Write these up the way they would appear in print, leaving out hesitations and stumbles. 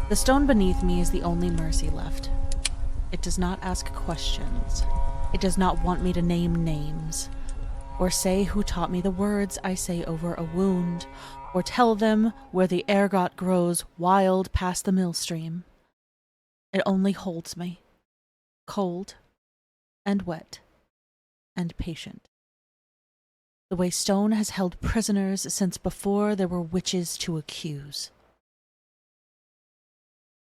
The stone beneath me is the only mercy left. It does not ask questions. It does not want me to name names, or say who taught me the words I say over a wound, or tell them where the ergot grows wild past the millstream. It only holds me, cold and wet and patient, the way stone has held prisoners since before there were witches to accuse.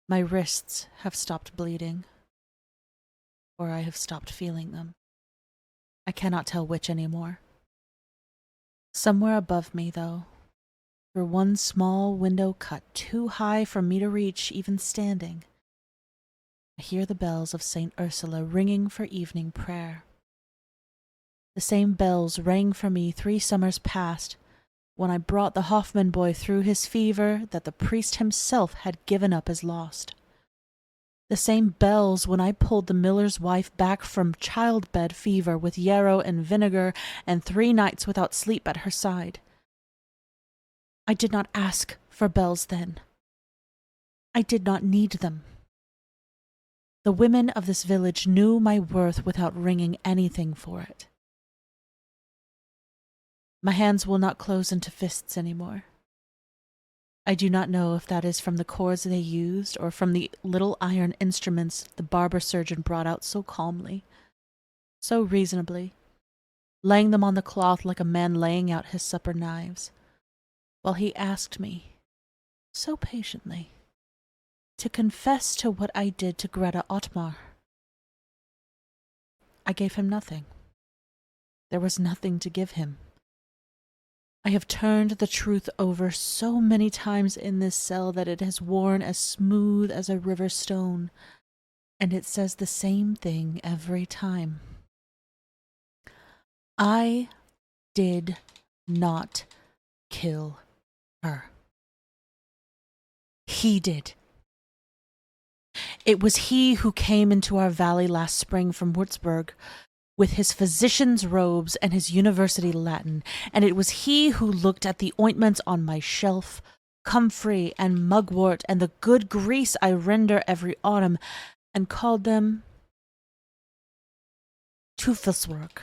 My wrists have stopped bleeding, or I have stopped feeling them. I cannot tell which anymore. Somewhere above me, though, through one small window cut too high for me to reach even standing, I hear the bells of St. Ursula ringing for evening prayer. The same bells rang for me 3 summers past, when I brought the Hoffman boy through his fever that the priest himself had given up as lost. The same bells when I pulled the miller's wife back from childbed fever with yarrow and vinegar and 3 nights without sleep at her side. I did not ask for bells then. I did not need them. The women of this village knew my worth without ringing anything for it. My hands will not close into fists anymore. I do not know if that is from the cords they used or from the little iron instruments the barber surgeon brought out so calmly, so reasonably, laying them on the cloth like a man laying out his supper knives, while he asked me, so patiently, to confess to what I did to Greta Ottmar. I gave him nothing. There was nothing to give him. I have turned the truth over so many times in this cell that it has worn as smooth as a river stone, and it says the same thing every time. I did not kill her. He did. It was he who came into our valley last spring from Würzburg, with his physician's robes and his university Latin, and it was he who looked at the ointments on my shelf, comfrey and mugwort and the good grease I render every autumn, and called them Teufelswerk,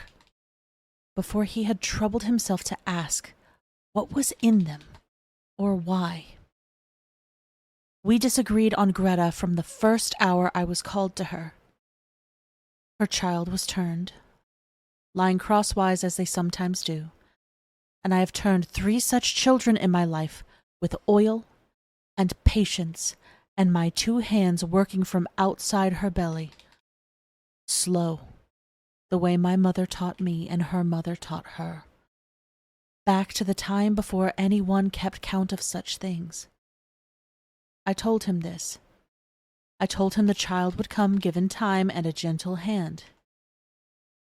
before he had troubled himself to ask what was in them or why. We disagreed on Greta from the first hour I was called to her. Her child was turned, lying crosswise as they sometimes do, and I have turned 3 such children in my life with oil and patience and my 2 hands working from outside her belly, slow, the way my mother taught me and her mother taught her, back to the time before anyone kept count of such things. I told him this. I told him the child would come given time and a gentle hand.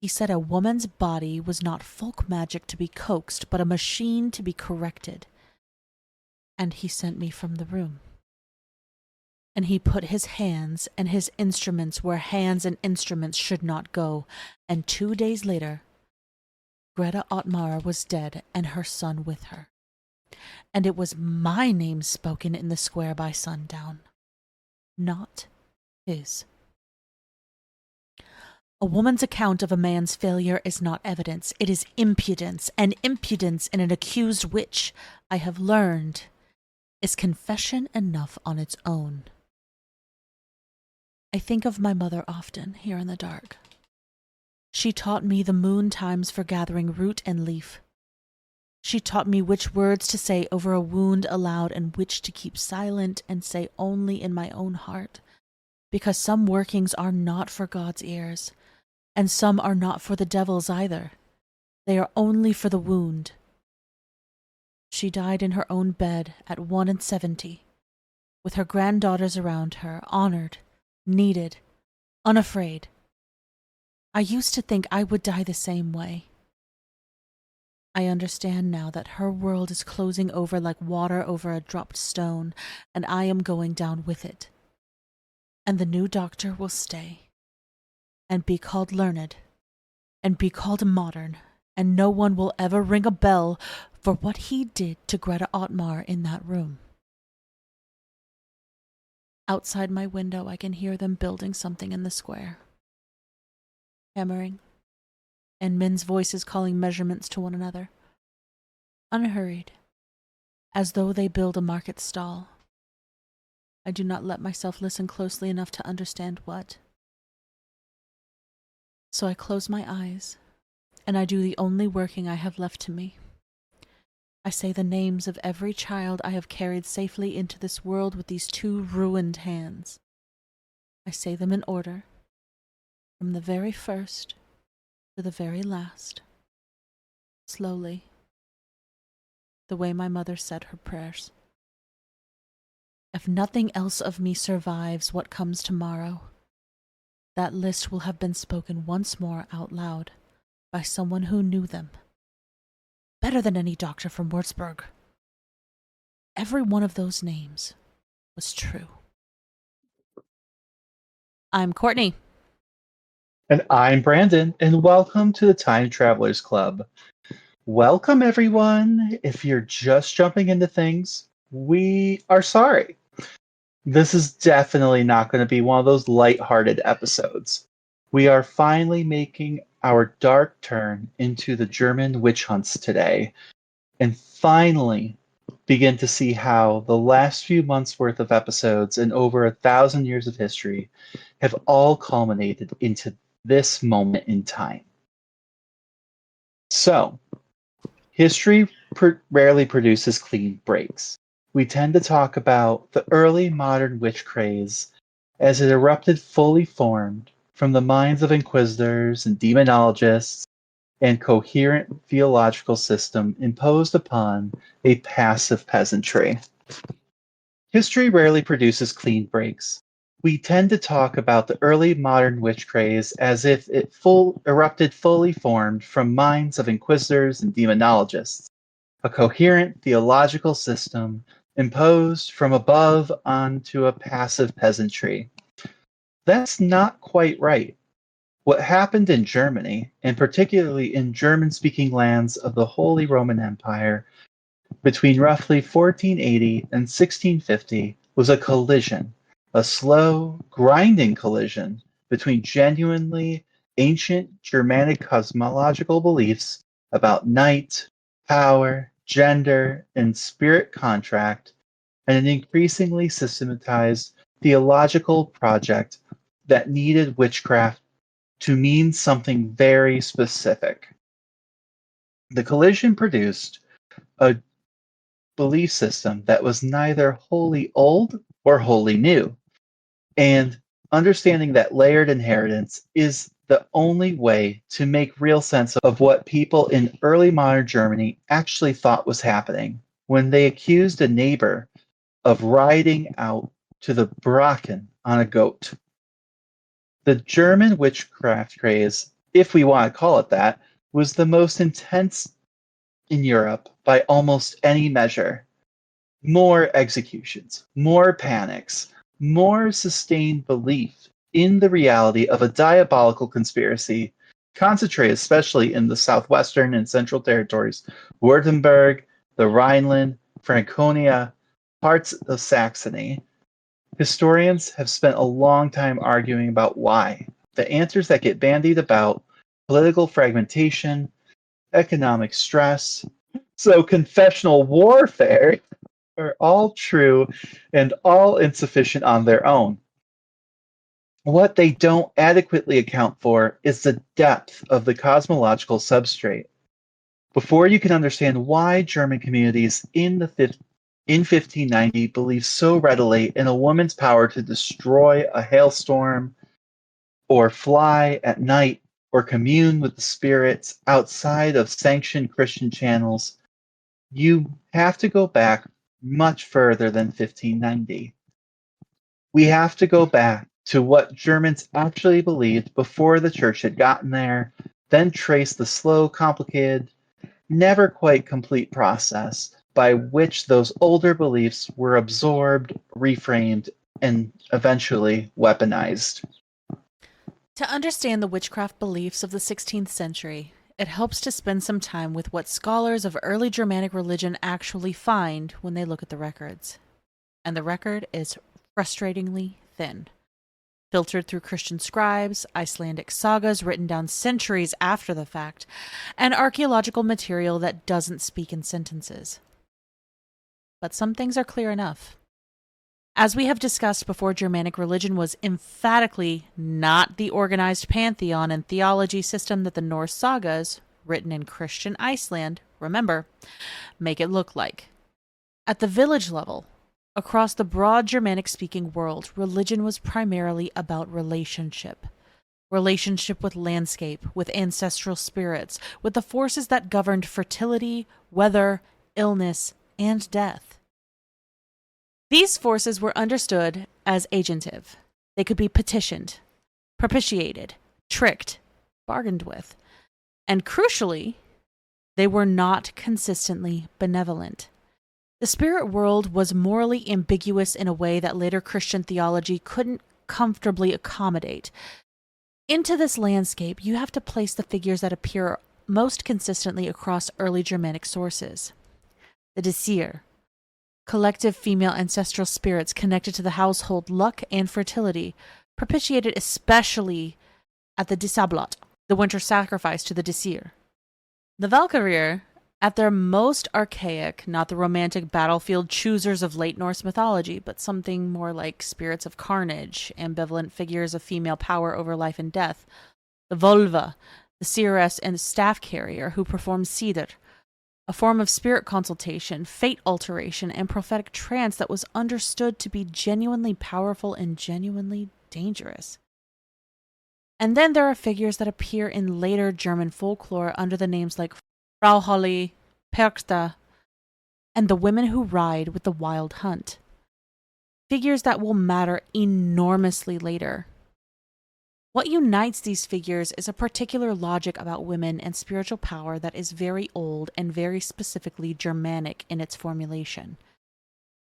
He said a woman's body was not folk magic to be coaxed, but a machine to be corrected. And he sent me from the room. And he put his hands and his instruments where hands and instruments should not go, and 2 days later, Greta Ottmar was dead and her son with her. And it was my name spoken in the square by sundown, not his. A woman's account of a man's failure is not evidence, it is impudence, and impudence in an accused witch, I have learned, is confession enough on its own. I think of my mother often, here in the dark. She taught me the moon times for gathering root and leaf. She taught me which words to say over a wound aloud and which to keep silent and say only in my own heart, because some workings are not for God's ears, and some are not for the devil's either. They are only for the wound. She died in her own bed at 71, with her granddaughters around her, honored, needed, unafraid. I used to think I would die the same way. I understand now that her world is closing over like water over a dropped stone, and I am going down with it. And the new doctor will stay, and be called learned, and be called modern, and no one will ever ring a bell for what he did to Greta Ottmar in that room. Outside my window, I can hear them building something in the square. Hammering, and men's voices calling measurements to one another. Unhurried, as though they build a market stall. I do not let myself listen closely enough to understand what. So I close my eyes, and I do the only working I have left to me. I say the names of every child I have carried safely into this world with these two ruined hands. I say them in order, from the very first to the very last, slowly, the way my mother said her prayers. If nothing else of me survives what comes tomorrow, that list will have been spoken once more out loud by someone who knew them, better than any doctor from Würzburg. Every one of those names was true. I'm Courtney. And I'm Brandon, and welcome to the Time Travelers Club. Welcome, everyone. If you're just jumping into things, we are sorry. This is definitely not going to be one of those lighthearted episodes. We are finally making our dark turn into the German witch hunts today, and finally begin to see how the last few months' worth of episodes and over 1,000 years of history have all culminated into this moment in time. So, history rarely produces clean breaks. We tend to talk about the early modern witch craze as it erupted fully formed from the minds of inquisitors and demonologists and coherent theological system imposed upon a passive peasantry. History rarely produces clean breaks. We tend to talk about the early modern witch craze as if it erupted fully formed from minds of inquisitors and demonologists, a coherent theological system imposed from above onto a passive peasantry. That's not quite right. What happened in Germany, and particularly in German-speaking lands of the Holy Roman Empire, between roughly 1480 and 1650 was a collision, a slow, grinding collision between genuinely ancient Germanic cosmological beliefs about night, power, gender, and spirit contract, and an increasingly systematized theological project that needed witchcraft to mean something very specific. The collision produced a belief system that was neither wholly old or wholly new. And understanding that layered inheritance is the only way to make real sense of what people in early modern Germany actually thought was happening when they accused a neighbor of riding out to the Bracken on a goat. The German witchcraft craze, if we want to call it that, was the most intense in Europe by almost any measure. More executions, more panics, more sustained belief in the reality of a diabolical conspiracy, concentrated especially in the southwestern and central territories, Württemberg, the Rhineland, Franconia, parts of Saxony. Historians have spent a long time arguing about why. The answers that get bandied about: political fragmentation, economic stress, so confessional warfare are all true and all insufficient on their own. What they don't adequately account for is the depth of the cosmological substrate. Before you can understand why German communities in 1590 believed so readily in a woman's power to destroy a hailstorm, or fly at night, or commune with the spirits outside of sanctioned Christian channels, you have to go back much further than 1590. We have to go back to what Germans actually believed before the church had gotten there, then trace the slow, complicated, never quite complete process by which those older beliefs were absorbed, reframed, and eventually weaponized. To understand the witchcraft beliefs of the 16th century, it helps to spend some time with what scholars of early Germanic religion actually find when they look at the records. And the record is frustratingly thin. Filtered through Christian scribes, Icelandic sagas written down centuries after the fact, and archaeological material that doesn't speak in sentences. But some things are clear enough. As we have discussed before, Germanic religion was emphatically not the organized pantheon and theology system that the Norse sagas, written in Christian Iceland, remember, make it look like. At the village level, across the broad Germanic-speaking world, religion was primarily about relationship. Relationship with landscape, with ancestral spirits, with the forces that governed fertility, weather, illness, and death. These forces were understood as agentive. They could be petitioned, propitiated, tricked, bargained with, and crucially, they were not consistently benevolent. The spirit world was morally ambiguous in a way that later Christian theology couldn't comfortably accommodate. Into this landscape, you have to place the figures that appear most consistently across early Germanic sources. The Disir, collective female ancestral spirits connected to the household luck and fertility, propitiated especially at the Disablot, the winter sacrifice to the Disir. The Valkyrir, at their most archaic, not the romantic battlefield choosers of late Norse mythology, but something more like spirits of carnage, ambivalent figures of female power over life and death. The Volva, the seeress and staff carrier who performs Sidr, a form of spirit consultation, fate alteration, and prophetic trance that was understood to be genuinely powerful and genuinely dangerous. And then there are figures that appear in later German folklore under the names like Frau Holly, Perkta, and the women who ride with the wild hunt. Figures that will matter enormously later. What unites these figures is a particular logic about women and spiritual power that is very old and very specifically Germanic in its formulation.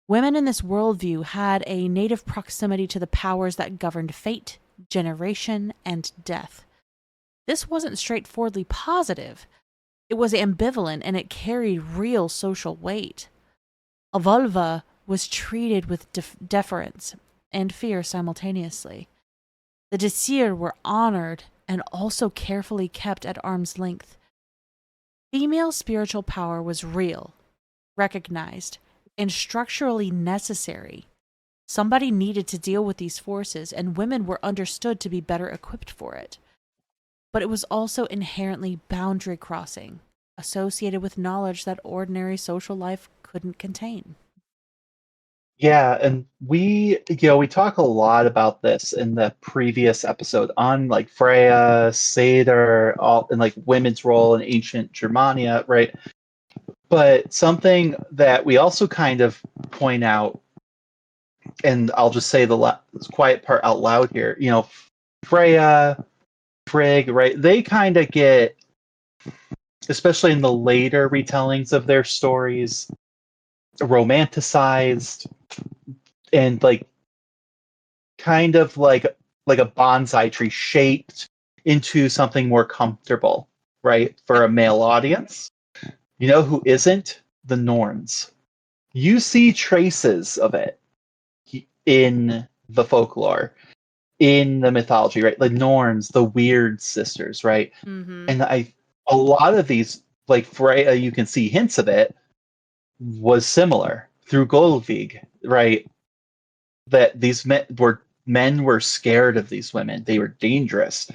Women in this worldview had a native proximity to the powers that governed fate, generation, and death. This wasn't straightforwardly positive. It was ambivalent and it carried real social weight. A vulva was treated with deference and fear simultaneously. The Disir were honored and also carefully kept at arm's length. Female spiritual power was real, recognized, and structurally necessary. Somebody needed to deal with these forces, and women were understood to be better equipped for it. But it was also inherently boundary crossing, associated with knowledge that ordinary social life couldn't contain. Yeah, and we talk a lot about this in the previous episode on like Freya, Seder, all and like women's role in ancient Germania, right? But something that we also kind of point out, and I'll just say the quiet part out loud here, Freya, Frigg, right? They kind of get, especially in the later retellings of their stories, romanticized and like kind of like a bonsai tree shaped into something more comfortable, right, for a male audience. You know who isn't? The Norns. You see traces of it in the folklore, in the mythology, right? The Norns, the weird sisters, right? Mm-hmm. And a lot of these, like Freya, you can see hints of it, was similar through Goldvig, right? That these men were scared of these women. They were dangerous.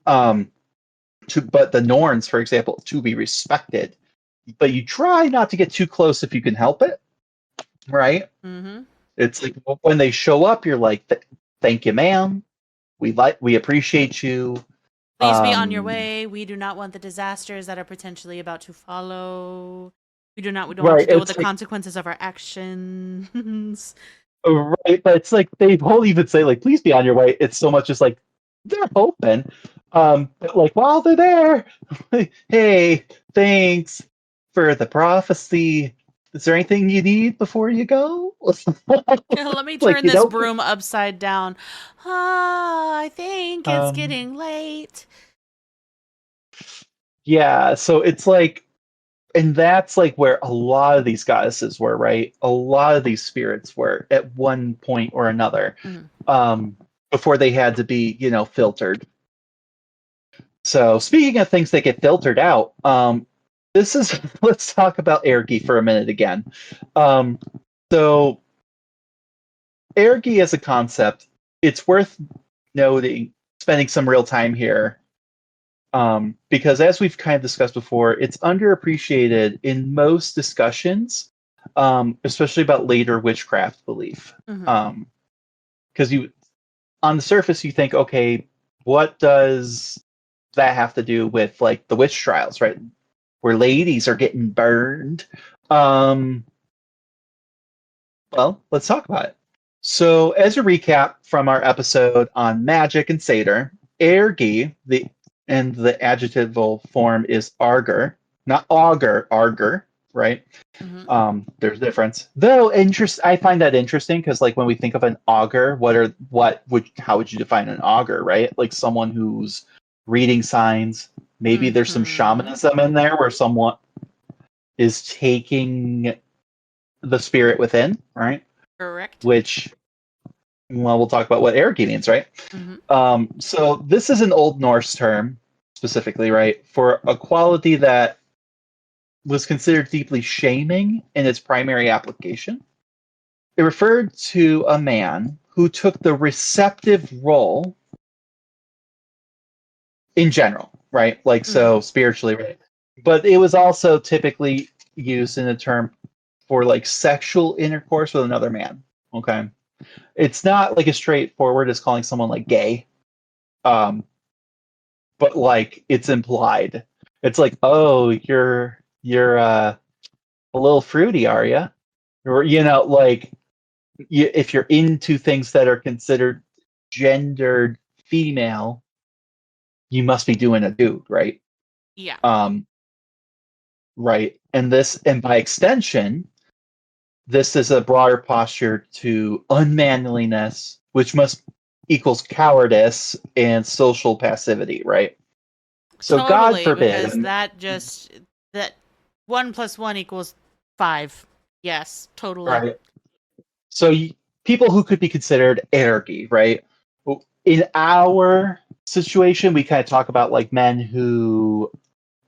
But the Norns, for example, to be respected, but you try not to get too close if you can help it, right? Mm-hmm. It's like when they show up, you're like, "Thank you, ma'am. We appreciate you. Please be on your way. We do not want the disasters that are potentially about to follow. We don't want to deal with the consequences of our actions." Right, but it's like they won't even say like, "Please be on your way." It's so much just like they're hoping. But like while they're there, hey, thanks for the prophecy. Is there anything you need before you go? Let me turn this broom upside down. I think it's getting late. Yeah, so it's like and that's like where a lot of these goddesses were, right? A lot of these spirits were at one point or another, Mhm. before they had to be, filtered. So speaking of things that get filtered out, this is let's talk about Ergi for a minute again. Um, so Ergi as a concept, it's worth noting, spending some real time here, because as we've kind of discussed before, it's underappreciated in most discussions, especially about later witchcraft belief. Mhm. Because you, on the surface, you think, okay, what does that have to do with like the witch trials, right? Where ladies are getting burned. Um, well, let's talk about it. So, as a recap from our episode on magic and satyr, ergi, the adjectival form is arger, not augur, arger, right? Mhm. There's a difference. Though I find that interesting because, like, when we think of an augur, how would you define an augur, right? Like someone who's reading signs. Maybe there's some Mhm. shamanism in there where someone is taking the spirit within, right? Correct. Which, well, we'll talk about what ergi means, right? Mhm. So this is an Old Norse term specifically, right, for a quality that was considered deeply shaming in its primary application. It referred to a man who took the receptive role in general, right? Like, so Mhm. spiritually, right? But it was also typically used in a term for like sexual intercourse with another man. Okay. It's not like as straightforward as calling someone like gay. Um, but like it's implied. It's like, oh, you're a little fruity, are you? Or like if you're into things that are considered gendered female, you must be doing a dude, right? Yeah. Um, right. And by extension, this is a broader posture to unmanliness, which must equals cowardice and social passivity, right? So God Totally, forbid, because that 1 + 1 = 5. Yes, totally. right? So people who could be considered anarchy, right? In our situation, we kind of talk about like men who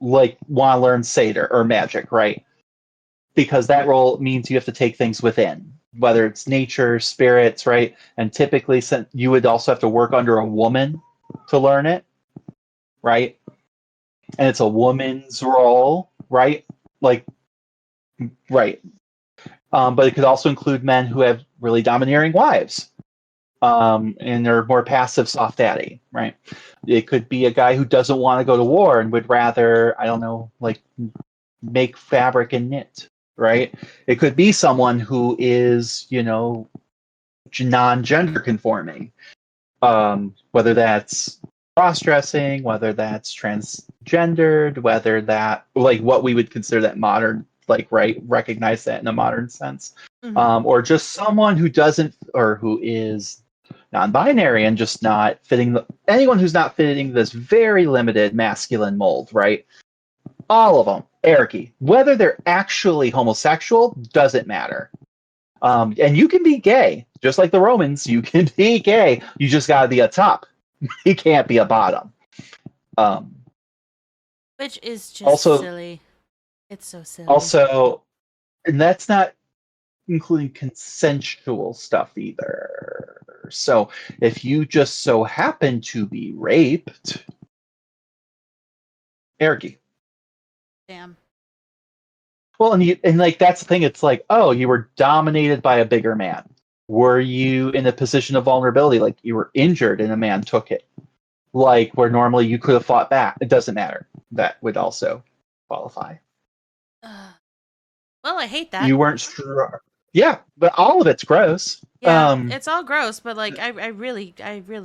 like want to learn satyr or magic, right? Because that role means you have to take things within, whether it's nature, spirits, right? And typically, you would also have to work under a woman to learn it, right? And it's a woman's role, right? Like, right. But it could also include men who have really domineering wives, and they're more passive soft daddy, right? It could be a guy who doesn't want to go to war and would rather, I don't know, like make fabric and knit, right? It could be someone who is, non-gender conforming, whether that's cross-dressing, whether that's transgendered, whether that like what we would consider that modern, like right, recognize that in a modern sense, Mhm. or just someone who doesn't or who is non-binary and just not fitting anyone who's not fitting this very limited masculine mold, right? All of them, Ericy. Whether they're actually homosexual doesn't matter. And you can be gay, just like the Romans. You can be gay. You just got to be a top. You can't be a bottom. Um, Which is just also, silly. It's so silly. also, and that's not including consensual stuff either. So if you just so happen to be raped, Ericy. Damn. Well, and like that's the thing. It's like, oh, you were dominated by a bigger man. Were you in a position of vulnerability, like you were injured and a man took it? Like where normally you could have fought back. It doesn't matter. That would also qualify. Ugh. Well, I hate that. You weren't sure. Yeah, but all of it's gross. Yeah, it's all gross, but like I really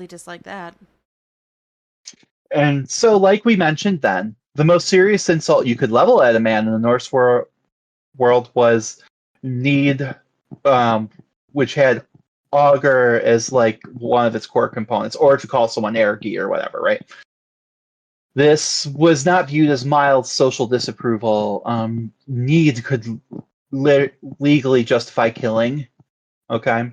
dislike that. And so, like we mentioned then, the most serious insult you could level at a man in the Norse world was need, which had augur as like one of its core components, or to call someone ergi or whatever, right? This was not viewed as mild social disapproval. Need could legally justify killing. Okay.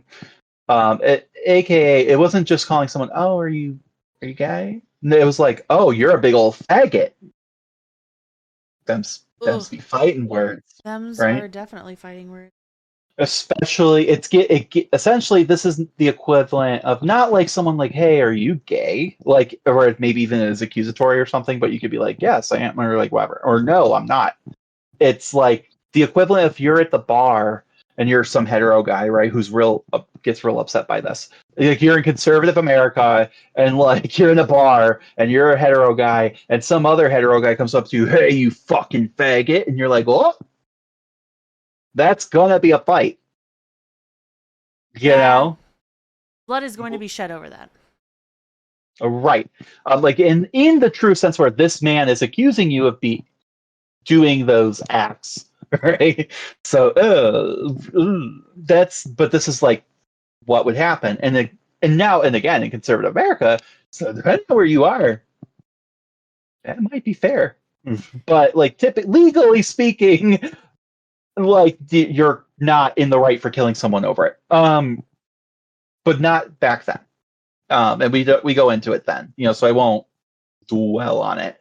AKA, it wasn't just calling someone, "Oh, are you gay?" No, it was like, "Oh, you're a big old faggot." Them's Ooh, be fighting words, thems are right? definitely fighting words. Especially, essentially this is the equivalent of not like someone like, "Hey, are you gay?" Like, or maybe even as accusatory or something, but you could be like, "Yes, I am," or like whatever, or "No, I'm not." It's like the equivalent if you're at the bar and you're some hetero guy, right, who's real gets real upset by this. Like you're in conservative America and like you're in a bar and you're a hetero guy and some other hetero guy comes up to you, "Hey, you fucking faggot," and you're like, "Oh, that's gonna be a fight," you Yeah, know? blood is going to be shed over that. Right. Like in the true sense where this man is accusing you of doing those acts, right? So that's but this is like what would happen, and now and again in conservative America. So depending on where you are, that might be fair, but like typically legally speaking, like you're not in the right for killing someone over it. But not back then. And we go into it then, so I won't dwell on it.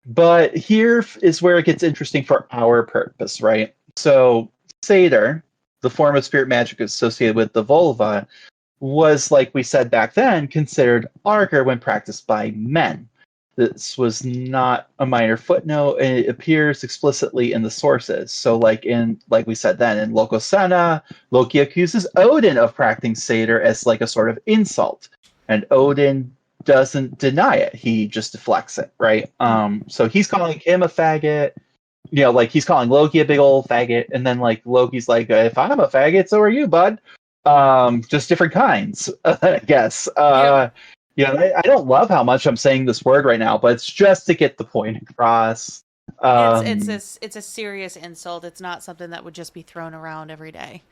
But here is where it gets interesting for our purpose, right? So, Satyr, the form of spirit magic associated with the vulva, was, like we said back then, considered archer when practiced by men. This was not a minor footnote, and it appears explicitly in the sources. So, like we said then, in Locosena, Loki accuses Odin of practicing Satyr as like a sort of insult, and Odin doesn't deny it. He just deflects it, right? So he's calling him a faggot. Like he's calling Loki a big old faggot, and then like Loki's like, "If I'm a faggot, so are you, bud." Just different kinds, I guess. Yep. I don't love how much I'm saying this word right now, but it's just to get the point across. It's a serious insult. It's not something that would just be thrown around every day.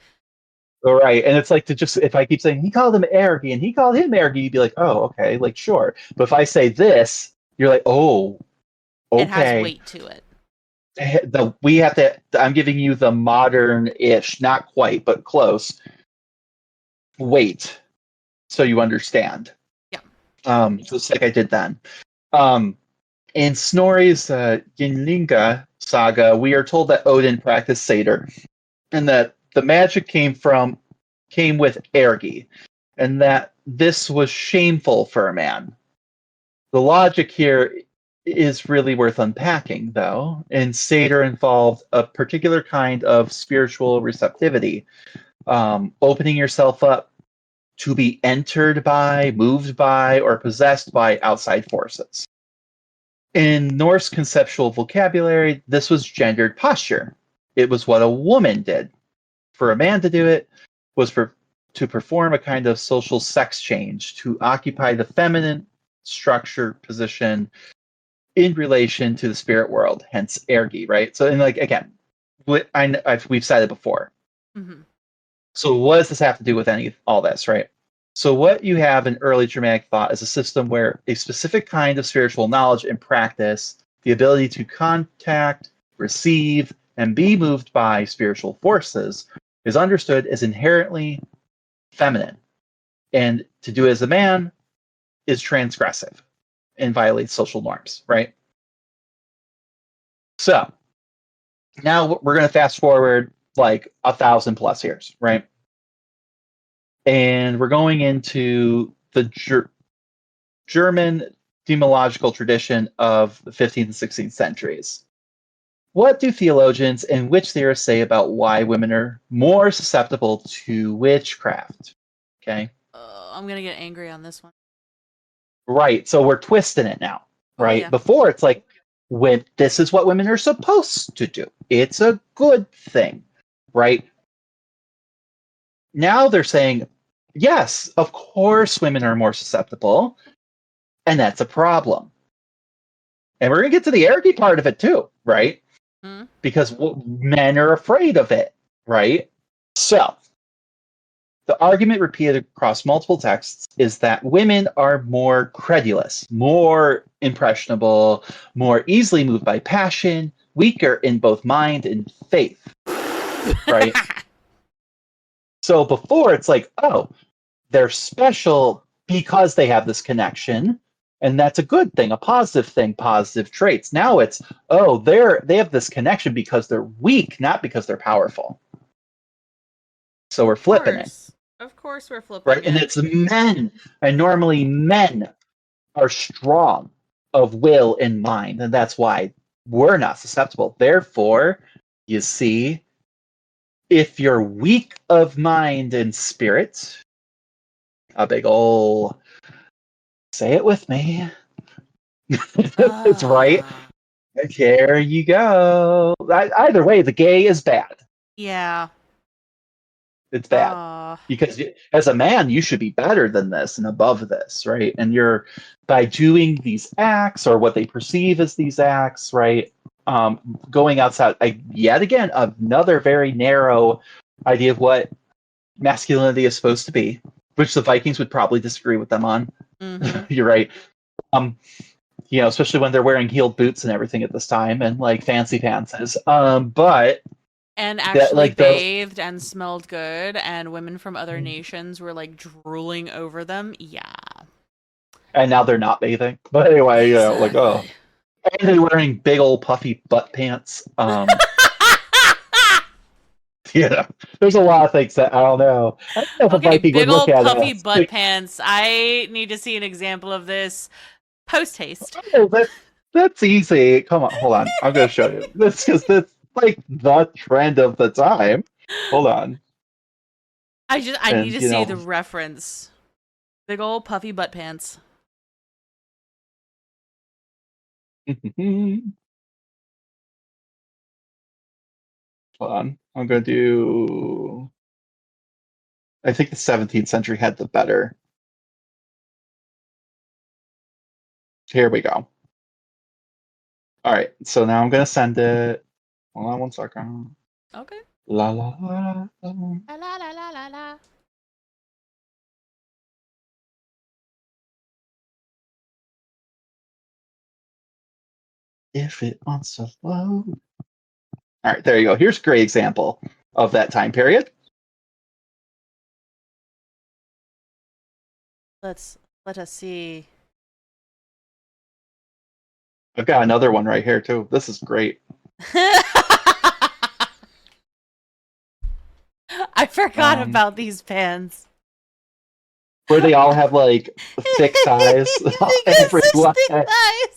All right, and it's like to just if I keep saying he called him arrogant and he called him arrogant, you'd be like, "Oh, okay, like sure." But if I say this, you're like, "Oh, It has okay." weight to it. We have to. I'm giving you the modern-ish, not quite, but close. Weight, so you understand. Yeah. Just like I did then. Um, in Snorri's Ynglinga saga, we are told that Odin practiced Satyr, and that the magic came with ergi, and that this was shameful for a man. The logic here is really worth unpacking, though, and Satyr involved a particular kind of spiritual receptivity, opening yourself up to be entered by, moved by, or possessed by outside forces. In Norse conceptual vocabulary, this was gendered posture. It was what a woman did. For a man to do it was to perform a kind of social sex change, to occupy the feminine structure position in relation to the spirit world, hence ergi, right? So, and like again, we've said it before. Mm-hmm. So, what does this have to do with all this, right? So, what you have in early Germanic thought is a system where a specific kind of spiritual knowledge and practice, the ability to contact, receive, and be moved by spiritual forces, is understood as inherently feminine. And to do it as a man is transgressive and violates social norms, right? So, now we're going to fast forward like 1,000+ years, right? And we're going into the German demological tradition of the 15th and 16th centuries. What do theologians and witch theorists say about why women are more susceptible to witchcraft? Okay. I'm gonna get angry on this one. Right. So we're twisting it now, Oh right? yeah. Before it's like when this is what women are supposed to do. It's a good thing, right? Now they're saying, yes, of course women are more susceptible, and that's a problem. And we're going to get to the arrogant part of it too, right? Hmm? Because men are afraid of it, right? So, The argument repeated across multiple texts is that women are more credulous, more impressionable, more easily moved by passion, weaker in both mind and faith, right? So before it's like, oh, they're special because they have this connection, and that's a good thing, a positive thing, positive traits. Now it's, oh, they have this connection because they're weak, not because they're powerful. So we're flipping it. Of course we're flipping right? it. And it's men, and normally men are strong of will and mind, and that's why we're not susceptible. Therefore, you see, if you're weak of mind and spirit, a big ol' say it with me. It's right. There you go. Either way, the gay is bad. Yeah. It's bad. Because as a man, you should be better than this and above this, right? And you're, by doing these acts or what they perceive as these acts, right? Going outside, yet again, another very narrow idea of what masculinity is supposed to be, which the Vikings would probably disagree with them on. Mm-hmm. You're right. Especially when they're wearing heeled boots and everything at this time, and like fancy pantses. But and actually bathed and smelled good, and women from other nations were like drooling over them. Yeah. And now they're not bathing. But anyway, like, oh. And they're wearing big old puffy butt pants. There's a lot of things that I don't know. I don't know if a Viking would look at it. Big old puffy butt pants. I need to see an example of this post haste. Oh, that's easy. Come on, hold on. I'm going to show you. That's because that's like the trend of the time. Hold on. I need to see the reference. Big old puffy butt pants. Hold on. I'm going to do... I think the 17th century had the better. Here we go. All right. So now I'm going to send it. Hold on one second. Okay. La la la la. La la la la la la. If it wants to load. All right, there you go. Here's a great example of that time period. Let us see. I've got another one right here too. This is great. I forgot about these pants. Where they all have like thick thighs. Everyone. Thick thighs.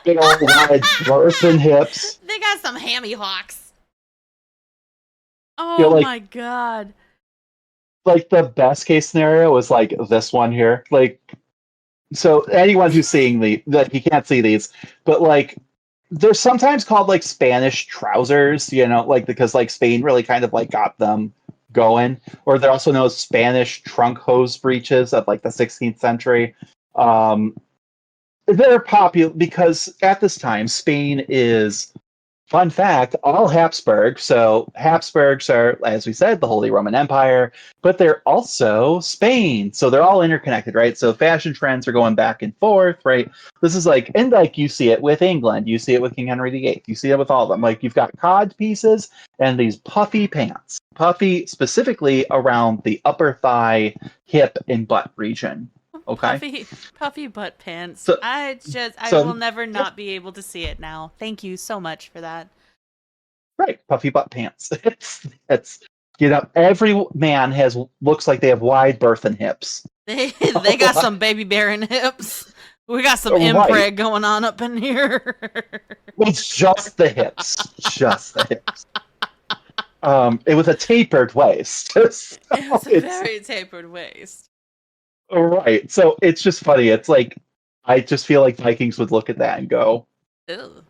Big old wide berths and hips. They got some hammy hocks. Oh my god. Like the best case scenario was like this one here. Like, so anyone who's seeing that you can't see these, but like they're sometimes called like Spanish trousers, like because like Spain really kind of like got them going. Or they're also known as Spanish trunk hose breeches of like the 16th century. They're popular because at this time, Spain is, fun fact, all Habsburg. So Habsburgs are, as we said, the Holy Roman Empire, but they're also Spain. So they're all interconnected, right? So fashion trends are going back and forth, right? This is like, and like you see it with England, you see it with King Henry VIII, you see it with all of them. Like you've got cod pieces and these puffy pants, puffy specifically around the upper thigh, hip, and butt region. Okay. Puffy butt pants. So, I will never not be able to see it now. Thank you so much for that. Right, puffy butt pants. It's every man looks like they have wide berth and hips. They got some baby bearing hips. We got some impreg going on up in here. It's just the hips. Just the hips. It was a tapered waist. It's a very tapered waist. Right. So it's just funny. It's like, I just feel like Vikings would look at that and go, ew.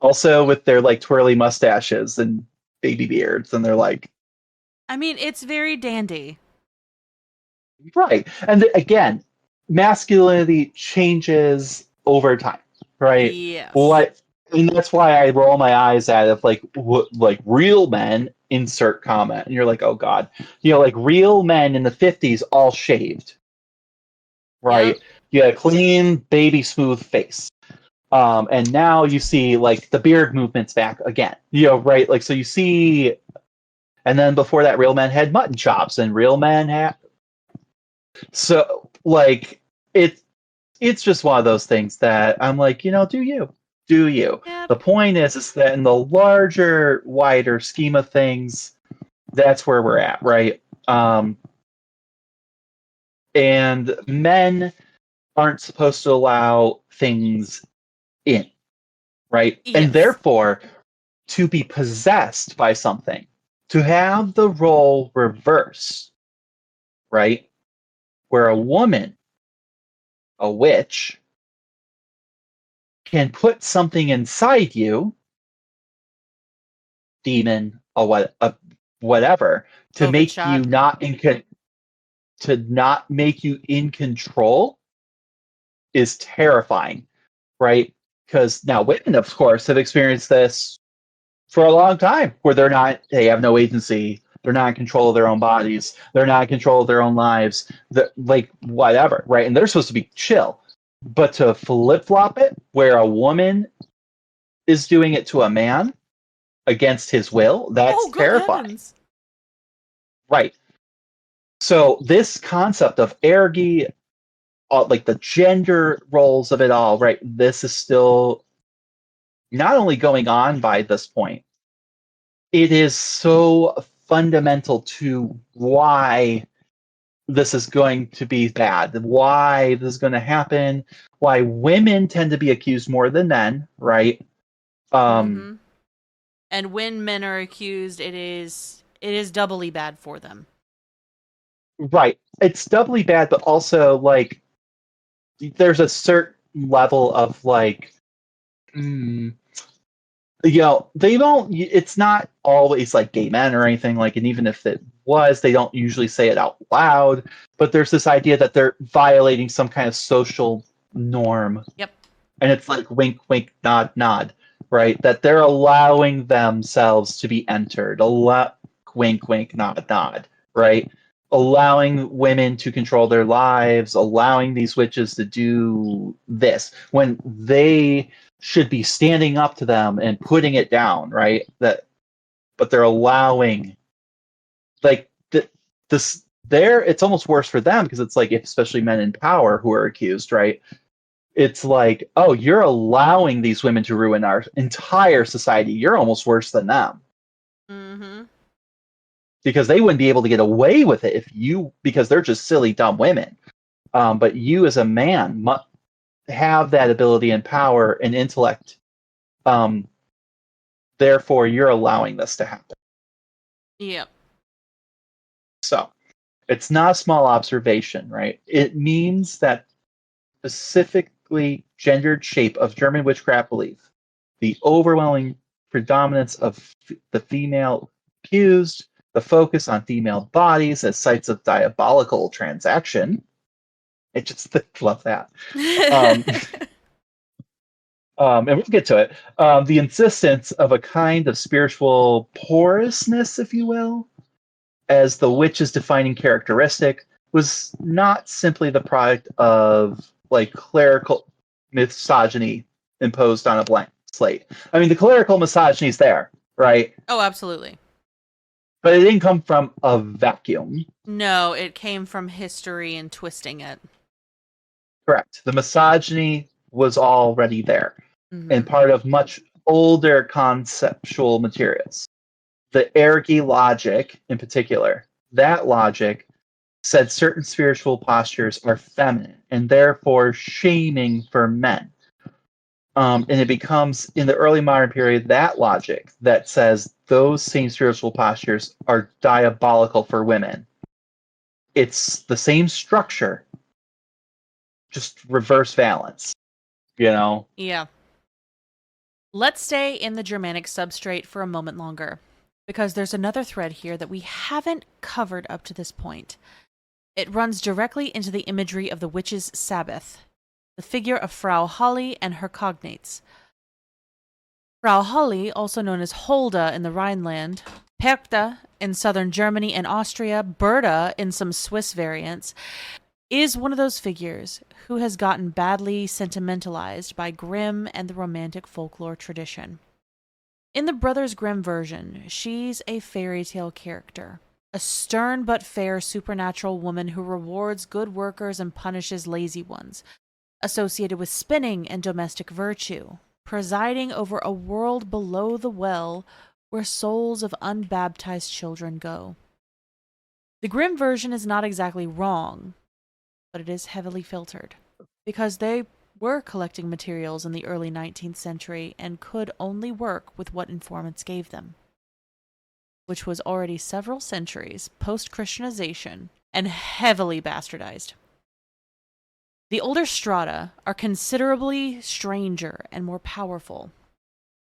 Also with their like twirly mustaches and baby beards, and they're like, I mean, it's very dandy. Right. And again, masculinity changes over time, right? Yes. And that's why I roll my eyes at it, like real men insert comment. And you're like, oh God. You know, like real men in the 50s all shaved. Right? Yep. You had a clean, baby smooth face. And now you see like the beard movement's back again. You know, right? Like so you see and then before that real men had mutton chops and real men had so like it's just one of those things that I'm like, you know, do you. Do you. Yep. The point is that in the larger, wider scheme of things, that's where we're at, right? And men aren't supposed to allow things in, right? And Yes. therefore, to be possessed by something, to have the role reverse, right? Where a woman, a witch, can put something inside you, demon, a whatever, to COVID make you shot. not to not make you in control is terrifying, right? Because now women, of course, have experienced this for a long time, where they have no agency, they're not in control of their own bodies, they're not in control of their own lives, like whatever, right? And they're supposed to be chill, but to flip flop it, where a woman is doing it to a man against his will, that's Oh, good terrifying, heavens. right? So this concept of ergi, like the gender roles of it all, right? This is still not only going on by this point, it is so fundamental to why this is going to be bad, why this is going to happen, why women tend to be accused more than men, right? Mm-hmm. And when men are accused, it is doubly bad for them. Right. It's doubly bad, but also like there's a certain level of like, you know, they don't. It's not always like gay men or anything like, and even if it was, they don't usually say it out loud. But there's this idea that they're violating some kind of social norm. Yep. And it's like wink, wink, nod, nod, right? That they're allowing themselves to be entered. Wink, wink, nod, nod, right? Allowing women to control their lives, allowing these witches to do this when they should be standing up to them and putting it down, right? But they're allowing, like, this. There, it's almost worse for them because it's like, especially men in power who are accused, right? It's like, oh, you're allowing these women to ruin our entire society. You're almost worse than them. Mm-hmm. Because they wouldn't be able to get away with it because they're just silly, dumb women. But you as a man have that ability and power and intellect. Therefore, you're allowing this to happen. Yep. So it's not a small observation, right? It means that specifically gendered shape of German witchcraft belief, the overwhelming predominance of the female accused, the focus on female bodies as sites of diabolical transaction. I just love that. And we'll get to it. The insistence of a kind of spiritual porousness, if you will, as the witch's defining characteristic, was not simply the product of like clerical misogyny imposed on a blank slate. I mean, the clerical misogyny is there, right? Oh, absolutely. But it didn't come from a vacuum. No, it came from history and twisting it. Correct. The misogyny was already there Mm-hmm. and part of much older conceptual materials. The ergi logic, in particular, that logic said certain spiritual postures are feminine and therefore shaming for men. And it becomes, in the early modern period, that logic that says those same spiritual postures are diabolical for women. It's the same structure, just reverse valence, you know? Yeah. Let's stay in the Germanic substrate for a moment longer, because there's another thread here that we haven't covered up to this point. It runs directly into the imagery of the witch's Sabbath, the figure of Frau Holly and her cognates. Frau Holly, also known as Holda in the Rhineland, Perchta in southern Germany and Austria, Berta in some Swiss variants, is one of those figures who has gotten badly sentimentalized by Grimm and the romantic folklore tradition. In the Brothers Grimm version, she's a fairy tale character, a stern but fair supernatural woman who rewards good workers and punishes lazy ones, associated with spinning and domestic virtue, presiding over a world below the well where souls of unbaptized children go. The Grimm version is not exactly wrong, but it is heavily filtered, because they were collecting materials in the early 19th century and could only work with what informants gave them, which was already several centuries post-Christianization and heavily bastardized. The older strata are considerably stranger and more powerful.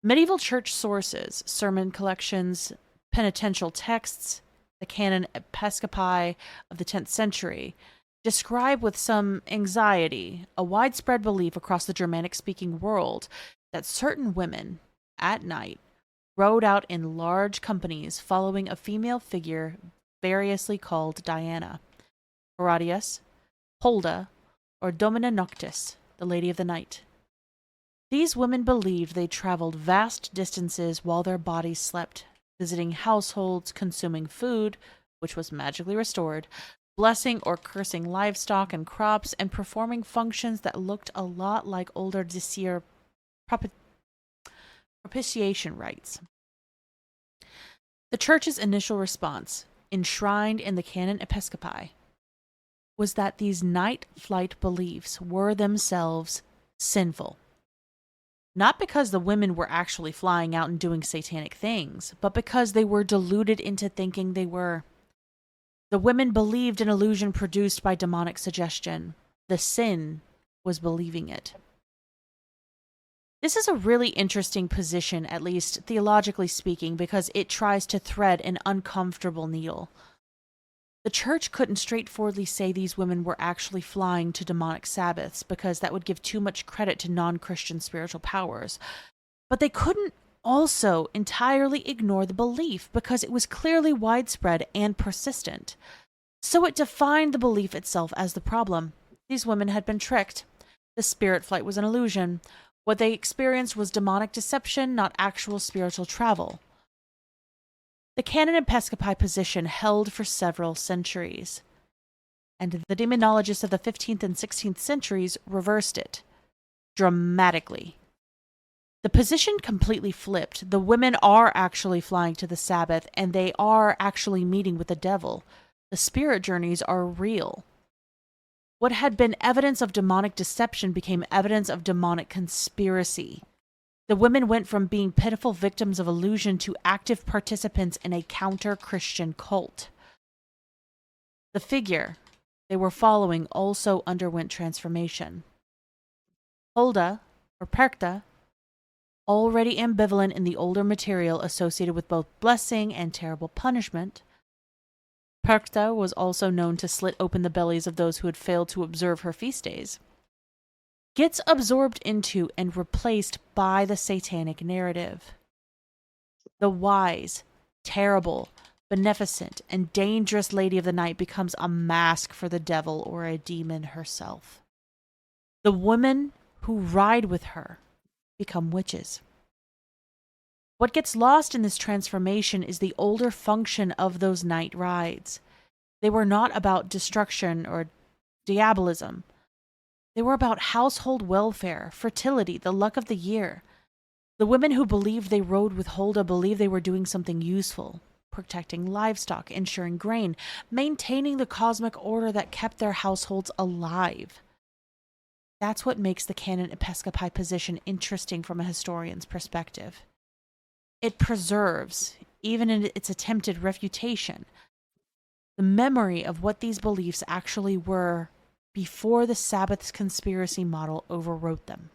Medieval church sources, sermon collections, penitential texts, the canon episcopi of the 10th century, describe with some anxiety a widespread belief across the Germanic-speaking world that certain women, at night, rode out in large companies following a female figure variously called Diana, Herodias, Holda, or Domina Noctis, the Lady of the Night. These women believed they traveled vast distances while their bodies slept, visiting households, consuming food, which was magically restored, blessing or cursing livestock and crops, and performing functions that looked a lot like older Disir propitiation rites. The church's initial response, enshrined in the canon episcopi, was that these night flight beliefs were themselves sinful. Not because the women were actually flying out and doing satanic things, but because they were deluded into thinking they were. The women believed an illusion produced by demonic suggestion. The sin was believing it. This is a really interesting position, at least theologically speaking, because it tries to thread an uncomfortable needle. The church couldn't straightforwardly say these women were actually flying to demonic Sabbaths because that would give too much credit to non-Christian spiritual powers. But they couldn't also entirely ignore the belief because it was clearly widespread and persistent. So it defined the belief itself as the problem. These women had been tricked. The spirit flight was an illusion. What they experienced was demonic deception, not actual spiritual travel. The canon episcopi position held for several centuries, and the demonologists of the 15th and 16th centuries reversed it dramatically. The position completely flipped. The women are actually flying to the Sabbath, and they are actually meeting with the devil. The spirit journeys are real. What had been evidence of demonic deception became evidence of demonic conspiracy. The women went from being pitiful victims of illusion to active participants in a counter-Christian cult. The figure they were following also underwent transformation. Holda, or Perchta, already ambivalent in the older material associated with both blessing and terrible punishment. Perchta was also known to slit open the bellies of those who had failed to observe her feast days. Gets absorbed into and replaced by the satanic narrative. The wise, terrible, beneficent, and dangerous Lady of the Night becomes a mask for the devil or a demon herself. The women who ride with her become witches. What gets lost in this transformation is the older function of those night rides. They were not about destruction or diabolism. They were about household welfare, fertility, the luck of the year. The women who believed they rode with Holda believed they were doing something useful, protecting livestock, ensuring grain, maintaining the cosmic order that kept their households alive. That's what makes the canon episcopi position interesting from a historian's perspective. It preserves, even in its attempted refutation, the memory of what these beliefs actually were before the Sabbath's conspiracy model overwrote them.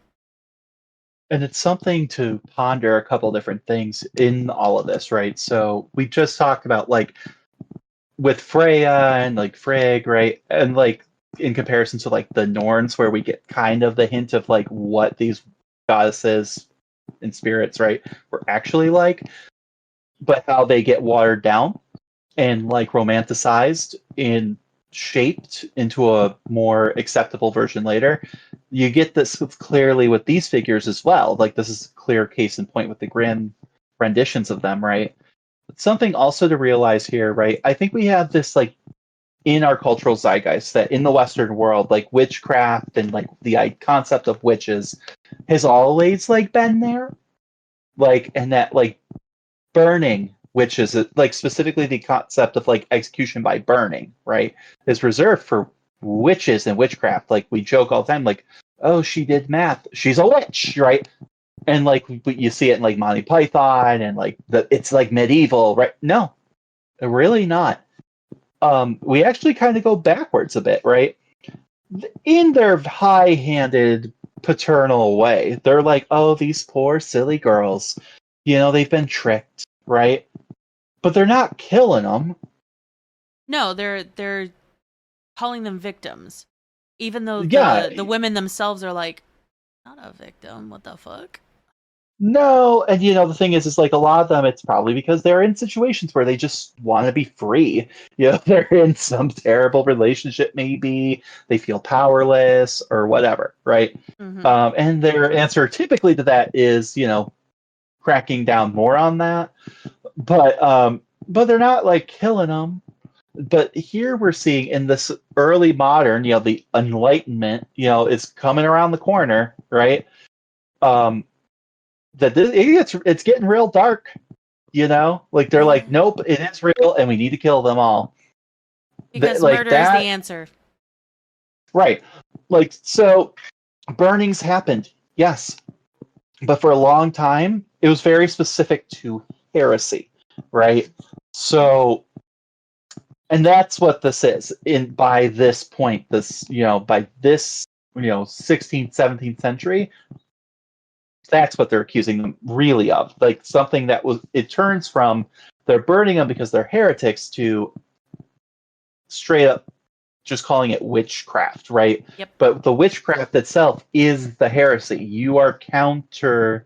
And it's something to ponder a couple different things in all of this, right? So we just talked about like with Freya and like Frigg, right? And like in comparison to like the Norns, where we get kind of the hint of like what these goddesses and spirits, right, were actually like. but how they get watered down and like romanticized and shaped into a more acceptable version later. You get this clearly with these figures as well. Like this is a clear case in point with the grim renditions of them, right? Something also to realize here, right? I think we have this like in our cultural zeitgeist that in the Western world, like witchcraft and like the concept of witches has always like been there, like, and that like burning witches, like specifically the concept of like execution by burning, right, is reserved for witches and witchcraft. Like we joke all the time, like, oh, she did math, she's a witch, right? And like you see it in like Monty Python and like it's like medieval, right? No, really not. We actually kind of go backwards a bit, right? In their high-handed paternal way, they're like, oh, these poor silly girls, they've been tricked, right? But they're not killing them. No, they're calling them victims, even though Yeah. the women themselves are like, not a victim. What the fuck? No, and the thing is like a lot of them, it's probably because they're in situations where they just want to be free. They're in some terrible relationship, maybe they feel powerless or whatever, right? Mm-hmm. And their answer typically to that is, cracking down more on that. But they're not like killing them. But here we're seeing in this early modern, the Enlightenment, is coming around the corner, right? That it's getting real dark, like they're like, nope, it is real, and we need to kill them all because like murder is the answer, right? Like, so burnings happened, yes, but for a long time it was very specific to heresy, right? So, and that's what this is. By this point, by this 16th 17th century, that's what they're accusing them really of. Like something that it turns from they're burning them because they're heretics to straight up just calling it witchcraft, right? Yep. But the witchcraft itself is the heresy. You are counter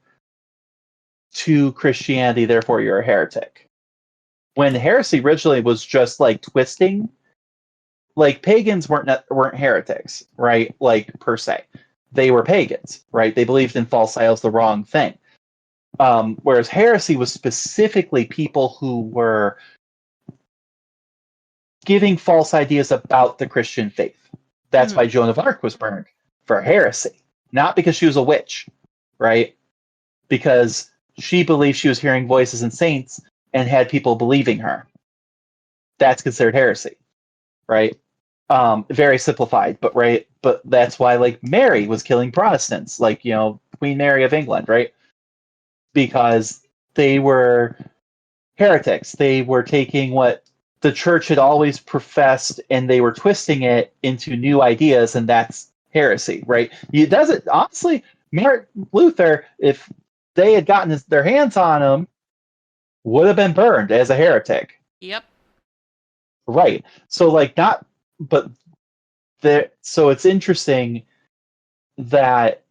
to Christianity, therefore you're a heretic. When heresy originally was just like twisting, like pagans weren't heretics, right? Like per se. They were pagans, right? They believed in false idols, the wrong thing. Whereas heresy was specifically people who were giving false ideas about the Christian faith. That's why Joan of Arc was burned, for heresy. Not because she was a witch, right? Because she believed she was hearing voices and saints and had people believing her. That's considered heresy, right? Very simplified, but right. But that's why, like, Mary was killing Protestants, like, Queen Mary of England, right? Because they were heretics. They were taking what the church had always professed and they were twisting it into new ideas, and that's heresy, right? It doesn't, honestly, Martin Luther, if they had gotten their hands on him, would have been burned as a heretic. Yep. Right. So, like, not, but so it's interesting that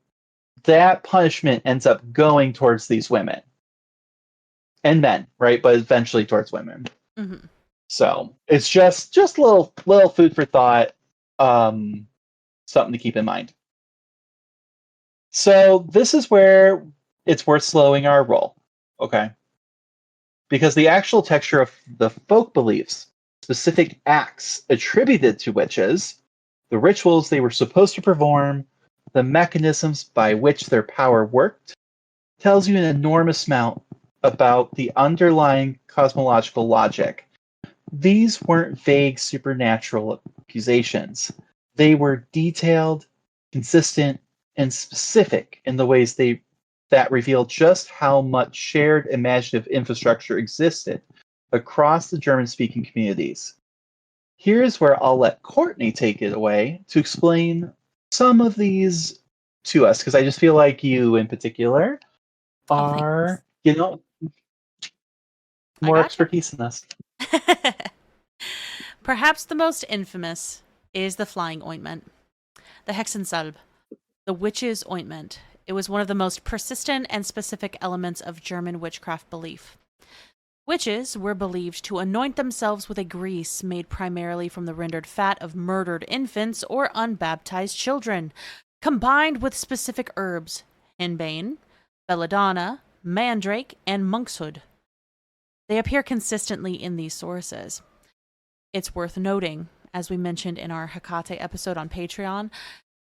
punishment ends up going towards these women and men, right? But eventually towards women. Mm-hmm. So it's just little food for thought, something to keep in mind. So this is where it's worth slowing our roll, okay? Because the actual texture of the folk beliefs, specific acts attributed to witches, the rituals they were supposed to perform, the mechanisms by which their power worked, tells you an enormous amount about the underlying cosmological logic. These weren't vague supernatural accusations. They were detailed, consistent, and specific in the ways that revealed just how much shared imaginative infrastructure existed across the German-speaking communities. Here's where I'll let Courtney take it away to explain some of these to us, because I just feel like you in particular are, more expertise in this. Perhaps the most infamous is the flying ointment, the Hexensalbe, the witch's ointment. It was one of the most persistent and specific elements of German witchcraft belief. Witches were believed to anoint themselves with a grease made primarily from the rendered fat of murdered infants or unbaptized children, combined with specific herbs, henbane, belladonna, mandrake, and monkshood. They appear consistently in these sources. It's worth noting, as we mentioned in our Hecate episode on Patreon,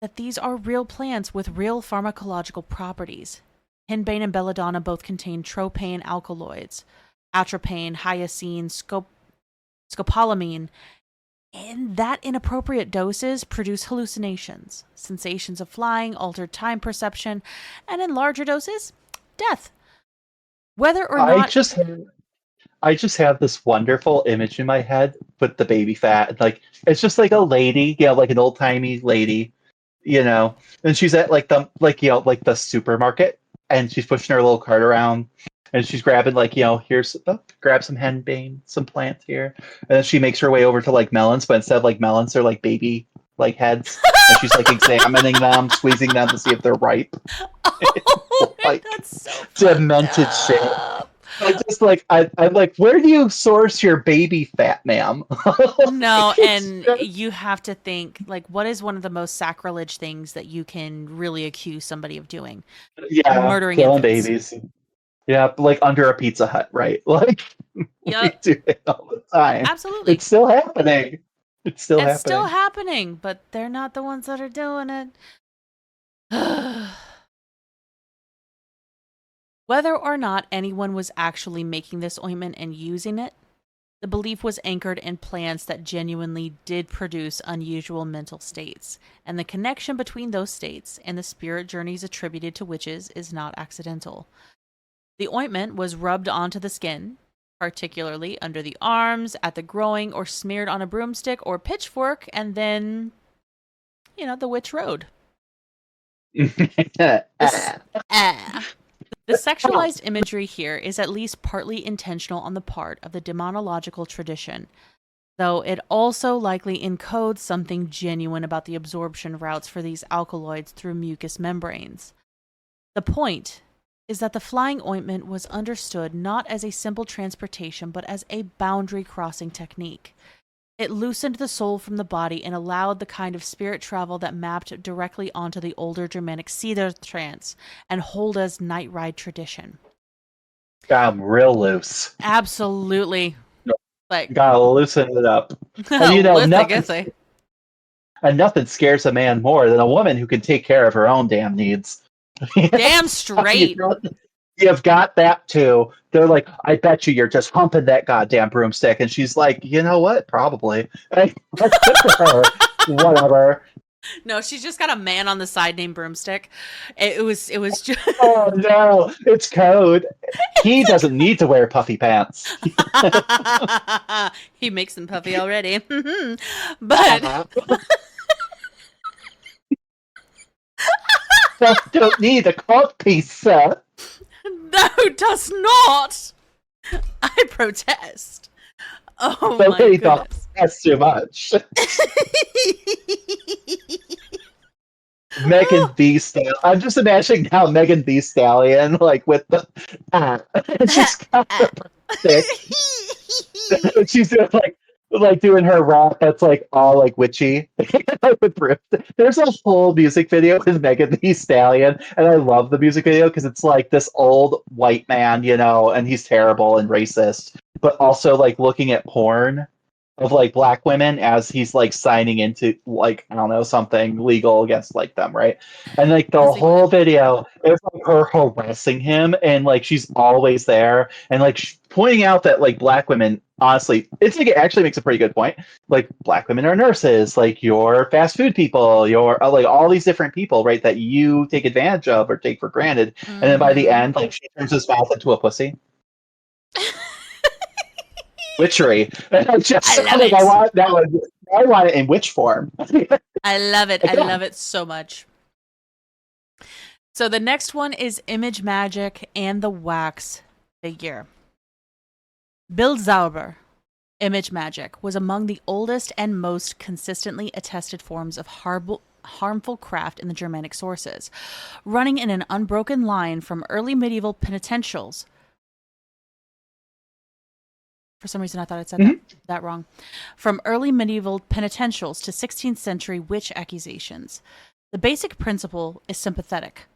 that these are real plants with real pharmacological properties. Henbane and belladonna both contain tropane alkaloids, atropine, hyoscine, scopolamine, and that in appropriate doses produce hallucinations, sensations of flying, altered time perception, and in larger doses, death. Whether or I not just I just have this wonderful image in my head with the baby fat. Like it's just like a lady, like an old timey lady, and she's at like the supermarket, and she's pushing her little cart around, and she's grabbing here's grab some henbane, some plants here, and then she makes her way over to like melons, but instead of like melons, they're like baby like heads, and she's like examining them, squeezing them to see if they're ripe. oh, Like that's so demented shit. I just I'm like, where do you source your baby fat, ma'am? No, It's and just- you have to think, like, what is one of the most sacrilege things that you can really accuse somebody of doing? yeah, Murdering killing infants. babies. Yeah, like under a Pizza Hut, right? Like we Yep, do it all the time. absolutely. It's still happening. It's still It's happening. still happening, but they're not the ones that are doing it. Whether or not anyone was actually making this ointment and using it, the belief was anchored in plants that genuinely did produce unusual mental states, and the connection between those states and the spirit journeys attributed to witches is not accidental. The ointment was rubbed onto the skin, particularly under the arms, at the groin, or smeared on a broomstick or pitchfork, and then, the witch rode. Ah. The sexualized imagery here is at least partly intentional on the part of the demonological tradition, though it also likely encodes something genuine about the absorption routes for these alkaloids through mucous membranes. The point is that the flying ointment was understood not as a simple transportation, but as a boundary-crossing technique. It loosened the soul from the body and allowed the kind of spirit travel that mapped directly onto the older Germanic Cedar trance and Holda's night ride tradition. I'm real loose. Absolutely. Like, Gotta loosen it up. And nothing scares a man more than a woman who can take care of her own damn needs. damn straight. You've got that too. They're like, I bet you're just humping that goddamn broomstick. And she's like, you know what? Probably. Like, good for her. Whatever. No, she's just got a man on the side named Broomstick. It was just Oh no, it's code. He doesn't need to wear puffy pants. he makes them puffy already. But don't need a court piece, sir. no, does not. I protest. Oh The my lady goodness. That's too much. Megan Thee Stallion. I'm just imagining now Megan Thee Stallion, like with the she's got the stick. She's doing like doing her rap that's like all like witchy. With there's a whole music video with Megan Thee Stallion, and I love the music video because it's like this old white man, and he's terrible and racist, but also like looking at porn of like black women as he's like signing into like I don't know something legal against like them, right? And like the whole video is like her harassing him, and like she's always there, and like pointing out that like black women, honestly, it's like it actually makes a pretty good point. Like black women are nurses, like you're fast food people, you're like all these different people, right? That you take advantage of or take for granted, and then by the end, like she turns his mouth into a pussy. Witchery. And I love it. I want that one. I want it in witch form. I love it. I love it so much. So the next one is image magic and the wax figure. Bildzauber, image magic, was among the oldest and most consistently attested forms of harmful craft in the Germanic sources, running in an unbroken line from early medieval penitentials For some reason, I thought I'd said Mhm. that wrong. From early medieval penitentials to 16th century witch accusations, the basic principle is sympathetic.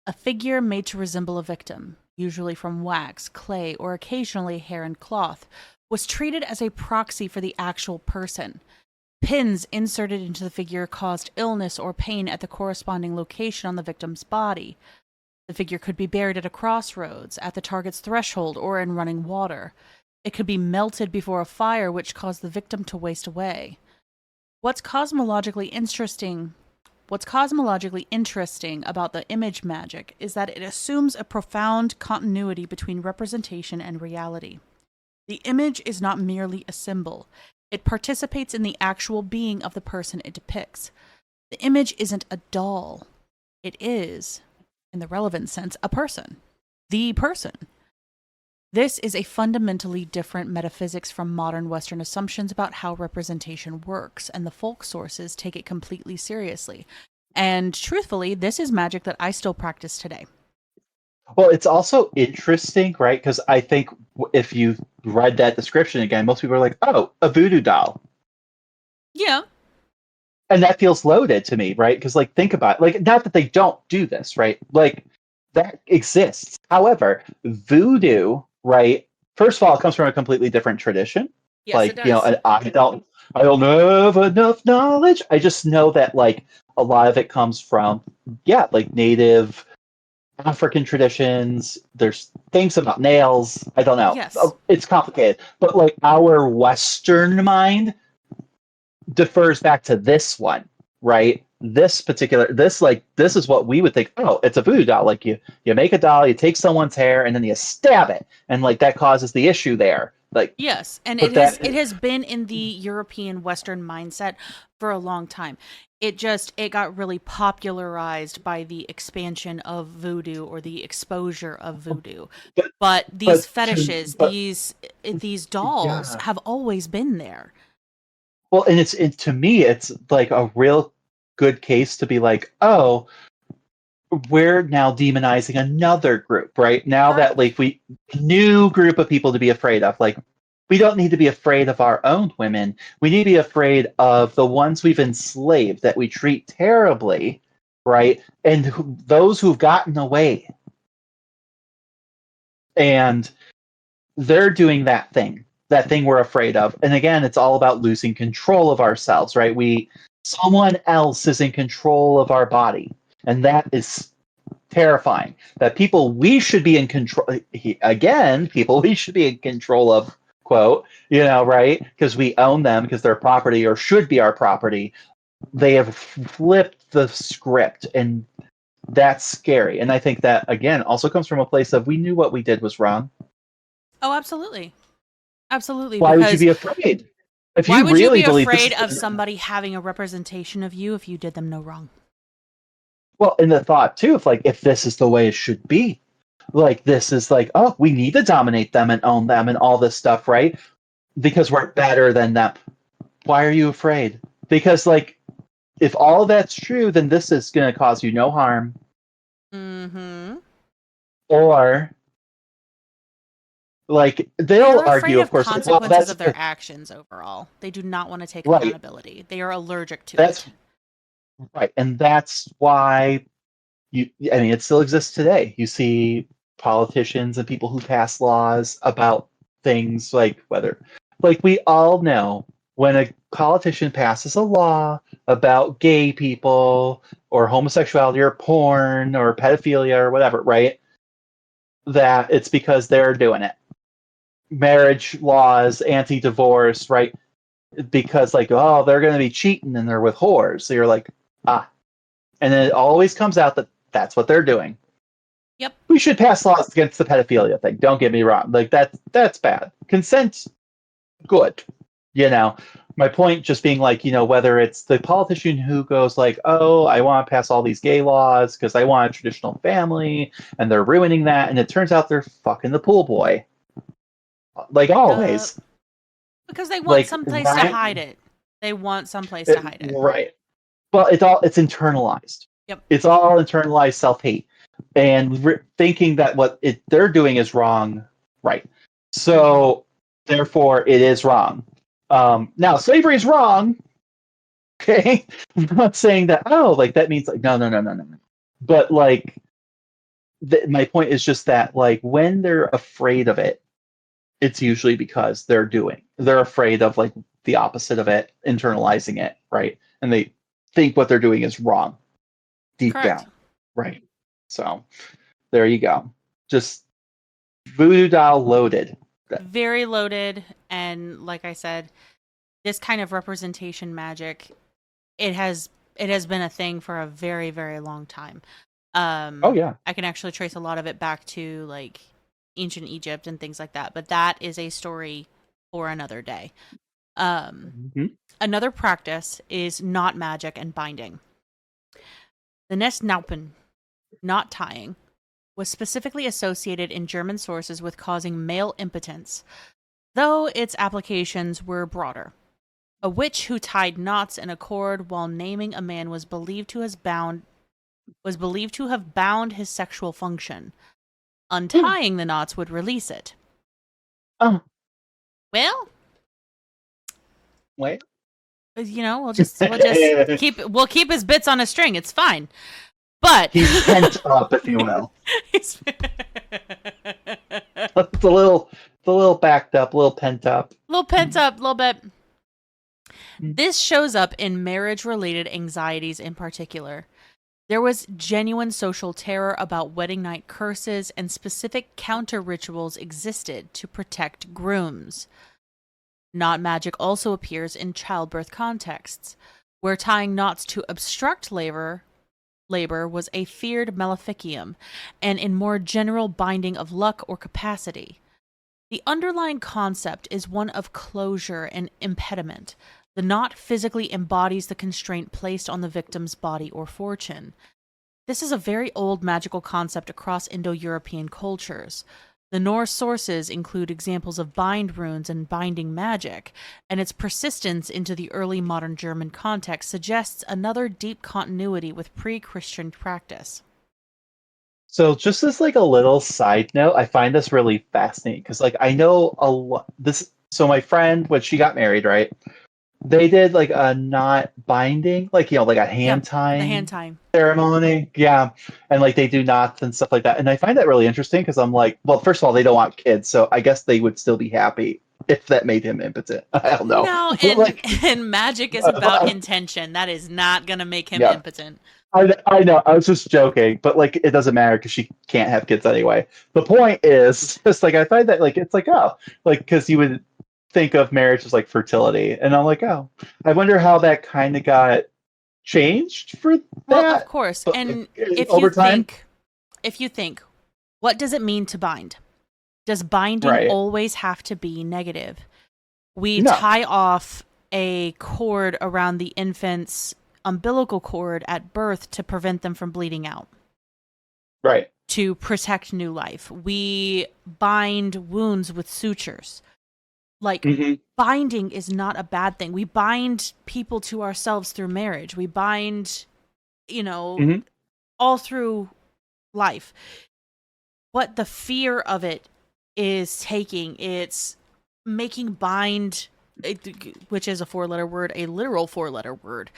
A figure made to resemble a victim, usually from wax, clay, or occasionally hair and cloth, was treated as a proxy for the actual person. Pins inserted into the figure caused illness or pain at the corresponding location on the victim's body. The figure could be buried at a crossroads, at the target's threshold, or in running water. It could be melted before a fire, which caused the victim to waste away. What's cosmologically interesting about the image magic is that it assumes a profound continuity between representation and reality. The image is not merely a symbol. It participates in the actual being of the person it depicts. The image isn't a doll. It is, in the relevant sense, a person. The person. This is a fundamentally different metaphysics from modern Western assumptions about how representation works, and the folk sources take it completely seriously. And truthfully, this is magic that I still practice today. Well, it's also interesting, right? Because I think if you read that description again, most people are like, "Oh, a voodoo doll," Yeah. and that feels loaded to me, right? Because like, think about it. Like, not that they don't do this, right? Like, that exists. However, voodoo, right? First of all, it comes from a completely different tradition. Yes, Like, it does. and I don't have enough knowledge. I just know that like a lot of it comes from, like native African traditions. There's things about nails. I don't know. Yes. It's complicated. But like our Western mind defers back to this one, right? This is what we would think, oh, it's a voodoo doll. Like you make a doll, you take someone's hair and then you stab it. And like that causes the issue there. Like Yes, and but it has been in the European Western mindset for a long time. It got really popularized by the expansion of voodoo or the exposure of voodoo. But these fetishes, these dolls yeah. have always been there. Well, and to me, it's like a real good case to be like, oh, we're now demonizing another group, right? Now that like we new group of people to be afraid of, like we don't need to be afraid of our own women. We need to be afraid of the ones we've enslaved that we treat terribly, right? And those who've gotten away, and they're doing that thing we're afraid of. And again, it's all about losing control of ourselves, right? Someone else is in control of our body, and that is terrifying. That people we should be in control, again, people we should be in control of, quote, right? Because we own them, because they're property or should be our property. They have flipped the script, and that's scary. And I think that again also comes from a place of we knew what we did was wrong. Oh, absolutely. Absolutely. Why would you be afraid? If why you would really you be believe afraid of somebody having a representation of you if you did them no wrong? Well, and the thought too, if this is the way it should be, like this is like, oh, we need to dominate them and own them and all this stuff, right? Because we're better than them. Why are you afraid? Because like, if all that's true, then this is going to cause you no harm. Mm-hmm. Or like they'll argue, of course, consequences of their actions overall. They do not want to take accountability. They are allergic to it. Right, and that's why it still exists today. You see politicians and people who pass laws about things like we all know when a politician passes a law about gay people or homosexuality or porn or pedophilia or whatever, right? That it's because they're doing it. Marriage laws, anti-divorce, right? Because like, oh, they're going to be cheating and they're with whores. So you're like, and then it always comes out that that's what they're doing. Yep. We should pass laws against the pedophilia thing. Don't get me wrong. Like that's bad. Consent, good. My point just being like, whether it's the politician who goes like, oh, I want to pass all these gay laws because I want a traditional family, and they're ruining that, and it turns out they're fucking the pool boy. Like always. Because they want someplace to hide it. They want someplace to hide it. Right. Well, it's internalized. Yep. It's all internalized self-hate and thinking that what they're doing is wrong, right? So Therefore, it is wrong. Now, slavery is wrong. Okay, I'm not saying that. Oh, like that means like no, no, no, no, no. But like, my point is just that like when they're afraid of it, it's usually because they're afraid of like the opposite of it, internalizing it, right? And they think what they're doing is wrong deep Correct. down, right? So there you go. Just voodoo doll loaded. Very loaded, and like I said, this kind of representation magic, it has been a thing for a very, very long time. Oh yeah. I can actually trace a lot of it back to like ancient Egypt and things like that, but that is a story for another day. Mm-hmm. Another practice is knot magic and binding. The Nesnaupen, knot tying, was specifically associated in German sources with causing male impotence, though its applications were broader. A witch who tied knots in a cord while naming a man was believed to have bound his sexual function. Untying the knots would release it. Oh, Well, wait. you know, we'll just keep his bits on a string. It's fine. But He's pent up, if you will. He's- It's a little backed up, a little pent up. a little pent up, a little bit. This shows up in marriage-related anxieties in particular. There was genuine social terror about wedding night curses, and specific counter-rituals existed to protect grooms. Knot magic also appears in childbirth contexts, where tying knots to obstruct labor was a feared maleficium, and in more general binding of luck or capacity. The underlying concept is one of closure and impediment. The knot physically embodies the constraint placed on the victim's body or fortune. This is a very old magical concept across Indo-European cultures. The Norse sources include examples of bind runes and binding magic, and its persistence into the early modern German context suggests another deep continuity with pre-Christian practice. So just as like a little side note, I find this really fascinating because like I know a lot this so my friend when she got married, right? They did like a knot binding, like like a hand tying The hand tying. ceremony. Yeah. And like they do knots and stuff like that. And I find that really interesting because I'm like, well, first of all, they don't want kids, so I guess they would still be happy if that made him impotent. I don't know. No, and magic is about intention. That is not going to make him impotent. I know. I was just joking, but like it doesn't matter because she can't have kids anyway. The point is just like I find that like it's like like because you would think of marriage as like fertility, and I'm like I wonder how that kind of got changed for that. Well, of course, but, and like, if you think, what does it mean to bind? Does binding always have to be negative? We tie off a cord around the infant's umbilical cord at birth to prevent them from bleeding out. Right. To protect new life. We bind wounds with sutures. Like, binding is not a bad thing. We bind people to ourselves through marriage. We bind, all through life. What the fear of it is taking, it's making bind, which is a 4-letter word, a literal 4-letter word.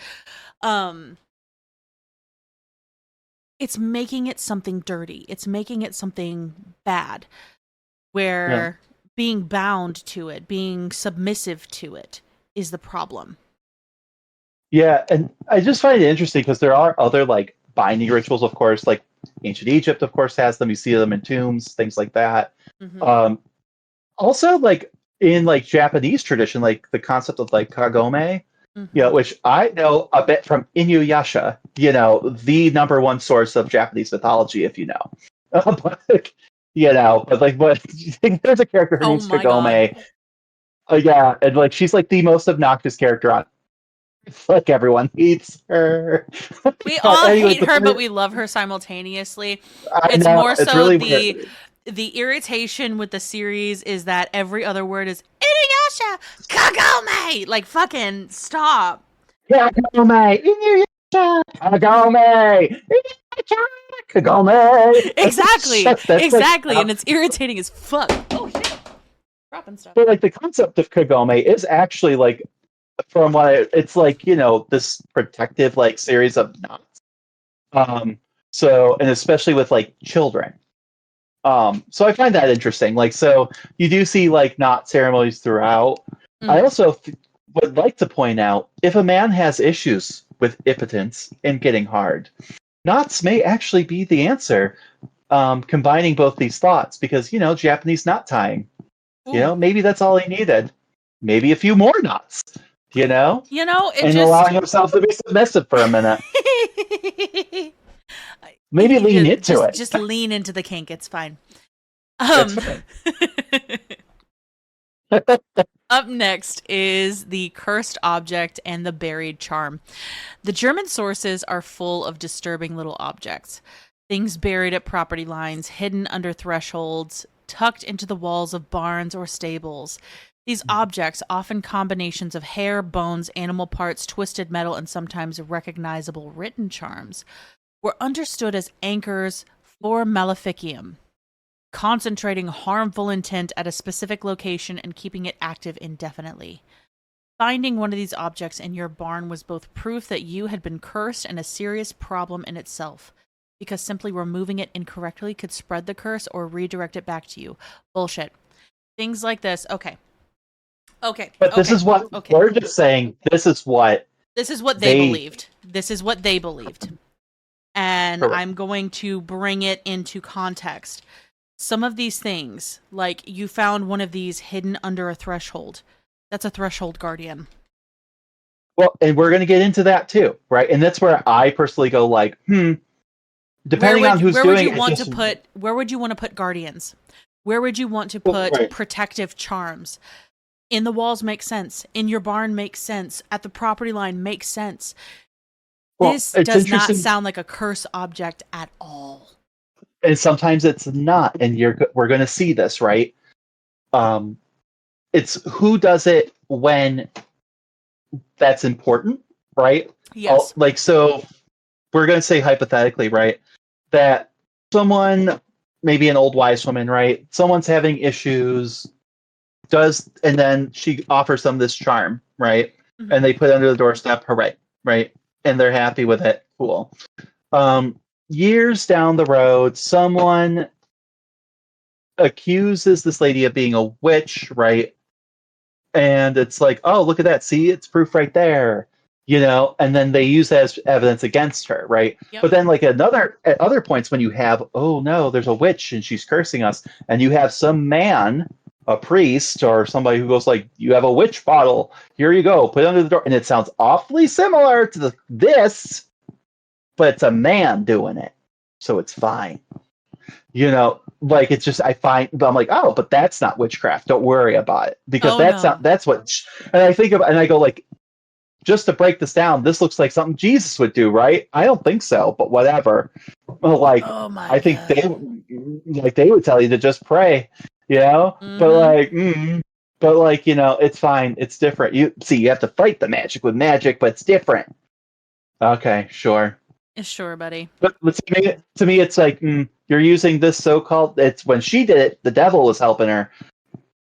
It's making it something dirty. It's making it something bad, where being bound to it, being submissive to it is the problem. Yeah, and I just find it interesting because there are other like binding rituals, of course, like ancient Egypt, of course, has them. You see them in tombs, things like that. Also, like in like Japanese tradition, like the concept of like kagome, which I know a bit from Inuyasha, the number one source of Japanese mythology, if you know. But there's a character who names Kagome. And like she's like the most obnoxious character on. It's like everyone hates her. We all hate her, but we love her simultaneously. It's more so really the irritation with the series is that every other word is Inuyasha, Kagome. Like fucking stop. Kagome, Inuyasha, Kagome, Inuyasha, Kagome. Exactly. And it's irritating as fuck. Oh shit. Dropping stuff. But like the concept of kagome is actually like, from what it's like, this protective like series of knots. So, and especially with like children. So I find that interesting. Like, so you do see like knot ceremonies throughout. I also would like to point out, if a man has issues with impotence and getting hard, knots may actually be the answer. Combining both these thoughts, because Japanese knot tying. Maybe that's all he needed. Maybe a few more knots. It And just allowing himself to be submissive for a minute. Maybe lean into it. Just lean into the kink. It's fine. It's fine. Up next is the cursed object and the buried charm. The German sources are full of disturbing little objects. Things buried at property lines, hidden under thresholds, tucked into the walls of barns or stables. These objects, often combinations of hair, bones, animal parts, twisted metal, and sometimes recognizable written charms, were understood as anchors for maleficium, concentrating harmful intent at a specific location and keeping it active indefinitely. Finding one of these objects in your barn was both proof that you had been cursed and a serious problem in itself, because simply removing it incorrectly could spread the curse or redirect it back to you. Bullshit. Things like this. Okay. But this is what we're just saying. This is what they believed. This is what they believed. And Correct. I'm going to bring it into context. Some of these things, like you found one of these hidden under a threshold. That's a threshold guardian. Well, and we're going to get into that too, right? And that's where I personally go like, depending on who's doing it. Where would you want to put guardians? Where would you want to put protective charms? In the walls makes sense. In your barn makes sense. At the property line makes sense. Well, this does not sound like a curse object at all. And sometimes it's not, and we're going to see this, right? It's who does it when that's important, right? Yes. So we're going to say hypothetically, right, that someone, maybe an old wise woman, right? Someone's having issues, and then she offers them this charm, right? Mm-hmm. And they put it under the doorstep, hooray, right? And they're happy with it. Cool. Years down the road, someone accuses this lady of being a witch, right? And it's like, oh, look at that. See, it's proof right there. And then they use that as evidence against her, right? Yep. But then like at other points when you have, oh no, there's a witch and she's cursing us, and you have some man, a priest or somebody who goes like, you have a witch bottle, here you go, put it under the door, and it sounds awfully similar to this, but it's a man doing it, so it's fine. Like it's just, I'm like, oh, but that's not witchcraft, don't worry about it, because that's what, and I think about, and I go like, just to break this down, this looks like something Jesus would do, right? I don't think so, but whatever. Like, I think they would tell you to just pray, Mm-hmm. But like, it's fine. It's different. You have to fight the magic with magic, but it's different. Okay, sure. Sure, buddy. But to me, it's like, you're using this so-called, it's when she did it, the devil was helping her.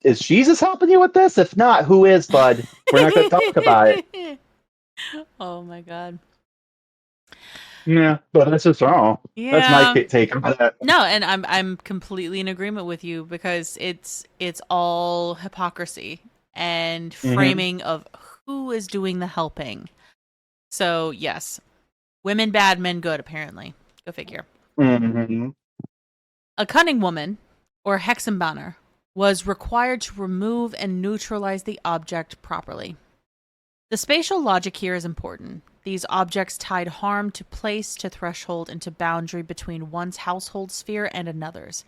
Is Jesus helping you with this? If not, who is, bud? We're not going to talk about it. Oh my God. Yeah, but that's just wrong. Yeah. That's my take on that. No, and I'm completely in agreement with you, because it's all hypocrisy and framing of who is doing the helping. So yes, women bad, men good. Apparently, go figure. Mm-hmm. A cunning woman, or Hexenbanner, was required to remove and neutralize the object properly. The spatial logic here is important. These objects tied harm to place, to threshold, and to boundary between one's household sphere and another's.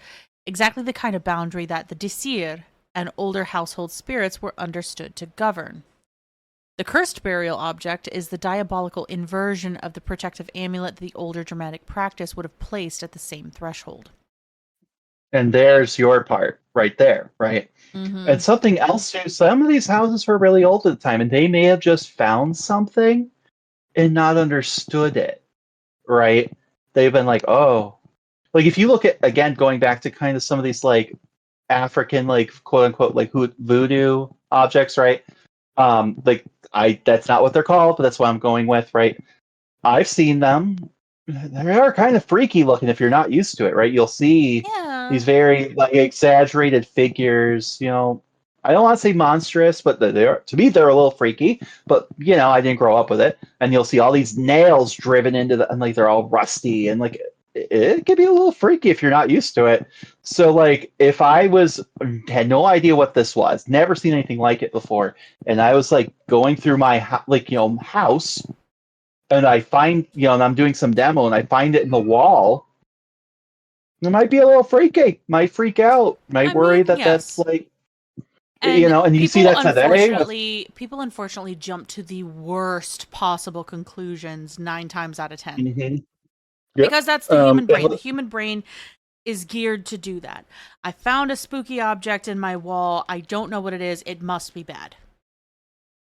Exactly the kind of boundary that the Disir and older household spirits were understood to govern. The cursed burial object is the diabolical inversion of the protective amulet the older Germanic practice would have placed at the same threshold. And there's your part right there, right? Mm-hmm. And something else too, some of these houses were really old at the time, and they may have just found something and not understood it, right? They've been like, oh. Like if you look at, again, going back to kind of some of these like African, like quote unquote, like voodoo objects, right? Like that's not what they're called, but that's what I'm going with, right? I've seen them. They are kind of freaky looking if you're not used to it, right? You'll see Yeah. these very like exaggerated figures. I don't want to say monstrous, but they're to me they're a little freaky. But I didn't grow up with it, and you'll see all these nails driven into and like they're all rusty, and like it can be a little freaky if you're not used to it. So like if I had no idea what this was, never seen anything like it before, and I was like going through my house, and I find and I'm doing some demo, and I find it in the wall, it might be a little freaky. Might freak out. Might worry that that's yes. like And and you see that today. People unfortunately jump to the worst possible conclusions 9 times out of 10. Mm-hmm. Yep. Because that's the human brain. The human brain is geared to do that. I found a spooky object in my wall. I don't know what it is. It must be bad.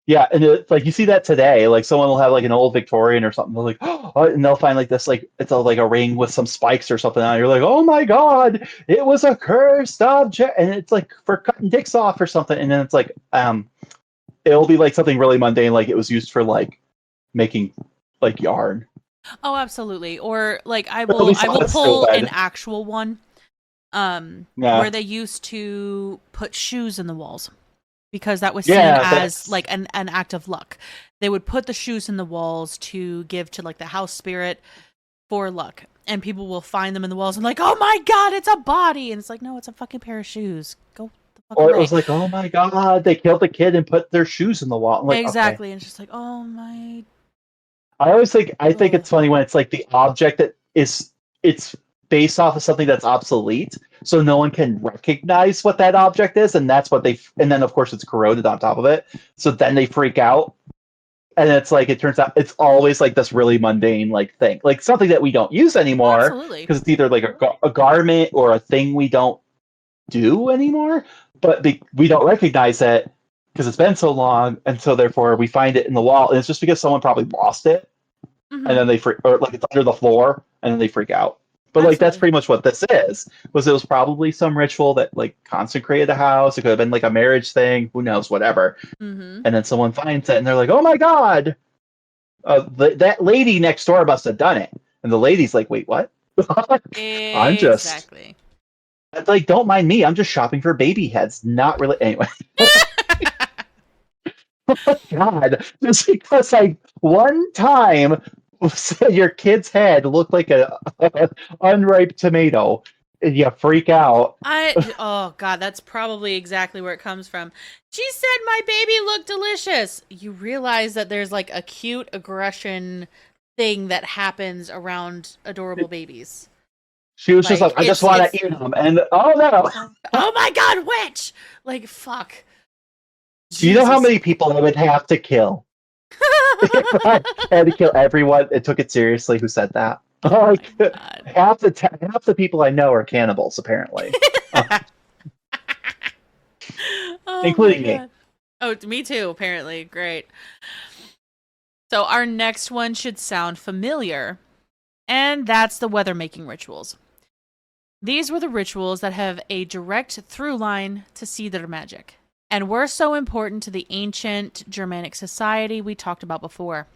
Yeah, and it's like you see that today. Like someone will have like an old Victorian or something. They're like, oh, and they'll find like this, like it's like a ring with some spikes or something on it. You're like, oh my god, it was a cursed object, and it's like for cutting dicks off or something. And then it's like, it'll be like something really mundane, like it was used for like making like yarn. Oh, absolutely. Or like I will pull an actual one, where they used to put shoes in the walls. Because that was seen as like an act of luck. They would put the shoes in the walls to give to like the house spirit for luck. And people will find them in the walls and like, oh my god, it's a body. And it's like, no, it's a fucking pair of shoes. Go the fuck away. It was like, oh my god, they killed the kid and put their shoes in the wall. Like, exactly. Okay. And it's just like, oh my. I think it's funny when it's like the object that it's based off of something that's obsolete, so no one can recognize what that object is, and that's what and then of course it's corroded on top of it, so then they freak out, and it's like it turns out it's always like this really mundane like thing, like something that we don't use anymore, because it's either like a garment or a thing we don't do anymore, but we don't recognize it because it's been so long, and so therefore we find it in the wall, and it's just because someone probably lost it, and then they or like it's under the floor, and then they freak out. But like that's pretty much what this is. It was probably some ritual that like consecrated the house. It could have been like a marriage thing. Who knows? Whatever. And then someone finds it, and they're like, "Oh my god, that lady next door must have done it." And the lady's like, "Wait, what?" I'm just like, don't mind me. I'm just shopping for baby heads. Not really. Anyway. Oh my god! Just because one time. Your kid's head looked like a unripe tomato, and you freak out. Oh god, that's probably exactly where it comes from. She said my baby looked delicious. You realize that there's like a cute aggression thing that happens around adorable babies. She was just like, I just want to eat them, and oh no! Oh my god, witch! Like fuck. Do you know how many people I would have to kill? If I had to kill everyone and took it seriously who said that. Half the people I know are cannibals, apparently. Including me. Oh, me too, apparently. Great. So our next one should sound familiar, and that's the weather-making rituals. These were the rituals that have a direct through line to see their magic, and were so important to the ancient Germanic society we talked about before.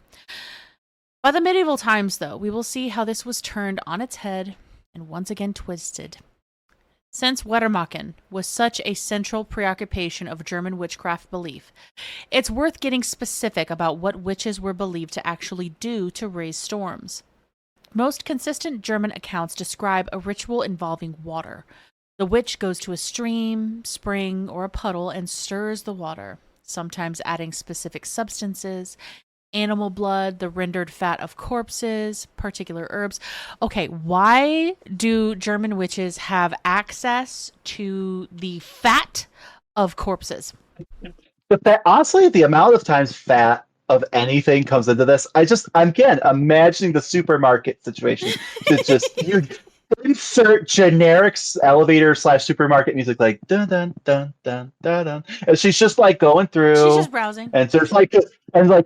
By the medieval times, though, we will see how this was turned on its head and once again twisted. Since Weitermachen was such a central preoccupation of German witchcraft belief, it's worth getting specific about what witches were believed to actually do to raise storms. Most consistent German accounts describe a ritual involving water. The witch goes to a stream, spring, or a puddle and stirs the water, sometimes adding specific substances, animal blood, the rendered fat of corpses, particular herbs. Okay, why do German witches have access to the fat of corpses? Honestly, the amount of times fat of anything comes into this, I'm again imagining the supermarket situation. It's just you insert generic elevator / supermarket music like dun dun dun dun dun dun, and she's just like going through. She's just browsing, and there's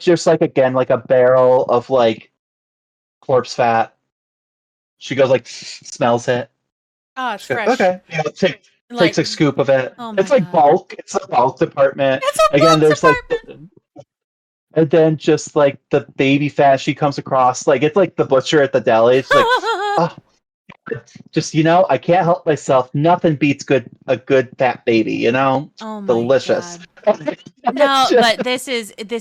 just like again like a barrel of like corpse fat. She goes like smells it. Oh, it's fresh. Okay, Like, takes a scoop of it. oh my It's like God. bulk. It's a bulk department. It's a Again, box there's like, apartment. and then just like the baby fat she comes across, like it's like the butcher at the deli. It's like, oh, just I can't help myself. Nothing beats a good fat baby. Oh my Delicious. God. It's No, just- but this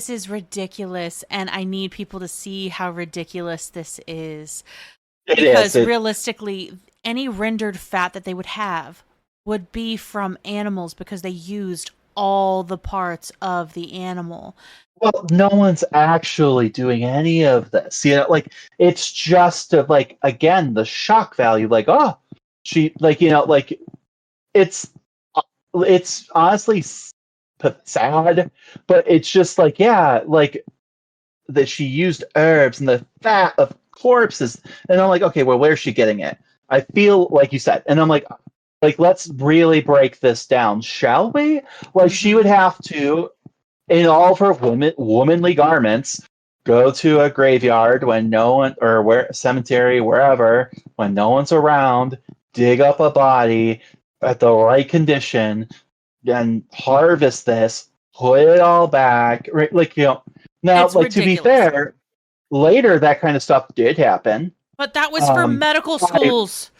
is ridiculous, and I need people to see how ridiculous this is. it Because is. realistically, any rendered fat that they would have would be from animals because they used all the parts of the animal. Well, no one's actually doing any of this. Like it's just like again the shock value. Like she like it's it's honestly sad, but it's just like yeah, like that she used herbs and the fat of corpses, and I'm like okay, well where's she getting it? I feel like you said, and I'm like let's really break this down, shall we? Like she would have to in all of her womanly garments, go to a graveyard when no one, or where cemetery, wherever, when no one's around, dig up a body at the right condition, and harvest this, put it all back. Right? Like now, It's like to be ridiculous. fair, later that kind of stuff did happen. But that was for medical schools.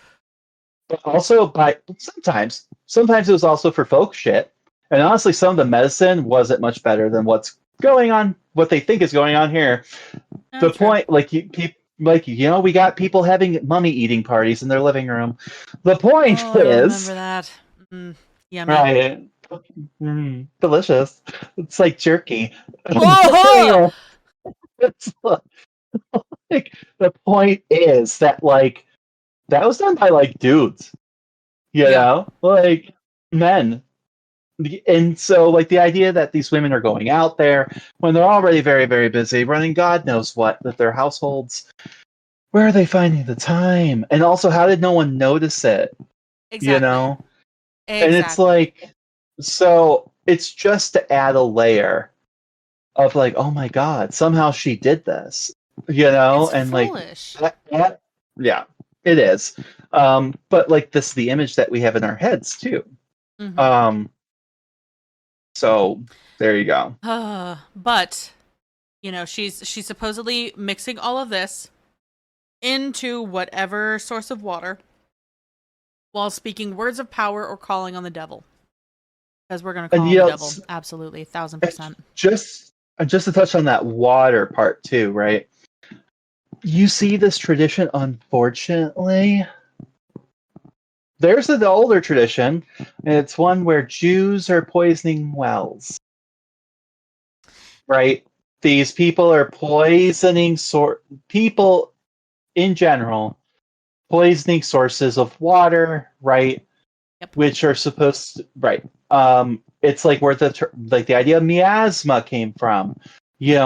But also by sometimes it was also for folk shit. And honestly, some of the medicine wasn't much better than what's going on, what they think is going on here. The True. point, we got people having mummy eating parties in their living room. The point I is, remember that. Yummy. right? Delicious. It's like jerky. Whoa! It's like the point is that that was done by dudes, like men. And so, the idea that these women are going out there when they're already very, very busy, running God knows what with their households, where are they finding the time? And also, how did no one notice it? Exactly. And it's so it's just to add a layer of oh my God, somehow she did this, It's and foolish. yeah, it is. But this, the image that we have in our heads too. So there you go. But she's supposedly mixing all of this into whatever source of water while speaking words of power or calling on the devil. Because we're going to call on the devil. Absolutely. 1,000%. Just to touch on that water part too, right? You see this tradition, unfortunately. There's an older tradition, and it's one where Jews are poisoning wells. Right? These people are poisoning people in general, poisoning sources of water, right? Yep. Which are supposed to, right. It's where the idea of miasma came from. It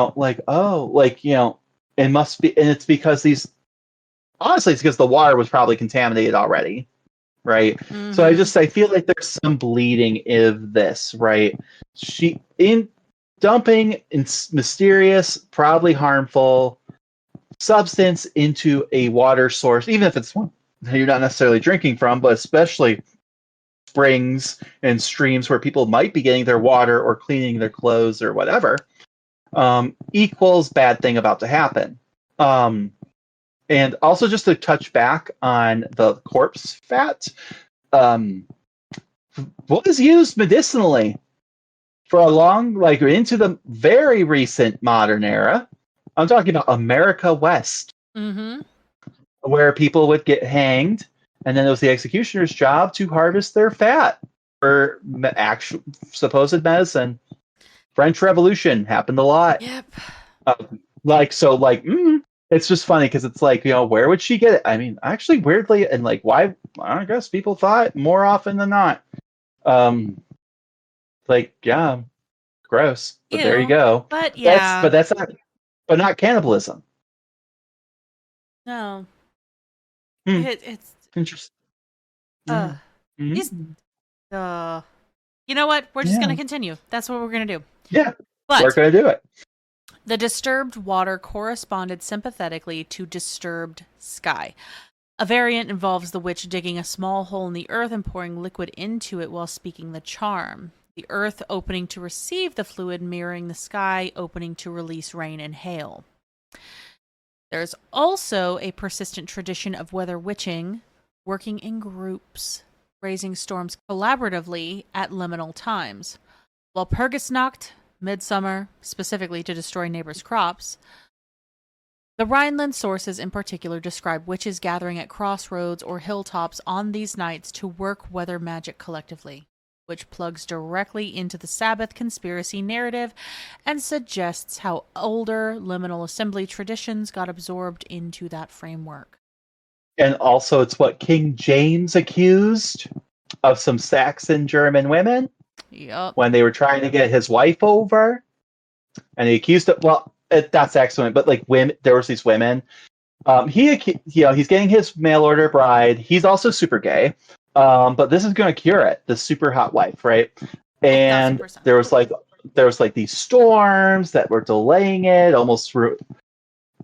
must be, and it's because honestly, it's because the water was probably contaminated already. Right. So I feel like there's some bleeding of this, right? She in dumping mysterious, probably harmful substance into a water source, even if it's one that you're not necessarily drinking from, but especially springs and streams where people might be getting their water or cleaning their clothes or whatever, equals bad thing about to happen. And also, just to touch back on the corpse fat, what is used medicinally for a long, into the very recent modern era. I'm talking about America West, where people would get hanged, and then it was the executioner's job to harvest their fat for actual supposed medicine. French Revolution happened a lot. Yep. It's just funny because it's where would she get it? I mean, actually, weirdly, and why? I guess people thought more often than not. Yeah, gross. But there you go. But yeah, but not cannibalism. No. It's interesting. You know what? We're just gonna continue. That's what we're gonna do. Yeah, but we're gonna do it. The disturbed water corresponded sympathetically to disturbed sky. A variant involves the witch digging a small hole in the earth and pouring liquid into it while speaking the charm. The earth opening to receive the fluid, mirroring the sky opening to release rain and hail. There's also a persistent tradition of weather witching, working in groups, raising storms collaboratively at liminal times. While Purgisnacht, midsummer, specifically to destroy neighbors' crops, the Rhineland sources in particular describe witches gathering at crossroads or hilltops on these nights to work weather magic collectively, which plugs directly into the Sabbath conspiracy narrative and suggests how older liminal assembly traditions got absorbed into that framework. And also, it's what King James accused of some Saxon German women Yup. when they were trying to get his wife over. And he accused it. Well, that's excellent, but like women, there was these women. He's getting his mail order bride. He's also super gay, but this is going to cure it. The super hot wife, right? And 1000%. there was like these storms that were delaying it, almost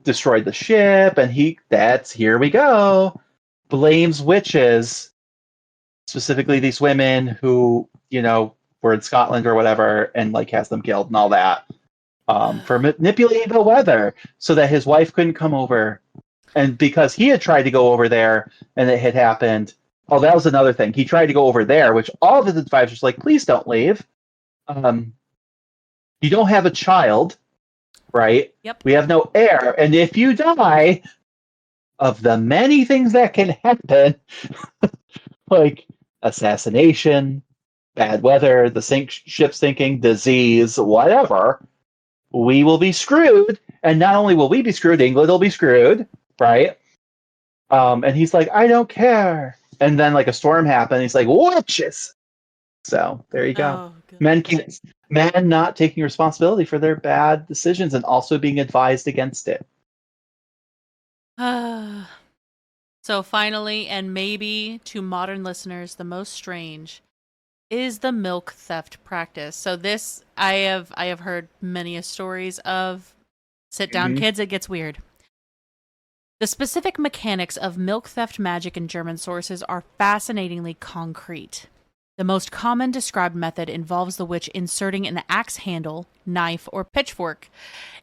destroyed the ship. And here we go, blames witches, specifically these women who were in Scotland or whatever, and like has them killed and all that. For manipulating the weather so that his wife couldn't come over. And because he had tried to go over there and it had happened. Oh, that was another thing. He tried to go over there, which all of his advisors were like, please don't leave. You don't have a child, right? Yep. We have no heir. And if you die, of the many things that can happen, like assassination, bad weather, the ship sinking, disease, whatever, we will be screwed. And not only will we be screwed, England will be screwed, right? And he's like, I don't care. And then like a storm happened. He's like, witches. So there you go. Oh, Men not taking responsibility for their bad decisions and also being advised against it. So finally, and maybe to modern listeners, the most strange is the milk theft practice. So this I have heard many stories of. Sit down, kids, it gets weird. The specific mechanics of milk theft magic in German sources are fascinatingly concrete. The most common described method involves the witch inserting an axe handle, knife, or pitchfork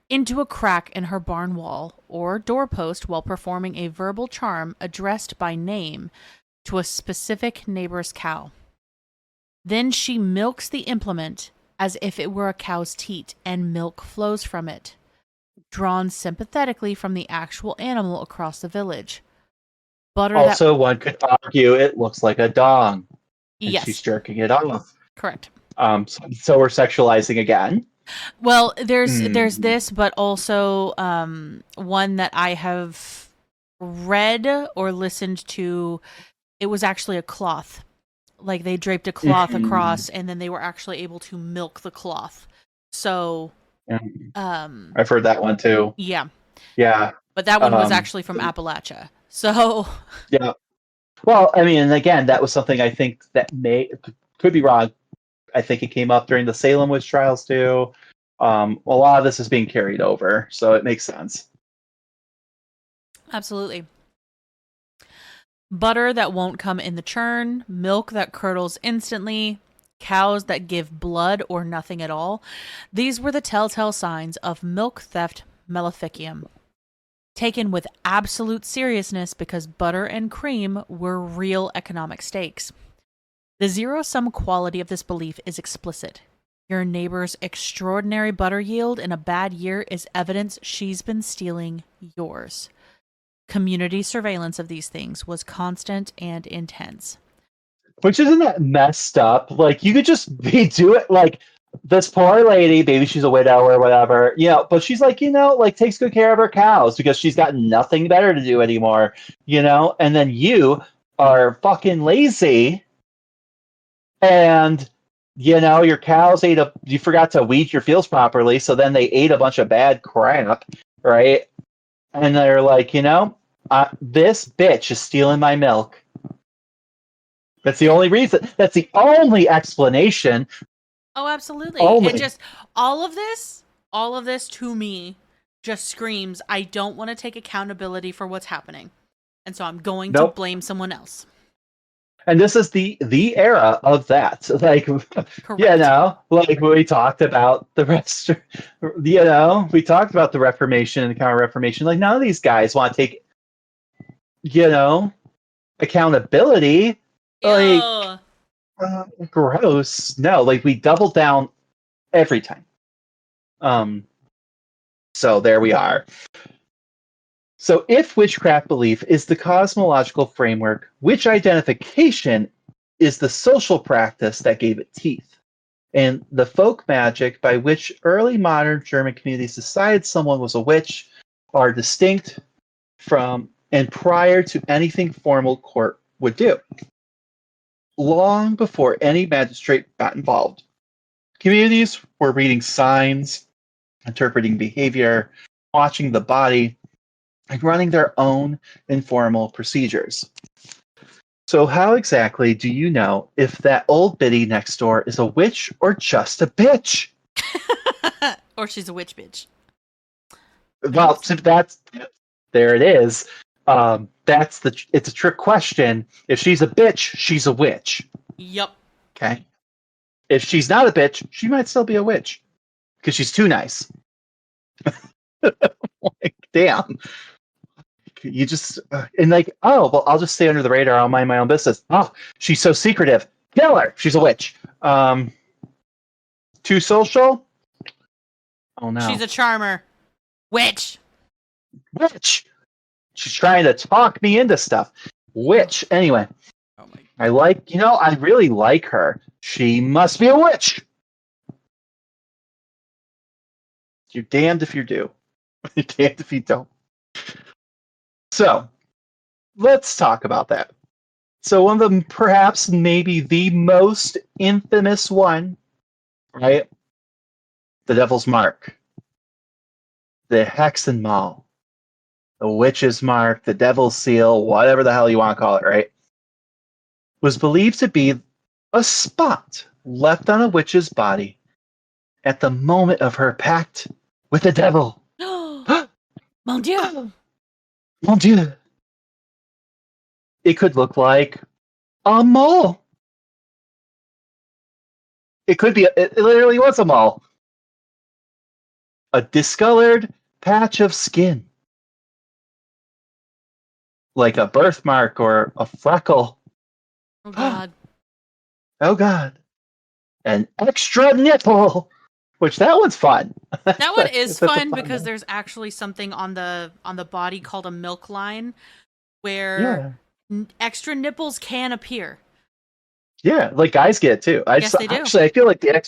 into a crack in her barn wall or doorpost while performing a verbal charm addressed by name to a specific neighbor's cow. Then she milks the implement as if it were a cow's teat, and milk flows from it, drawn sympathetically from the actual animal across the village. Also, one could argue it looks like a dong. And yes, she's jerking it off. Correct. So we're sexualizing again. Well, there's this, but also one that I have read or listened to. It was actually a cloth. Like they draped a cloth across, and then they were actually able to milk the cloth. So, I've heard that one too. Yeah. But that one was actually from Appalachia. So, yeah. Well, I mean, again, that was something I think that could be wrong. I think it came up during the Salem witch trials too. A lot of this is being carried over, so it makes sense. Absolutely. Butter that won't come in the churn, milk that curdles instantly, cows that give blood or nothing at all. These were the telltale signs of milk theft maleficium, taken with absolute seriousness because butter and cream were real economic stakes. The zero-sum quality of this belief is explicit. Your neighbor's extraordinary butter yield in a bad year is evidence she's been stealing yours. Community surveillance of these things was constant and intense. Which isn't that messed up? Like, you could just do it like this poor lady, maybe she's a widow or whatever, but she's like, takes good care of her cows because she's got nothing better to do anymore, and then you are fucking lazy and, your cows you forgot to weed your fields properly, so then they ate a bunch of bad crap, right? And they're like, this bitch is stealing my milk. That's the only reason. That's the only explanation. Oh, absolutely. It just all of this to me just screams, I don't want to take accountability for what's happening. And so I'm going to Nope. blame someone else. And this is the era of that. Like, Correct. like we talked about the rest, we talked about the Reformation and the Counter-Reformation. Like, none of these guys want to take, accountability. Like, Ew. gross. No, like we double down every time. So there we are. So if witchcraft belief is the cosmological framework, witch identification is the social practice that gave it teeth, and the folk magic by which early modern German communities decided someone was a witch are distinct from and prior to anything formal court would do. Long before any magistrate got involved, communities were reading signs, interpreting behavior, watching the body, and running their own informal procedures. So how exactly do you know if that old biddy next door is a witch or just a bitch? Or she's a witch bitch. Well, so there it is. It's a trick question. If she's a bitch, she's a witch. Yup. Okay. If she's not a bitch, she might still be a witch because she's too nice. Like, damn. You just and like, oh well, I'll just stay under the radar. I'll mind my own business. Oh, she's so secretive. Kill her. She's a witch. Too social. Oh no. She's a charmer. Witch. Witch. She's trying to talk me into stuff. Witch. Anyway, Oh my. I really like her. She must be a witch. You're damned if you do. You're damned if you don't. So, let's talk about that. So one of them, perhaps maybe the most infamous one, right? The Devil's Mark, the Hexenmal, the Witch's Mark, the Devil's Seal, whatever the hell you want to call it, right? Was believed to be a spot left on a witch's body at the moment of her pact with the devil. Mon Dieu. Mon Dieu. It could look like a mole. It could be, it literally was a mole. A discolored patch of skin. Like a birthmark or a freckle. Oh God. Oh God. An extra nipple. Which that one's fun. That one is That's a fun because one. there's actually something on the body called a milk line where Yeah. extra nipples can appear. Yeah, like guys get it too. Yes, they do. Actually, I feel like the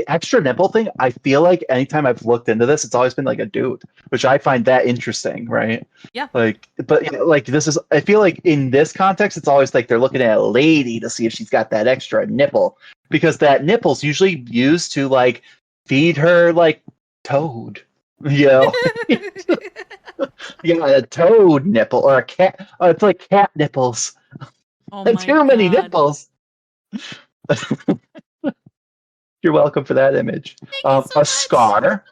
extra nipple thing, I feel like anytime I've looked into this, it's always been like a dude, which I find that interesting, right? Yeah. Like, but like this is, I feel like in this context, it's always like they're looking at a lady to see if she's got that extra nipple, because that nipple's usually used to like feed her like toad, you know? Yeah, a toad nipple or a cat. It's like cat nipples. Oh my Too many God. nipples. You're welcome for that image. Thank you so A much. scar.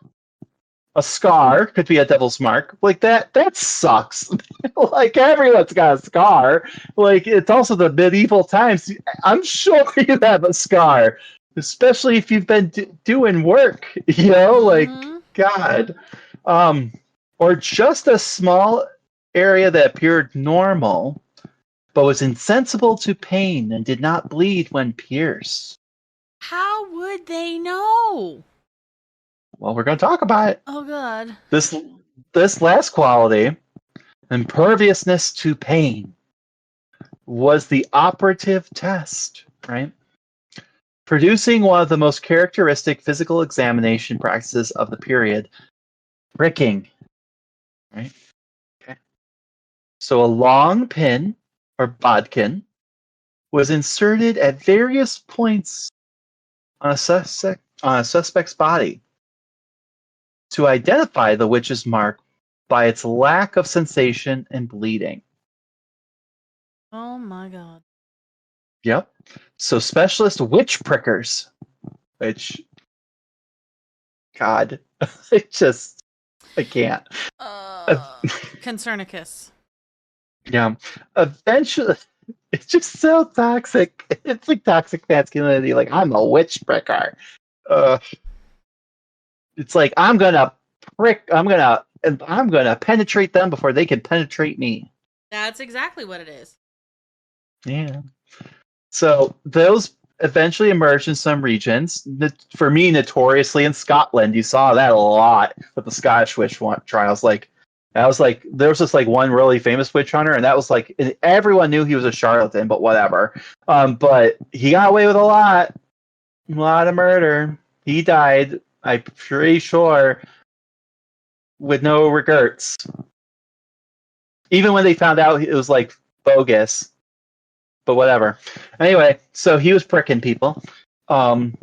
A scar could be a devil's mark. Like that sucks. Like everyone's got a scar. Like it's also the medieval times. I'm sure you have a scar, especially if you've been doing work. Like Mhm. God. Or just a small area that appeared normal, but was insensible to pain and did not bleed when pierced. How would they know? Well, we're going to talk about it. Oh God. This last quality, imperviousness to pain, was the operative test, right? Producing one of the most characteristic physical examination practices of the period, pricking, right? Okay. So a long pin or bodkin was inserted at various points on a suspect's body to identify the witch's mark by its lack of sensation and bleeding. Oh my God. Yep. So specialist witch prickers, which, God, I can't. Concernicus. Yeah. Eventually, it's just so toxic. It's like toxic masculinity. Like, I'm a witch breaker. Uh, it's like I'm gonna penetrate them before they can penetrate me. That's exactly what it is. Yeah. So those eventually emerged in some regions. For me, notoriously in Scotland, you saw that a lot with the Scottish witch trials. Like that was like there was just like one really famous witch hunter, and that was like everyone knew he was a charlatan, but whatever. But he got away with a lot of murder. He died. I'm pretty sure with no regrets. Even when they found out it was like bogus, but whatever. Anyway, so he was pricking people. Um,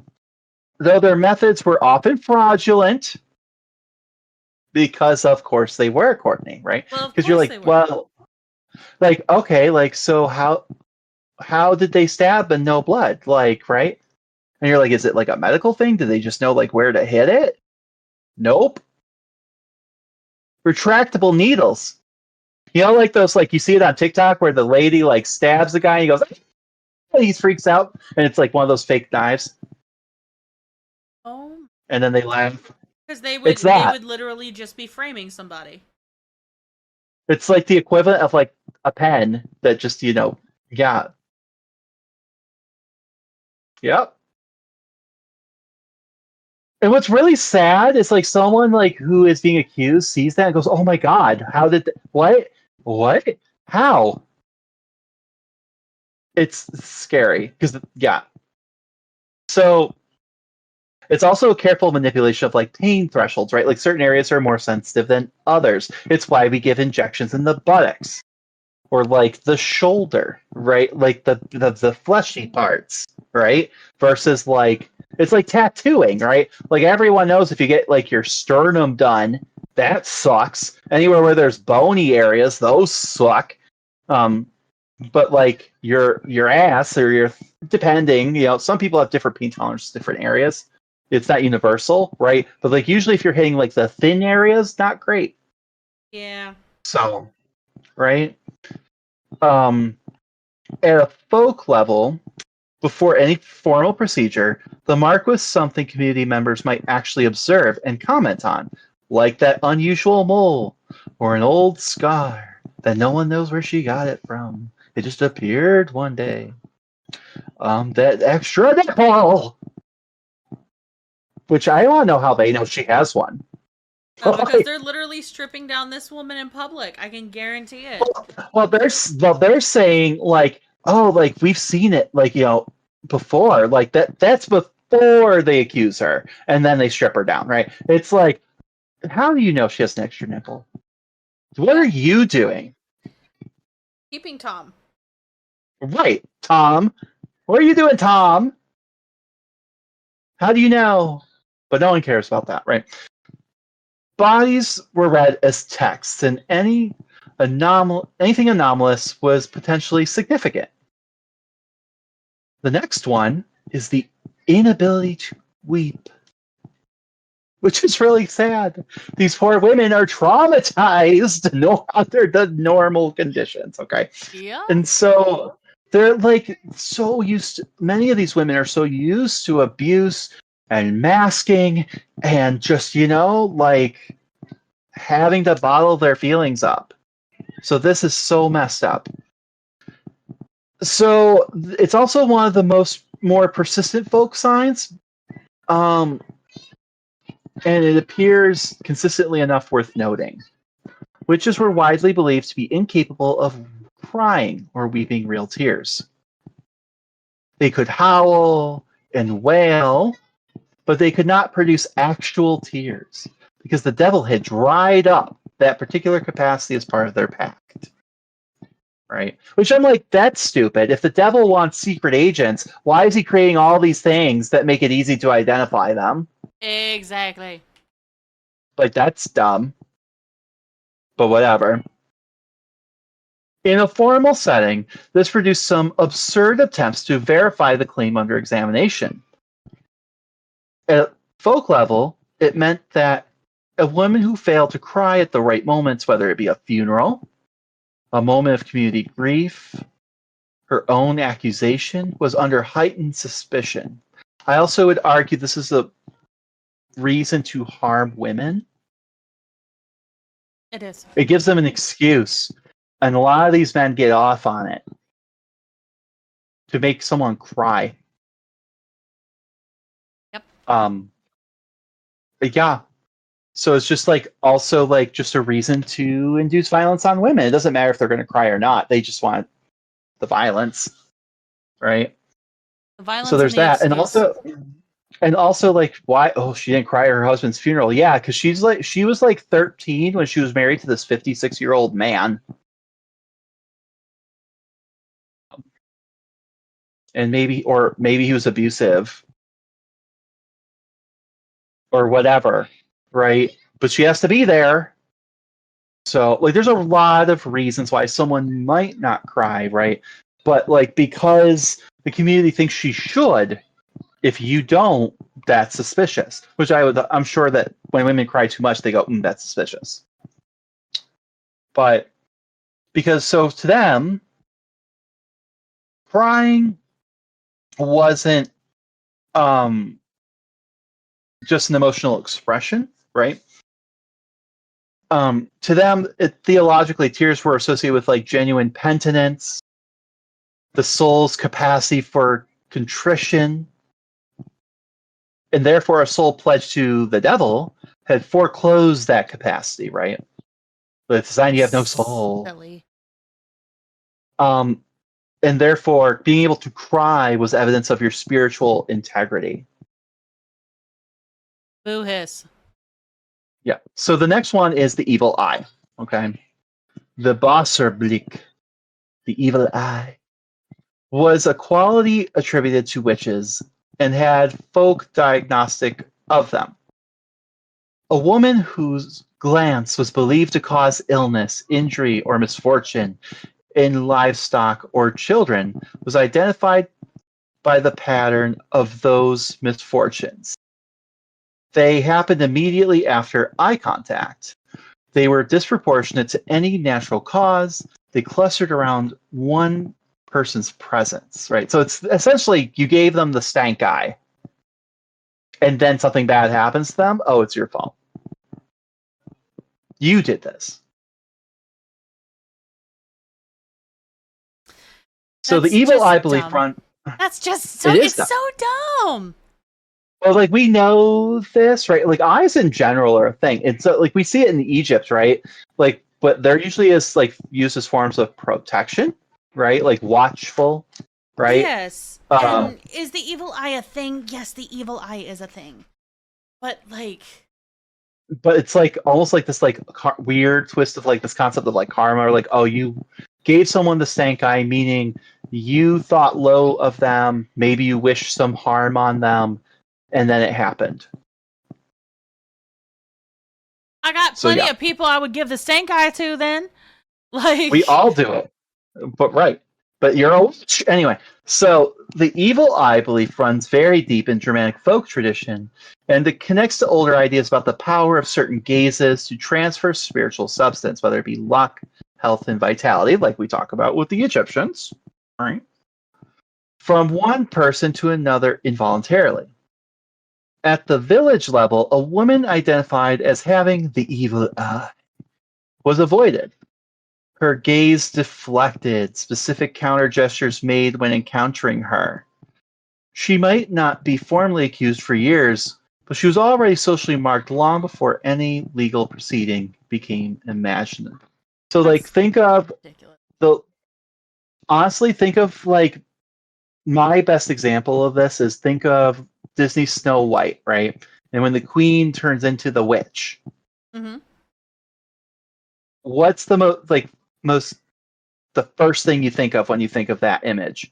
though their methods were often fraudulent, because of course they were, Courtney, right? Well, of Because you're course like, they were. well, like okay, like so how did they stab and no blood, like right? And you're like, is it like a medical thing? Did they just know like where to hit it? Nope. Retractable needles. You know, like those, like you see it on TikTok where the lady like stabs the guy and he goes, he freaks out, and it's like one of those fake knives, Oh, and then they laugh. because they It's would that. literally just be framing somebody. It's like the equivalent of like a pen that just yeah, yep. And what's really sad is like someone like who is being accused sees that and goes, "Oh my god, how did what how?" It's scary because yeah. So it's also a careful manipulation of like pain thresholds, right? Like certain areas are more sensitive than others. It's why we give injections in the buttocks or like the shoulder, right? Like the fleshy parts, right? Versus like it's like tattooing, right? Like everyone knows if you get like your sternum done, that sucks. Anywhere where there's bony areas, those suck. Um, but like your ass or your depending, some people have different pain tolerance, different areas. It's not universal, right? But like usually if you're hitting like the thin areas, not great. Yeah. So, right? Um, at a folk level, before any formal procedure, the mark was something community members might actually observe and comment on, like that unusual mole or an old scar that no one knows where she got it from. It just appeared one day. That extra nipple, which I want to know how they know she has one. Because they're literally stripping down this woman in public. I can guarantee it. They're saying like, oh, like we've seen it, like before, like that's before they accuse her, and then they strip her down, right? It's like, how do you know she has an extra nipple? What are you doing? Keeping Tom. Right, Tom. What are you doing, Tom? How do you know? But no one cares about that, right? Bodies were read as texts, and anything anomalous was potentially significant. The next one is the inability to weep, which is really sad. These poor women are traumatized under the normal conditions, okay? Yeah. And so they're like so used to, many of these women are so used to abuse and masking and just, like having to bottle their feelings up. So this is so messed up. So it's also one of the more persistent folk signs. And it appears consistently enough worth noting. Witches were widely believed to be incapable of crying or weeping real tears. They could howl and wail, but they could not produce actual tears because the devil had dried up that particular capacity as part of their pact. Right? Which I'm like, that's stupid. If the devil wants secret agents, why is he creating all these things that make it easy to identify them? Exactly. Like, that's dumb. But whatever. In a formal setting, this produced some absurd attempts to verify the claim under examination. At folk level, it meant that a woman who failed to cry at the right moments, whether it be a funeral, a moment of community grief. Her own accusation was under heightened suspicion. I also would argue this is a reason to harm women. It is. It gives them an excuse. And a lot of these men get off on it to make someone cry. Yep. Yeah. So it's just like also like just a reason to induce violence on women. It doesn't matter if they're going to cry or not. They just want the violence, right? The violence. So there's and the that, excuse. and also like why? Oh, she didn't cry at her husband's funeral. Yeah, because she was like 13 when she was married to this 56-year-old man, and maybe he was abusive or whatever, right? But she has to be there. So like there's a lot of reasons why someone might not cry, right? But like because the community thinks she should, if you don't, that's suspicious. Which I'm sure that when women cry too much, they go, that's suspicious. But because so to them, crying wasn't just an emotional expression, right? To them, theologically, tears were associated with like genuine penitence, the soul's capacity for contrition, and therefore a soul pledged to the devil had foreclosed that capacity, right? But it's a sign you have no soul. Silly. And therefore, being able to cry was evidence of your spiritual integrity. Boo hiss. Yeah. So the next one is the evil eye. Okay. The Wasserblick, the evil eye, was a quality attributed to witches and had folk diagnostic of them. A woman whose glance was believed to cause illness, injury, or misfortune in livestock or children was identified by the pattern of those misfortunes. They happened immediately after eye contact. They were disproportionate to any natural cause. They clustered around one person's presence, right? So it's essentially you gave them the stank eye, and then something bad happens to them. Oh, it's your fault. You did this. So That's the evil just eye belief dumb. run. That's just so. It is It's so dumb. Well, like we know this, right? Like eyes in general are a thing. It's like we see it in Egypt, right? Like, but there usually is like used as forms of protection, right? Like watchful, right? Yes. And is the evil eye a thing? Yes, the evil eye is a thing. But like, but it's like almost like this like weird twist of like this concept of like karma, or like, oh, you gave someone the stank eye, meaning you thought low of them, maybe you wished some harm on them, and then it happened. I got plenty of people I would give the stank eye to then. Like we all do it. But right. But you're a witch. Anyway, so the evil eye belief runs very deep in Germanic folk tradition, and it connects to older ideas about the power of certain gazes to transfer spiritual substance, whether it be luck, health, and vitality, like we talk about with the Egyptians, right? From one person to another involuntarily. At the village level, a woman identified as having the evil eye was avoided. Her gaze deflected, specific counter gestures made when encountering her. She might not be formally accused for years, but she was already socially marked long before any legal proceeding became imaginable. So, like, think of ridiculous. honestly, think of like my best example of this is think of Disney's Snow White, right? And when the queen turns into the witch, what's the most the first thing you think of when you think of that image?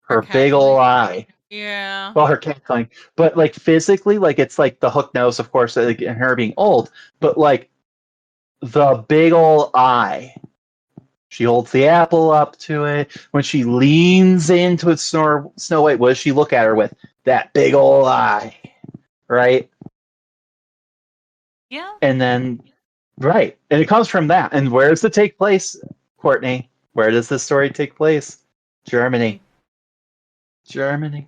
Her big ol' eye. Yeah. Well, her cackling, but like physically, like it's like the hook nose, of course, like, and her being old, but like the big ol' eye. She holds the apple up to it. When she leans into it, Snow White, what does she look at her with? That big ol' eye, right? Yeah. And then Right. And it comes from that. And where does it take place, Courtney? Where does this story take place? Germany. Germany.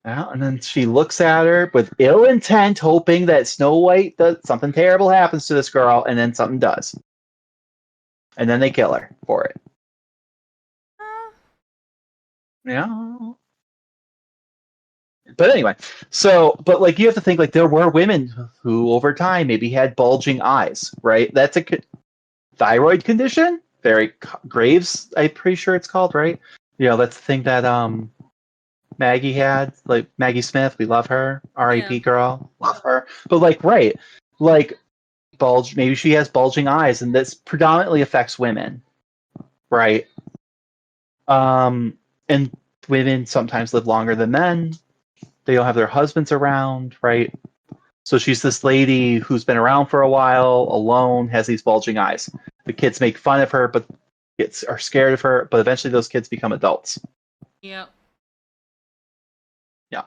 Yeah, and then she looks at her with ill intent, hoping that Snow White does something terrible happens to this girl, and then something does. And then they kill her for it. Yeah. But anyway, but like you have to think like there were women who over time maybe had bulging eyes, right? That's a thyroid condition. Very Graves, I'm pretty sure it's called, right? That's the thing that Maggie had, like Maggie Smith. We love her. R.I.P. girl, love her. But like, right, like bulge. Maybe she has bulging eyes, and this predominantly affects women, right? And women sometimes live longer than men. They don't have their husbands around, right? So she's this lady who's been around for a while, alone, has these bulging eyes. The kids make fun of her, but kids are scared of her. But eventually, those kids become adults. Yep. Yeah.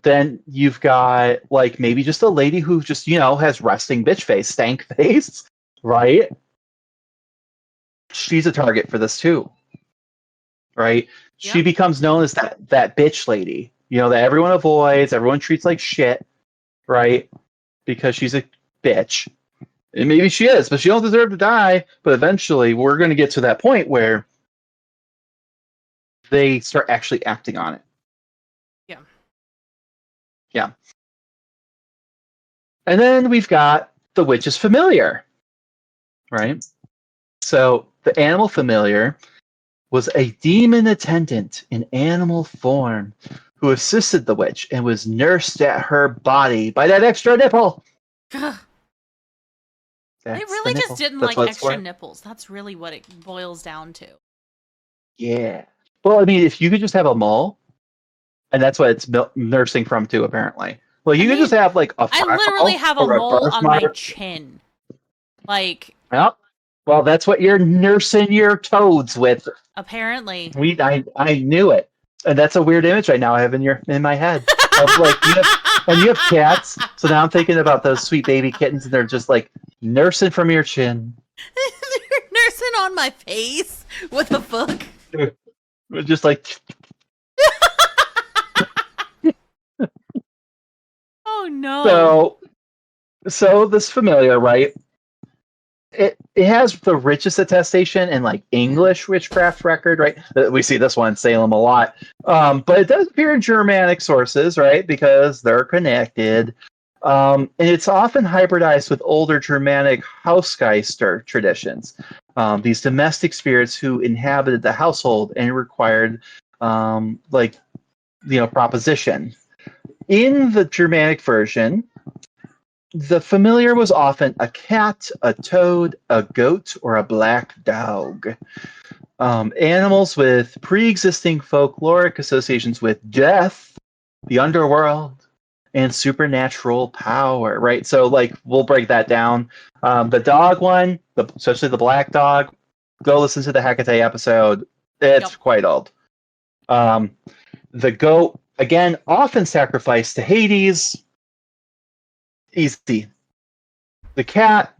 Then you've got like maybe just a lady who just has resting bitch face, stank face, right? She's a target for this too, right? She Yep. becomes known as that bitch lady, that everyone avoids, everyone treats like shit, right? Because she's a bitch. And maybe she is, but she don't deserve to die. But eventually, we're going to get to that point where they start actually acting on it. Yeah. Yeah. And then we've got the witch's familiar, right? So the animal familiar was a demon attendant in animal form who assisted the witch and was nursed at her body by that extra nipple. They really just didn't like extra nipples. That's really what it boils down to. Yeah. Well, I mean, if you could just have a mole, and that's what it's nursing from too, apparently. Well, you could just have like a I literally have a mole on my chin. Like. Yep. Well, that's what you're nursing your toads with. Apparently. I knew it. And that's a weird image right now I have in my head. Of like you have cats, so now I'm thinking about those sweet baby kittens, and they're just like nursing from your chin. They're nursing on my face with a book. Just like oh no. So this familiar, right? It has the richest attestation in like English witchcraft record, right? We see this one in Salem a lot, but it does appear in Germanic sources, right? Because they're connected, and it's often hybridized with older Germanic Hausgeister traditions. These domestic spirits who inhabited the household and required, proposition. In the Germanic version, the familiar was often a cat, a toad, a goat, or a black dog. Animals with pre-existing folkloric associations with death, the underworld, and supernatural power, right? So, like, we'll break that down. The dog one, especially the black dog, go listen to the Hecate episode. It's quite old. The goat, again, often sacrificed to Hades. Easy. The cat,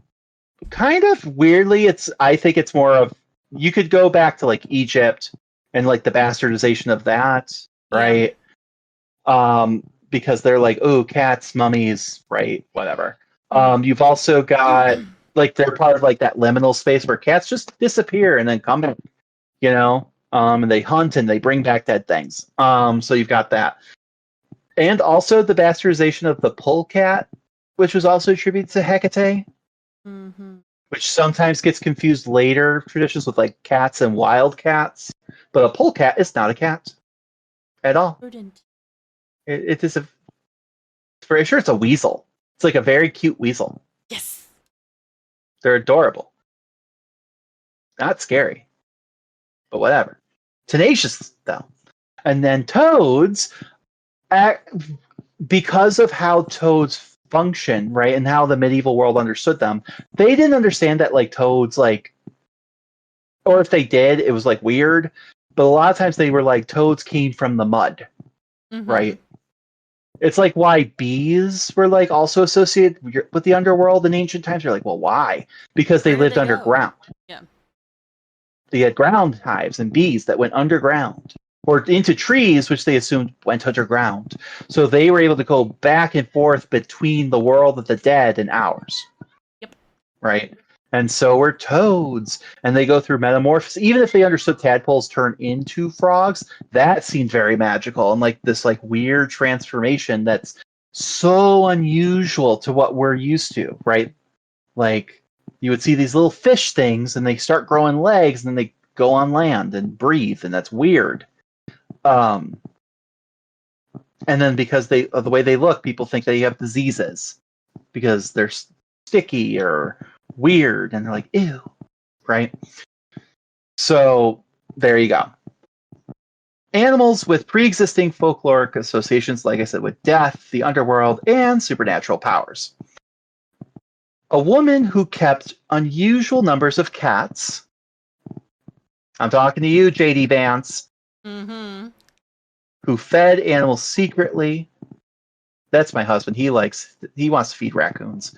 kind of weirdly, I think it's more of, you could go back to like Egypt and like the bastardization of that, right? Because they're like, oh, cats, mummies, right? Whatever. You've also got like they're part of like that liminal space where cats just disappear and then come back, and they hunt and they bring back dead things. So you've got that. And also the bastardization of the polecat, which was also attributed to Hecate, which sometimes gets confused later traditions with like cats and wild cats. But a polecat is not a cat at all. It is pretty sure it's a weasel. It's like a very cute weasel. Yes. They're adorable. Not scary, but whatever. Tenacious though. And then toads, because of how toads function, right, and how the medieval world understood them, they didn't understand that like toads, like, or if they did, it was like weird. But a lot of times they were like toads came from the mud, right? It's like why bees were like also associated with the underworld in ancient times. You're like, well, why? Because they Where did lived they go? underground. Yeah. They had ground hives and bees that went underground or into trees, which they assumed went underground. So they were able to go back and forth between the world of the dead and ours. Yep. Right? And so were toads. And they go through metamorphosis. Even if they understood tadpoles turn into frogs, that seemed very magical and like this like weird transformation that's so unusual to what we're used to, right? Like you would see these little fish things and they start growing legs and then they go on land and breathe, and that's weird. And then because they of the way they look, people think they have diseases because they're sticky or weird, and they're like, ew, right? So there you go. Animals with pre-existing folkloric associations, like I said, with death, the underworld, and supernatural powers. A woman who kept unusual numbers of cats. I'm talking to you, JD Vance. Mm-hmm. Who fed animals secretly. That's my husband. He wants to feed raccoons.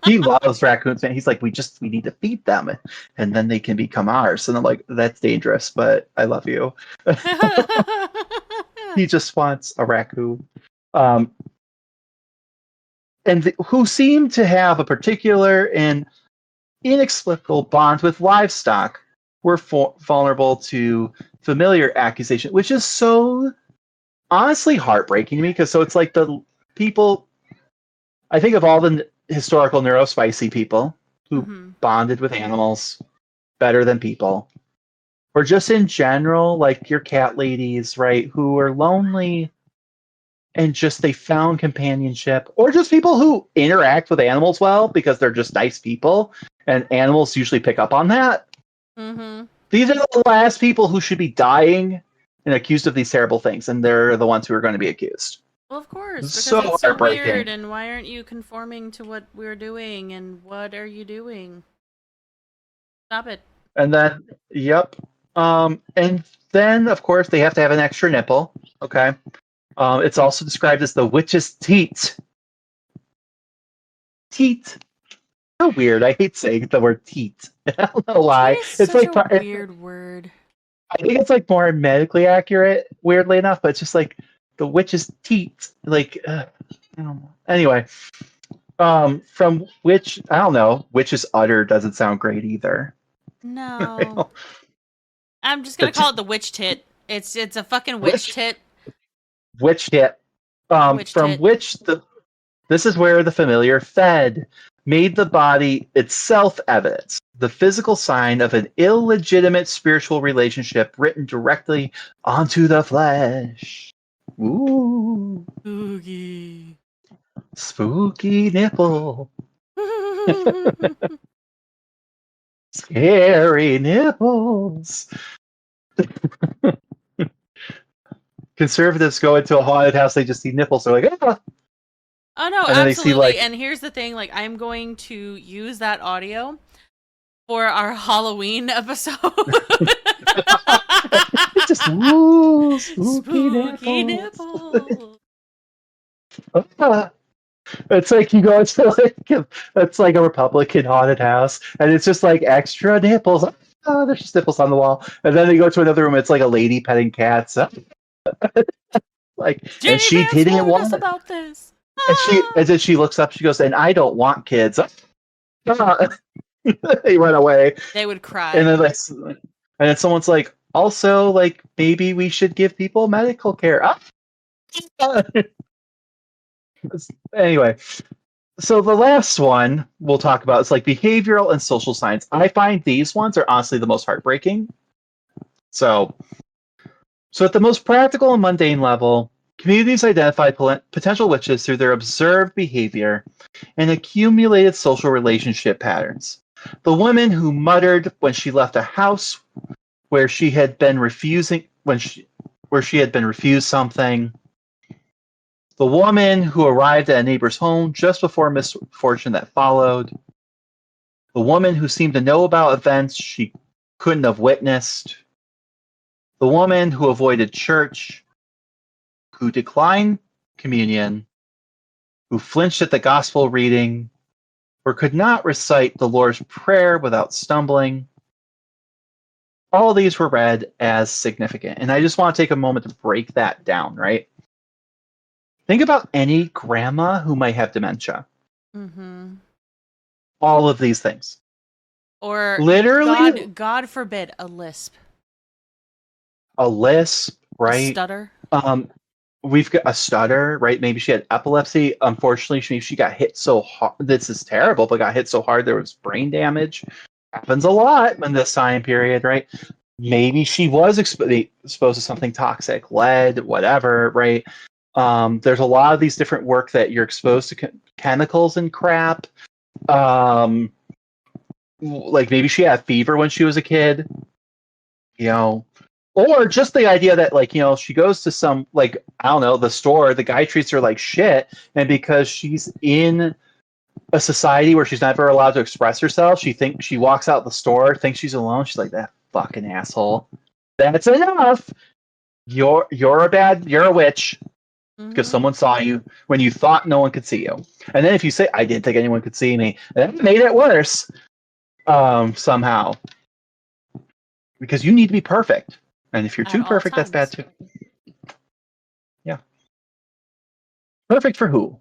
He loves raccoons, and he's like, we need to feed them, and then they can become ours. And I'm like, that's dangerous, but I love you. He just wants a raccoon. Who seem to have a particular and inexplicable bond with livestock were vulnerable to familiar accusation, which is so honestly heartbreaking to me, because so it's like the people, I think of all the historical neurospicy people who bonded with animals better than people, or just in general, like your cat ladies, right, who are lonely and just they found companionship, or just people who interact with animals well because they're just nice people, and animals usually pick up on that. These are the last people who should be dying and accused of these terrible things, and they're the ones who are going to be accused. Well, of course, because so it's so heartbreaking. weird, and why aren't you conforming to what we're doing, and what are you doing? Stop it. And then, yep. And then, of course, they have to have an extra nipple, okay? It's also described as the witch's teat. Teat. So weird. I hate saying the word teat. I don't know why. It's like a weird word. I think it's like more medically accurate, weirdly enough, but it's just like the witch's teat. Like, I don't know. Anyway, from which, I don't know, witch's udder doesn't sound great either. No. I'm just going to call it the witch tit. It's a fucking witch tit. Witch tit. From which this is where the familiar fed, made the body itself evidence, the physical sign of an illegitimate spiritual relationship written directly onto the flesh. Ooh. Spooky. Spooky nipple. Scary nipples. Conservatives go into a haunted house, they just see nipples, they're like, ah. Oh no, and absolutely. And here's the thing, like, I'm going to use that audio for our Halloween episode. Just woo, spooky nipples. It's like you go into like it's like a Republican haunted house, and it's just like extra nipples. Oh, there's just nipples on the wall, and then they go to another room. It's like a lady petting cats. Like, Jenny and she Vance didn't want us about this. And then she looks up. She goes, "And I don't want kids." They run away. They would cry. And then someone's like, "Also, like maybe we should give people medical care." Anyway, so the last one we'll talk about is like behavioral and social science. I find these ones are honestly the most heartbreaking. So at the most practical and mundane level, communities identify potential witches through their observed behavior and accumulated social relationship patterns. The woman who muttered when she left a house where she had been refused something. The woman who arrived at a neighbor's home just before misfortune that followed. The woman who seemed to know about events she couldn't have witnessed. The woman who avoided church, who declined communion, who flinched at the gospel reading, or could not recite the Lord's Prayer without stumbling. All these were read as significant. And I just want to take a moment to break that down, right? Think about any grandma who might have dementia. Mm-hmm. All of these things. Or literally, God forbid, a lisp. a lisp, right? A stutter. We've got a stutter, right? Maybe she had epilepsy. Unfortunately, she got hit so hard. This is terrible, but got hit so hard there was brain damage. Happens a lot in this time period, right? Maybe she was exposed to something toxic, lead, whatever, right? There's a lot of these different work that you're exposed to chemicals and crap. Like maybe she had fever when she was a kid, or just the idea that she goes to some, I don't know, the store, the guy treats her like shit, and because she's in a society where she's never allowed to express herself, she walks out the store, thinks she's alone, she's like, that fucking asshole. That's enough. You're a witch. Because someone saw you when you thought no one could see you. And then if you say, I didn't think anyone could see me, that made it worse somehow. Because you need to be perfect. And if you're too perfect, that's bad too. Yeah. Perfect for who?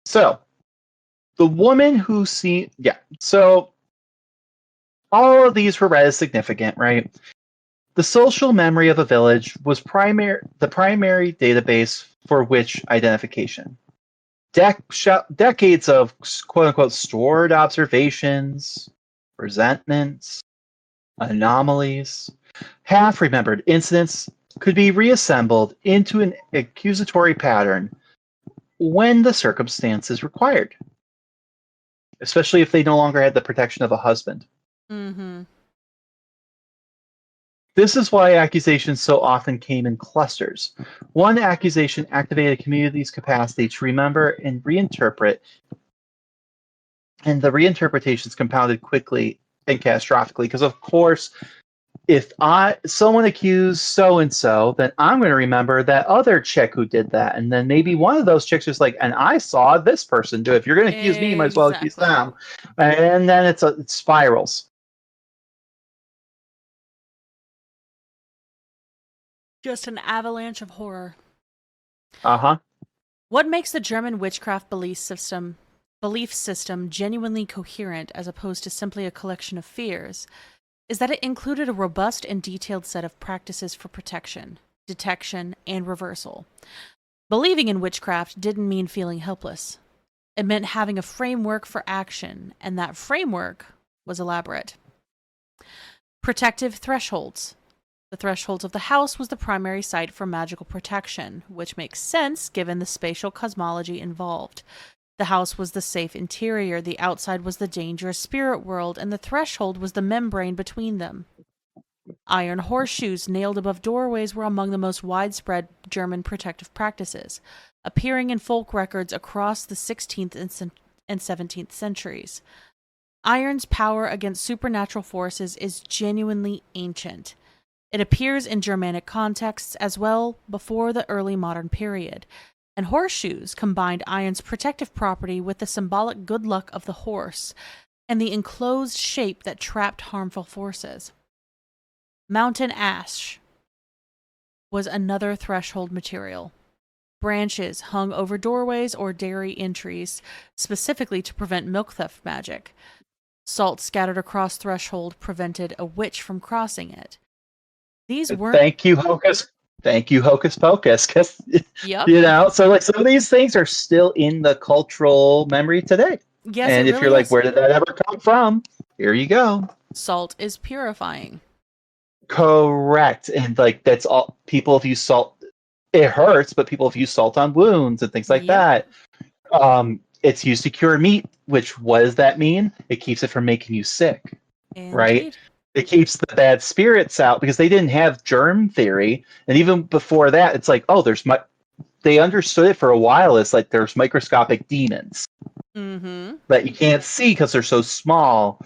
So, the woman who so all of these were read as significant, right? The social memory of a village was the primary database for witch identification. Decades of quote-unquote stored observations, resentments, anomalies, half-remembered incidents could be reassembled into an accusatory pattern when the circumstances required, especially if they no longer had the protection of a husband. Mm-hmm. This is why accusations so often came in clusters. One accusation activated a community's capacity to remember and reinterpret, and the reinterpretations compounded quickly and catastrophically. Because of course, if someone accused so and so, then I'm going to remember that other chick who did that, and then maybe one of those chicks is like, and I saw this person do it. If you're going to accuse me, you might as well accuse them, and then it spirals. Just an avalanche of horror. Uh-huh. What makes the German witchcraft belief system genuinely coherent as opposed to simply a collection of fears is that it included a robust and detailed set of practices for protection, detection, and reversal. Believing in witchcraft didn't mean feeling helpless. It meant having a framework for action, and that framework was elaborate. Protective thresholds. The thresholds of the house was the primary site for magical protection, which makes sense given the spatial cosmology involved. The house was the safe interior, the outside was the dangerous spirit world, and the threshold was the membrane between them. Iron horseshoes nailed above doorways were among the most widespread German protective practices, appearing in folk records across the 16th and 17th centuries. Iron's power against supernatural forces is genuinely ancient. It appears in Germanic contexts as well before the early modern period, and horseshoes combined iron's protective property with the symbolic good luck of the horse and the enclosed shape that trapped harmful forces. Mountain ash was another threshold material. Branches hung over doorways or dairy entries, specifically to prevent milk theft magic. Salt scattered across threshold prevented a witch from crossing it. These weren't... Thank you, Hocus Pocus. Because, Yep. so some of these things are still in the cultural memory today. Yes, and if really you're like, is. where did that ever come from? Here you go. Salt is purifying. Correct. And that's all. People have used salt. It hurts, but people have used salt on wounds and things like that. It's used to cure meat, which what does that mean? It keeps it from making you sick. Indeed. Right? It keeps the bad spirits out because they didn't have germ theory. And even before that, it's like, they understood it for a while. It's like there's microscopic demons that you can't see because they're so small.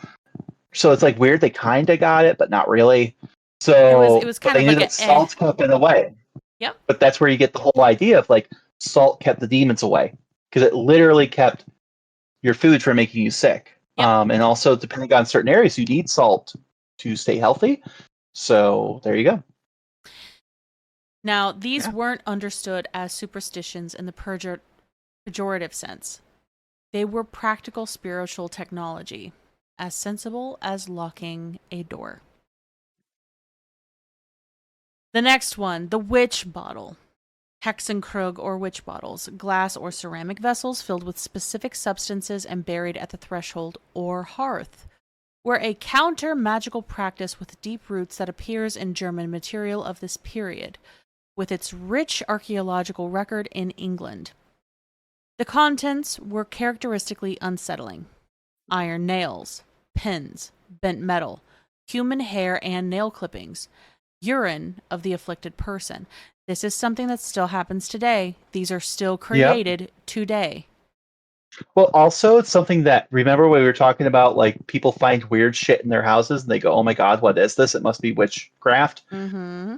So it's like weird. They kind of got it, but not really. So it was kind they of knew like that salt kept it away. Yep. But that's where you get the whole idea of like salt kept the demons away because it literally kept your food from making you sick. Yep. And also, depending on certain areas, you need salt to stay healthy. So there you go. Now, these weren't understood as superstitions in the pejorative sense. They were practical spiritual technology, as sensible as locking a door. The next one, the witch bottle. Hexenkrug or witch bottles, glass or ceramic vessels filled with specific substances and buried at the threshold or hearth, were a counter-magical practice with deep roots that appears in German material of this period, with its rich archaeological record in England. The contents were characteristically unsettling. Iron nails, pins, bent metal, human hair and nail clippings, urine of the afflicted person. This is something that still happens today. These are still created today. Well, also, it's something that, remember when we were talking about, like, people find weird shit in their houses and they go, oh my God, what is this? It must be witchcraft. Mm-hmm.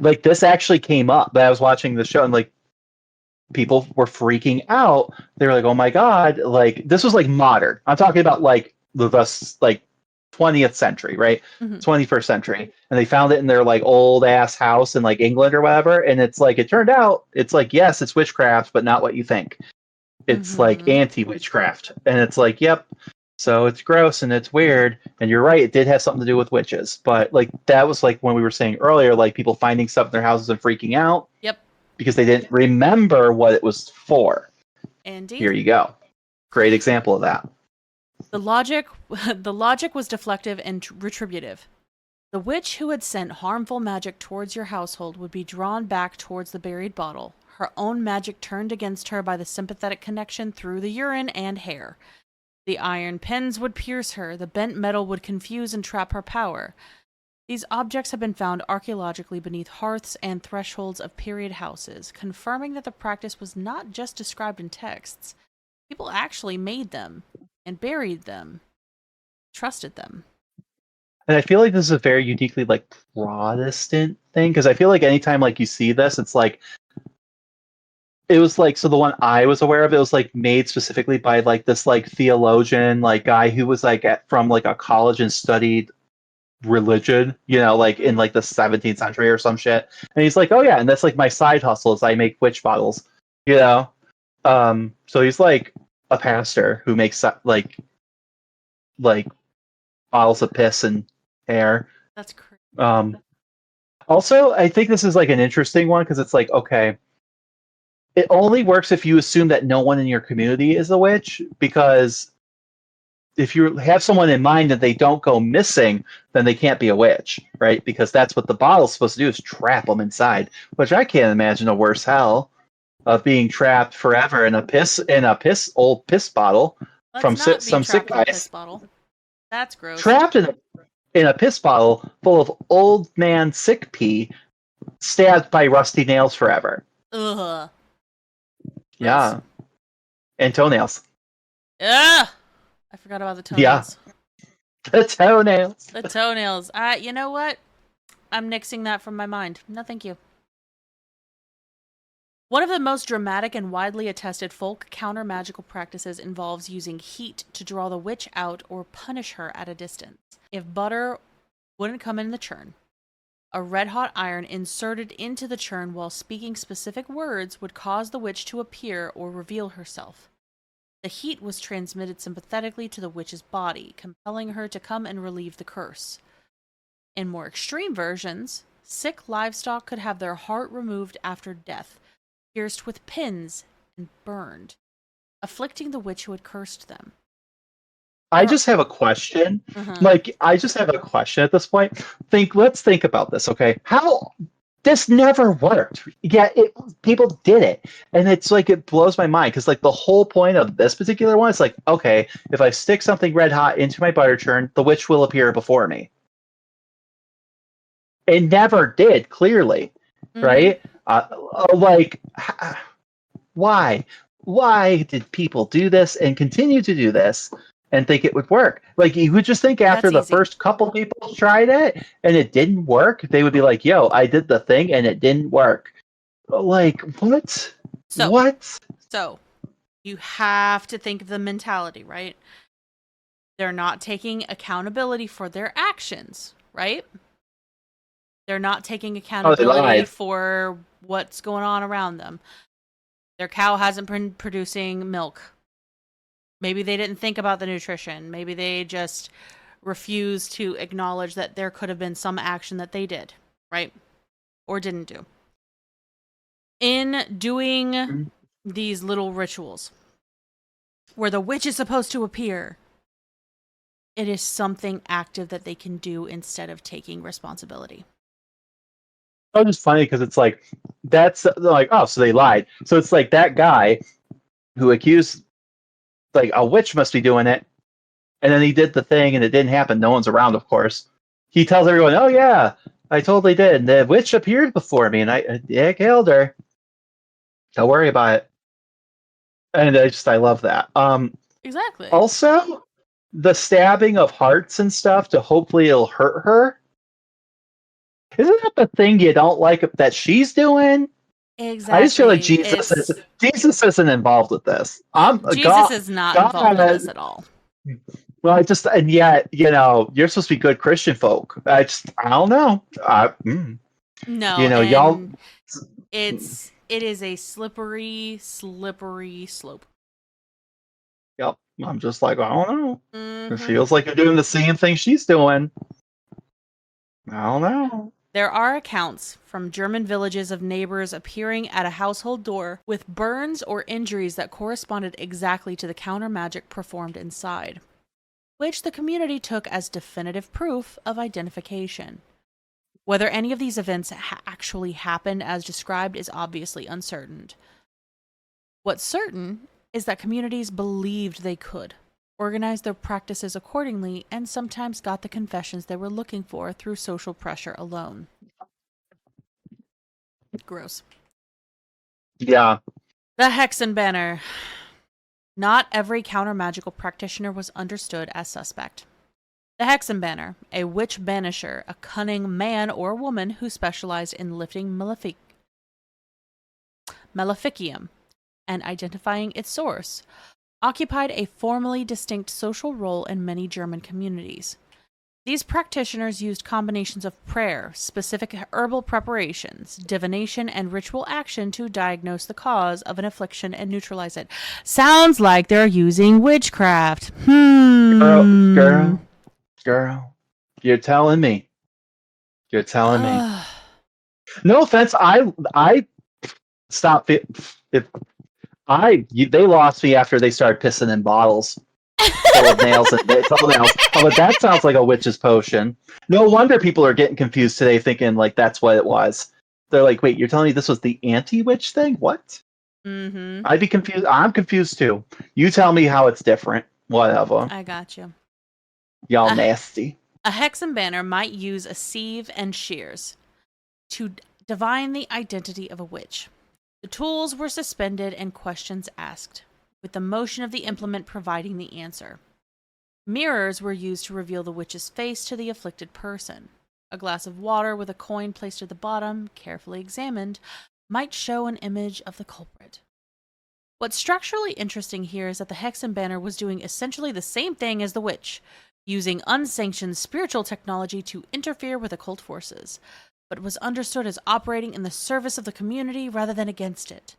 Like, this actually came up, but I was watching the show and, like, people were freaking out. They were like, oh my God, like, this was, like, modern. I'm talking about, like, the 20th century, right? Mm-hmm. 21st century. And they found it in their, like, old ass house in, like, England or whatever. And it's like, it turned out, it's like, yes, it's witchcraft, but not what you think. It's like anti-witchcraft. And it's like, yep. So it's gross and it's weird. And you're right, it did have something to do with witches. But like that was like when we were saying earlier, like people finding stuff in their houses and freaking out. Yep. Because they didn't remember what it was for. Indeed. Here you go. Great example of that. The logic was deflective and retributive. The witch who had sent harmful magic towards your household would be drawn back towards the buried bottle, her own magic turned against her by the sympathetic connection through the urine and hair. The iron pins would pierce her, the bent metal would confuse and trap her power. These objects have been found archaeologically beneath hearths and thresholds of period houses, confirming that the practice was not just described in texts. People actually made them and buried them, trusted them. And I feel like this is a very uniquely like Protestant thing because I feel like anytime like you see this, it's like it was like, so the one I was aware of, it was like made specifically by like this like theologian like guy who was like from like a college and studied religion, you know, like in like the 17th century or some shit. And he's like, oh yeah, and that's like my side hustle is I make witch bottles, you know. So he's like a pastor who makes like bottles of piss and hair. That's crazy. Also, I think this is like an interesting one because it's like, okay, it only works if you assume that no one in your community is a witch, because if you have someone in mind that they don't go missing, then they can't be a witch, right? Because that's what the bottle's supposed to do, is trap them inside, which I can't imagine a worse hell of being trapped forever in a old piss bottle. Let's from not some be sick trapped in a guys. piss bottle. That's gross. Trapped in a piss bottle full of old man sick pee, stabbed by rusty nails forever. Ugh. Yeah. And toenails. Ugh! I forgot about the toenails. Yeah. The toenails. The toenails. You know what? I'm nixing that from my mind. No, thank you. One of the most dramatic and widely attested folk counter-magical practices involves using heat to draw the witch out or punish her at a distance. If butter wouldn't come in the churn, a red-hot iron inserted into the churn while speaking specific words would cause the witch to appear or reveal herself. The heat was transmitted sympathetically to the witch's body, compelling her to come and relieve the curse. In more extreme versions, sick livestock could have their heart removed after death, pierced with pins and burned, afflicting the witch who had cursed them. I just have a question. I just have a question at this point. Let's think about this, okay? How this never worked. Yeah, people did it. And it's like, it blows my mind because like the whole point of this particular one is like, okay, if I stick something red hot into my butter churn, the witch will appear before me. It never did, clearly, right? Why? Why did people do this and continue to do this and think it would work? Like, you would just think after the first couple people tried it and it didn't work, they would be like, yo, I did the thing and it didn't work. Like, what? So, What? so you have to think of the mentality, right? They're not taking accountability for their actions, right? They're not taking Oh, they accountability lied. for what's going on around them. Their cow hasn't been producing milk. Maybe they didn't think about the nutrition. Maybe they just refused to acknowledge that there could have been some action that they did, right? Or didn't do. In doing these little rituals where the witch is supposed to appear, it is something active that they can do instead of taking responsibility. Oh, just funny because it's like that's like, oh, so they lied. So it's like that guy who accused, like, a witch must be doing it, and then he did the thing and it didn't happen. No one's around, of course. He tells everyone, "Oh yeah, I totally did. The witch appeared before me, and I killed her. Don't worry about it." And I love that. Exactly. Also, the stabbing of hearts and stuff to hopefully it'll hurt her. Isn't that the thing you don't like that she's doing? Exactly. I just feel like Jesus isn't involved with this. Jesus is not involved in this at all. Well, and yet, you're supposed to be good Christian folk. I don't know. No, Y'all. it is a slippery slope. Yep. I'm just like, I don't know. Mm-hmm. It feels like you're doing the same thing she's doing. I don't know. There are accounts from German villages of neighbors appearing at a household door with burns or injuries that corresponded exactly to the counter magic performed inside, which the community took as definitive proof of identification. Whether any of these events actually happened as described is obviously uncertain. What's certain is that communities believed they could, organized their practices accordingly, and sometimes got the confessions they were looking for through social pressure alone. Gross. Yeah. The Hexen Banner. Not every counter-magical practitioner was understood as suspect. The Hexen Banner, a witch banisher, a cunning man or woman who specialized in lifting maleficium and identifying its source, occupied a formally distinct social role in many German communities. These practitioners used combinations of prayer, specific herbal preparations, divination, and ritual action to diagnose the cause of an affliction and neutralize it. Sounds like they're using witchcraft. Girl, you're telling me. You're telling me. No offense, I stopped it. They lost me after they started pissing in bottles full of nails and toenails. Oh, but that sounds like a witch's potion. No wonder people are getting confused today, thinking like that's what it was. They're like, wait, you're telling me this was the anti-witch thing? What? Mm-hmm. I'd be confused. I'm confused too. You tell me how it's different. Whatever. I got you. Y'all nasty. A Hexen Banner might use a sieve and shears to divine the identity of a witch. The tools were suspended and questions asked, with the motion of the implement providing the answer. Mirrors were used to reveal the witch's face to the afflicted person. A glass of water with a coin placed at the bottom, carefully examined, might show an image of the culprit. What's structurally interesting here is that the Hexen Banner was doing essentially the same thing as the witch, using unsanctioned spiritual technology to interfere with occult forces, but was understood as operating in the service of the community rather than against it.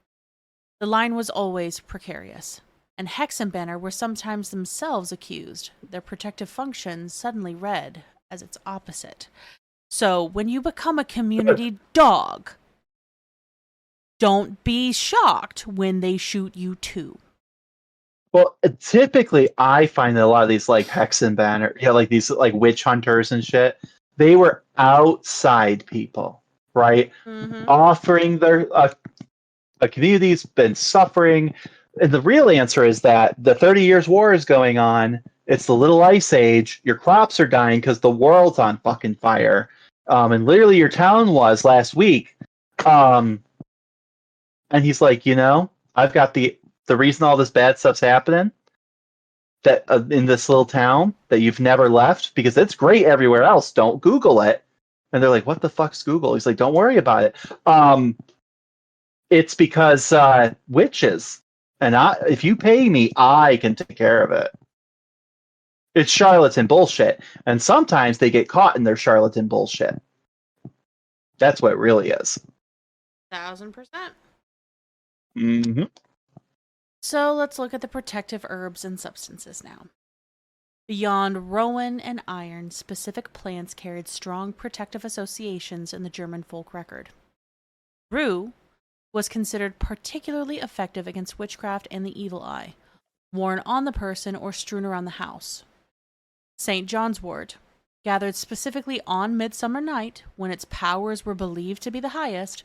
The line was always precarious, and Hexen Banner were sometimes themselves accused, their protective functions suddenly read as its opposite. So, when you become a community dog, don't be shocked when they shoot you too. Well, typically, I find that a lot of these like Hexen Banner, like these like witch hunters and shit, they were outside people, right? Mm-hmm. Offering their a community's been suffering, and the real answer is that the 30 Years' War is going on. It's the Little Ice Age. Your crops are dying because the world's on fucking fire, and literally your town was last week. And he's like, I've got the reason all this bad stuff's happening that in this little town that you've never left because it's great everywhere else. Don't Google it. And they're like, what the fuck's Google? He's like, don't worry about it. It's because witches, and if you pay me, I can take care of it. It's charlatan bullshit, and sometimes they get caught in their charlatan bullshit. That's what it really is. 1000%. Mm-hmm. So let's look at the protective herbs and substances now. Beyond rowan and iron, specific plants carried strong protective associations in the German folk record. Rue was considered particularly effective against witchcraft and the evil eye, worn on the person or strewn around the house. St. John's wort, gathered specifically on Midsummer Night, when its powers were believed to be the highest,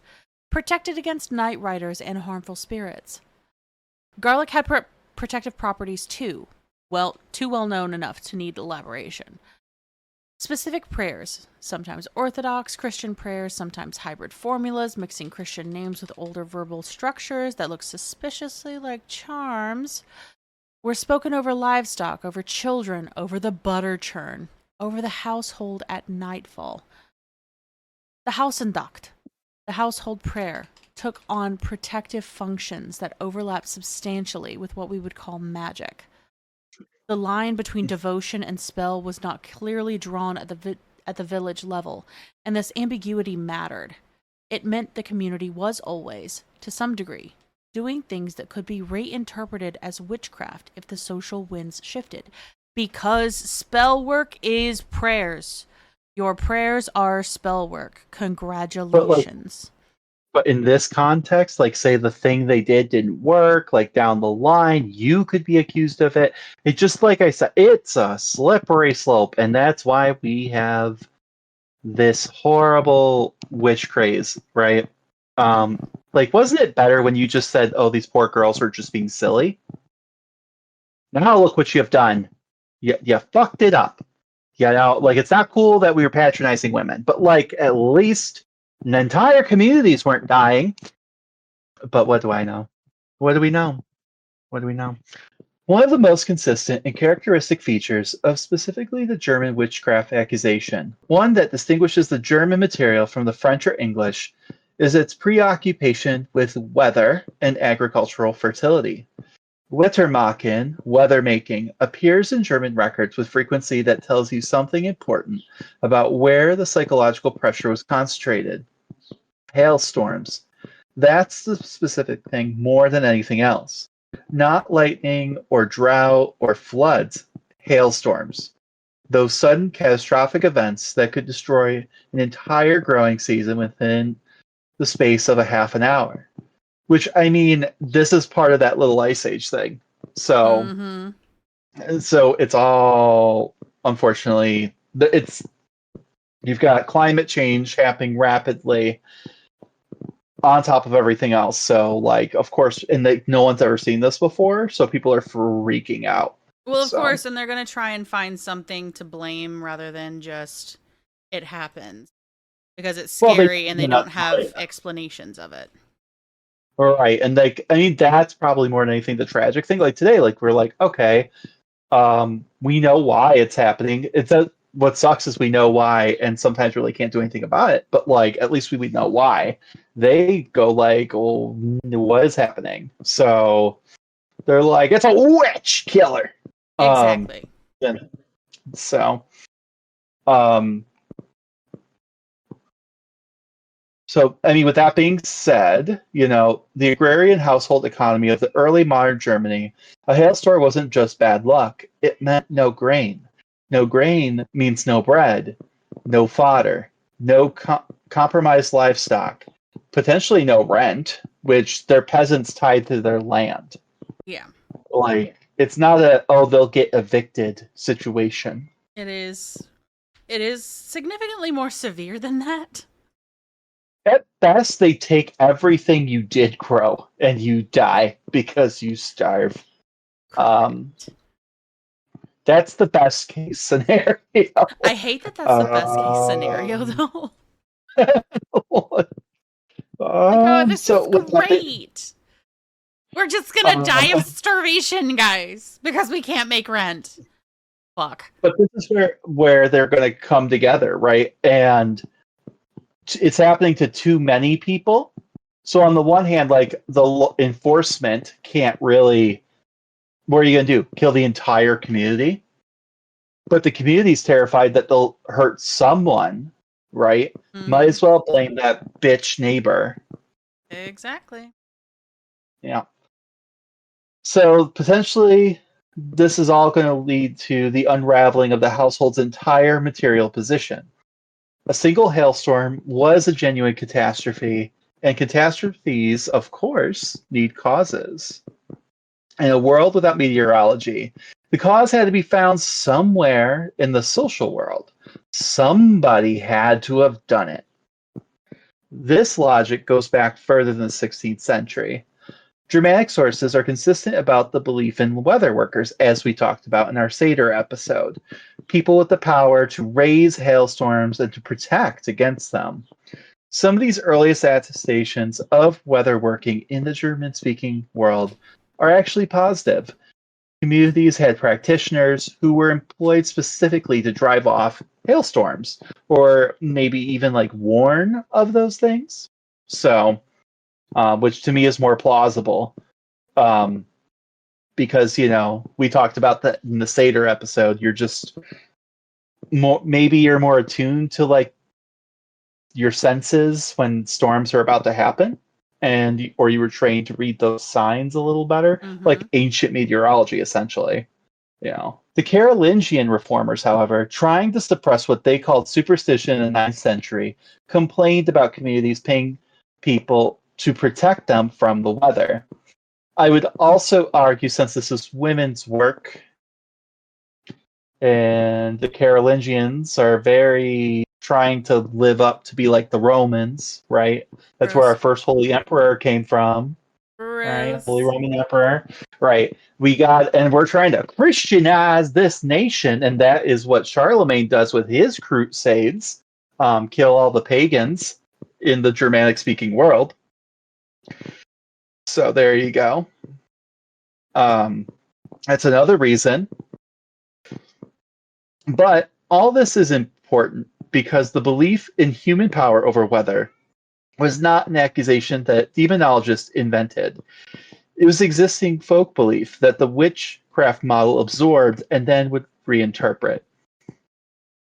protected against night riders and harmful spirits. Garlic had protective properties too, too well known enough to need elaboration. Specific prayers, sometimes Orthodox Christian prayers, sometimes hybrid formulas, mixing Christian names with older verbal structures that look suspiciously like charms, were spoken over livestock, over children, over the butter churn, over the household at nightfall. The Hausandacht, the household prayer, took on protective functions that overlapped substantially with what we would call magic. The line between devotion and spell was not clearly drawn at the village level, and this ambiguity mattered. It meant the community was always, to some degree, doing things that could be reinterpreted as witchcraft if the social winds shifted. Because spell work is prayers. Your prayers are spell work. Congratulations. But in this context, like say the thing they didn't work, like down the line, you could be accused of it. It just like I said, it's a slippery slope, and that's why we have this horrible witch craze, right? Like, wasn't it better when you just said, "Oh, these poor girls are just being silly"? Now look what you have done. You fucked it up. You know, like it's not cool that we were patronizing women, but like at least entire communities weren't dying. But what do I know? What do we know? What do we know? One of the most consistent and characteristic features of specifically the German witchcraft accusation, one that distinguishes the German material from the French or English, is its preoccupation with weather and agricultural fertility. Wettermachen, weather making, appears in German records with frequency that tells you something important about where the psychological pressure was concentrated. Hailstorms. That's the specific thing more than anything else. Not lightning or drought or floods, hailstorms. Those sudden catastrophic events that could destroy an entire growing season within the space of a half an hour. Which, I mean, this is part of that little ice age thing. So, so it's all, unfortunately, you've got climate change happening rapidly on top of everything else. So, like, of course, and no one's ever seen this before, so people are freaking out. Well, of course, and they're going to try and find something to blame rather than just it happens. Because it's scary and they don't have explanations of it. Right, and like, I mean, that's probably more than anything the tragic thing. Like today, like we're like, okay, we know why it's happening. What sucks is we know why, and sometimes really can't do anything about it. But like, at least we know why. They go like, "Oh, what is happening?" So they're like, "It's a witch killer." Exactly. So, So, I mean, with that being said, you know, the agrarian household economy of the early modern Germany, a hailstorm wasn't just bad luck. It meant no grain. No grain means no bread, no fodder, no compromised livestock, potentially no rent, which they're peasants tied to their land. Yeah. Like, it's not they'll get evicted situation. It is significantly more severe than that. At best, they take everything you did grow and you die because you starve. That's the best case scenario. I hate that that's the best case scenario, though. This is great. We're just gonna die of starvation, guys, because we can't make rent. Fuck. But this is where they're gonna come together, right? And it's happening to too many people, So on the one hand, like enforcement can't really. What are you going to do? Kill the entire community? But the community's terrified that they'll hurt someone, right? Might as well blame that bitch neighbor. Exactly. Yeah. So potentially, this is all going to lead to the unraveling of the household's entire material position. A single hailstorm was a genuine catastrophe, and catastrophes, of course, need causes. In a world without meteorology, the cause had to be found somewhere in the social world. Somebody had to have done it. This logic goes back further than the 16th century. Germanic sources are consistent about the belief in weather workers, as we talked about in our Seder episode. People with the power to raise hailstorms and to protect against them. Some of these earliest attestations of weather working in the German-speaking world are actually positive. Communities had practitioners who were employed specifically to drive off hailstorms, or maybe even like warn of those things. So, which to me is more plausible, because we talked about that in the Seder episode. You're just maybe you're more attuned to like your senses when storms are about to happen, or you were trained to read those signs a little better, like ancient meteorology, essentially. The Carolingian reformers, however, trying to suppress what they called superstition in the 9th century, complained about communities paying people to protect them from the weather. I would also argue, since this is women's work, and the Carolingians are very trying to live up to be like the Romans, right? That's where our first holy emperor came from. Right? Holy Roman Emperor. Right. And we're trying to Christianize this nation, and that is what Charlemagne does with his crusades. Kill all the pagans in the Germanic speaking world. So there you go. That's another reason. But all this is important because the belief in human power over weather was not an accusation that demonologists invented. It was existing folk belief that the witchcraft model absorbed and then would reinterpret.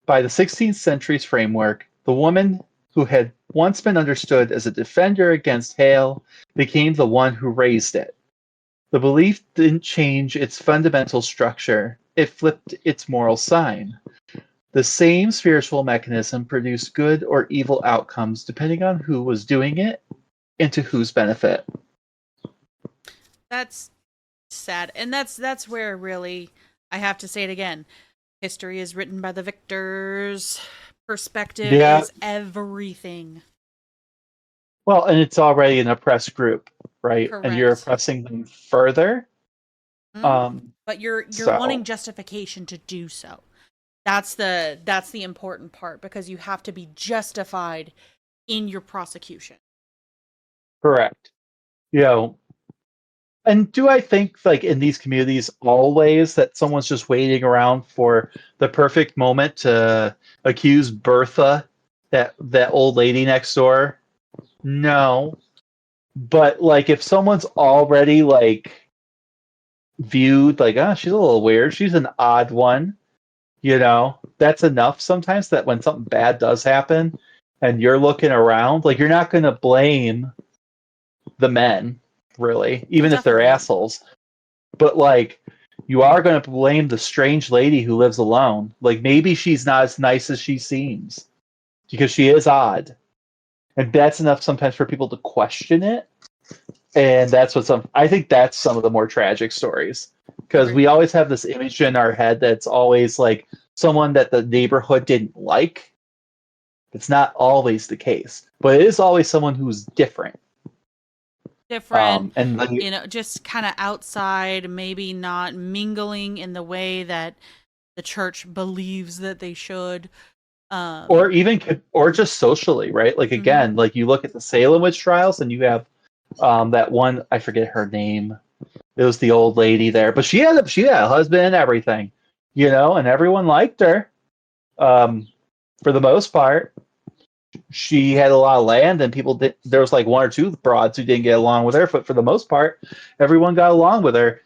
By the 16th century's framework, the woman who had once been understood as a defender against hail became the one who raised it. The belief didn't change its fundamental structure, it flipped its moral sign. The same spiritual mechanism produced good or evil outcomes depending on who was doing it and to whose benefit. That's sad. And that's where really, I have to say it again, history is written by the victors. Perspective is everything. Well, and it's already an oppressed group, right? Correct. And you're oppressing them further. But you're wanting justification to do so. That's the important part, because you have to be justified in your prosecution. Correct. And do I think, like, in these communities always that someone's just waiting around for the perfect moment to accuse Bertha, that old lady next door? No. But, like, if someone's already, like, viewed, like, she's a little weird, she's an odd one, that's enough sometimes that when something bad does happen and you're looking around, like, you're not going to blame the men, really, even if they're assholes. But, like, you are going to blame the strange lady who lives alone. Like, maybe she's not as nice as she seems because she is odd. And that's enough sometimes for people to question it. And that's I think that's some of the more tragic stories. Because we always have this image in our head that's always like someone that the neighborhood didn't like. It's not always the case. But it is always someone who's different. And just kind of outside, maybe not mingling in the way that the church believes that they should. Or just socially, right? Like, again, like you look at the Salem witch trials and you have that one, I forget her name. It was the old lady there, but she had a husband and everything, and everyone liked her, for the most part. she had a lot of land, and people did. There was like one or two broads who didn't get along with her, but for the most part, everyone got along with her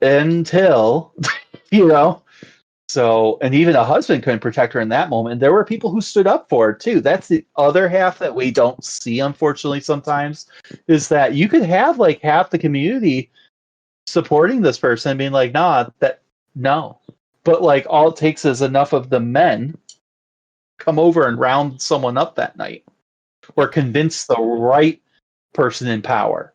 until you know. So, and even a husband couldn't protect her in that moment. And there were people who stood up for her too. That's the other half that we don't see, unfortunately, sometimes, is that you could have like half the community supporting this person, being like, nah, no. But like all it takes is enough of the men come over and round someone up that night, or convince the right person in power.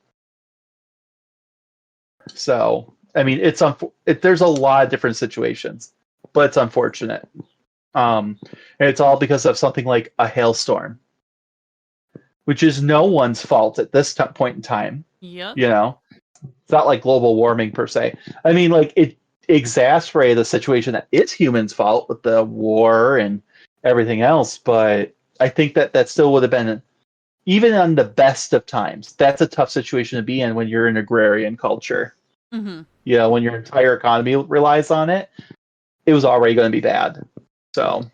So, I mean, there's a lot of different situations, but it's unfortunate. And it's all because of something like a hailstorm, which is no one's fault at this point in time. Yep. You know, it's not like global warming per se. I mean, like it exacerbated the situation that it's humans' fault with the war and everything else. But I think that still would have been, even on the best of times, that's a tough situation to be in when you're an agrarian culture. Mm-hmm. You know, when your entire economy relies on it, it was already going to be bad. So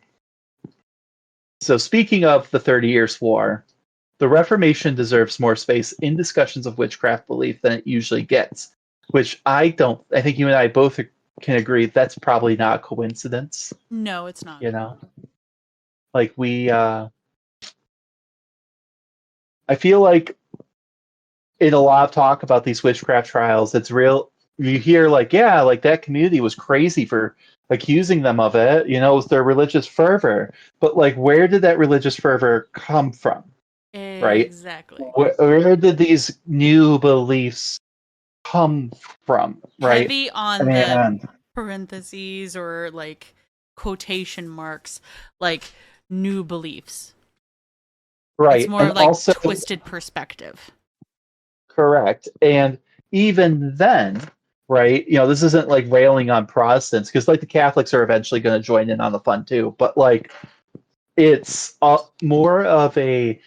speaking of the 30 Years' War, the Reformation deserves more space in discussions of witchcraft belief than it usually gets, which I think you and I both can agree that's probably not a coincidence. No, it's not. You know, like I feel like in a lot of talk about these witchcraft trials, it's real. You hear like, yeah, like that community was crazy for accusing them of it. You know, it was their religious fervor. But like, where did that religious fervor come from? Right? Exactly. Where did these new beliefs come from? Right? Heavy on the parentheses or like quotation marks, like new beliefs. Right. It's more and like also, twisted perspective. correct. And even then, right, you know, this isn't like railing on Protestants, because like the Catholics are eventually going to join in on the fun too. But like, it's more of a,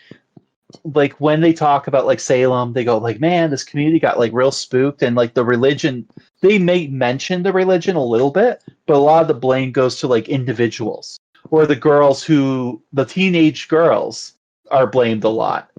like when they talk about like Salem, they go like, man, this community got like real spooked, and like the religion, they may mention the religion a little bit, but a lot of the blame goes to like individuals, or the teenage girls are blamed a lot.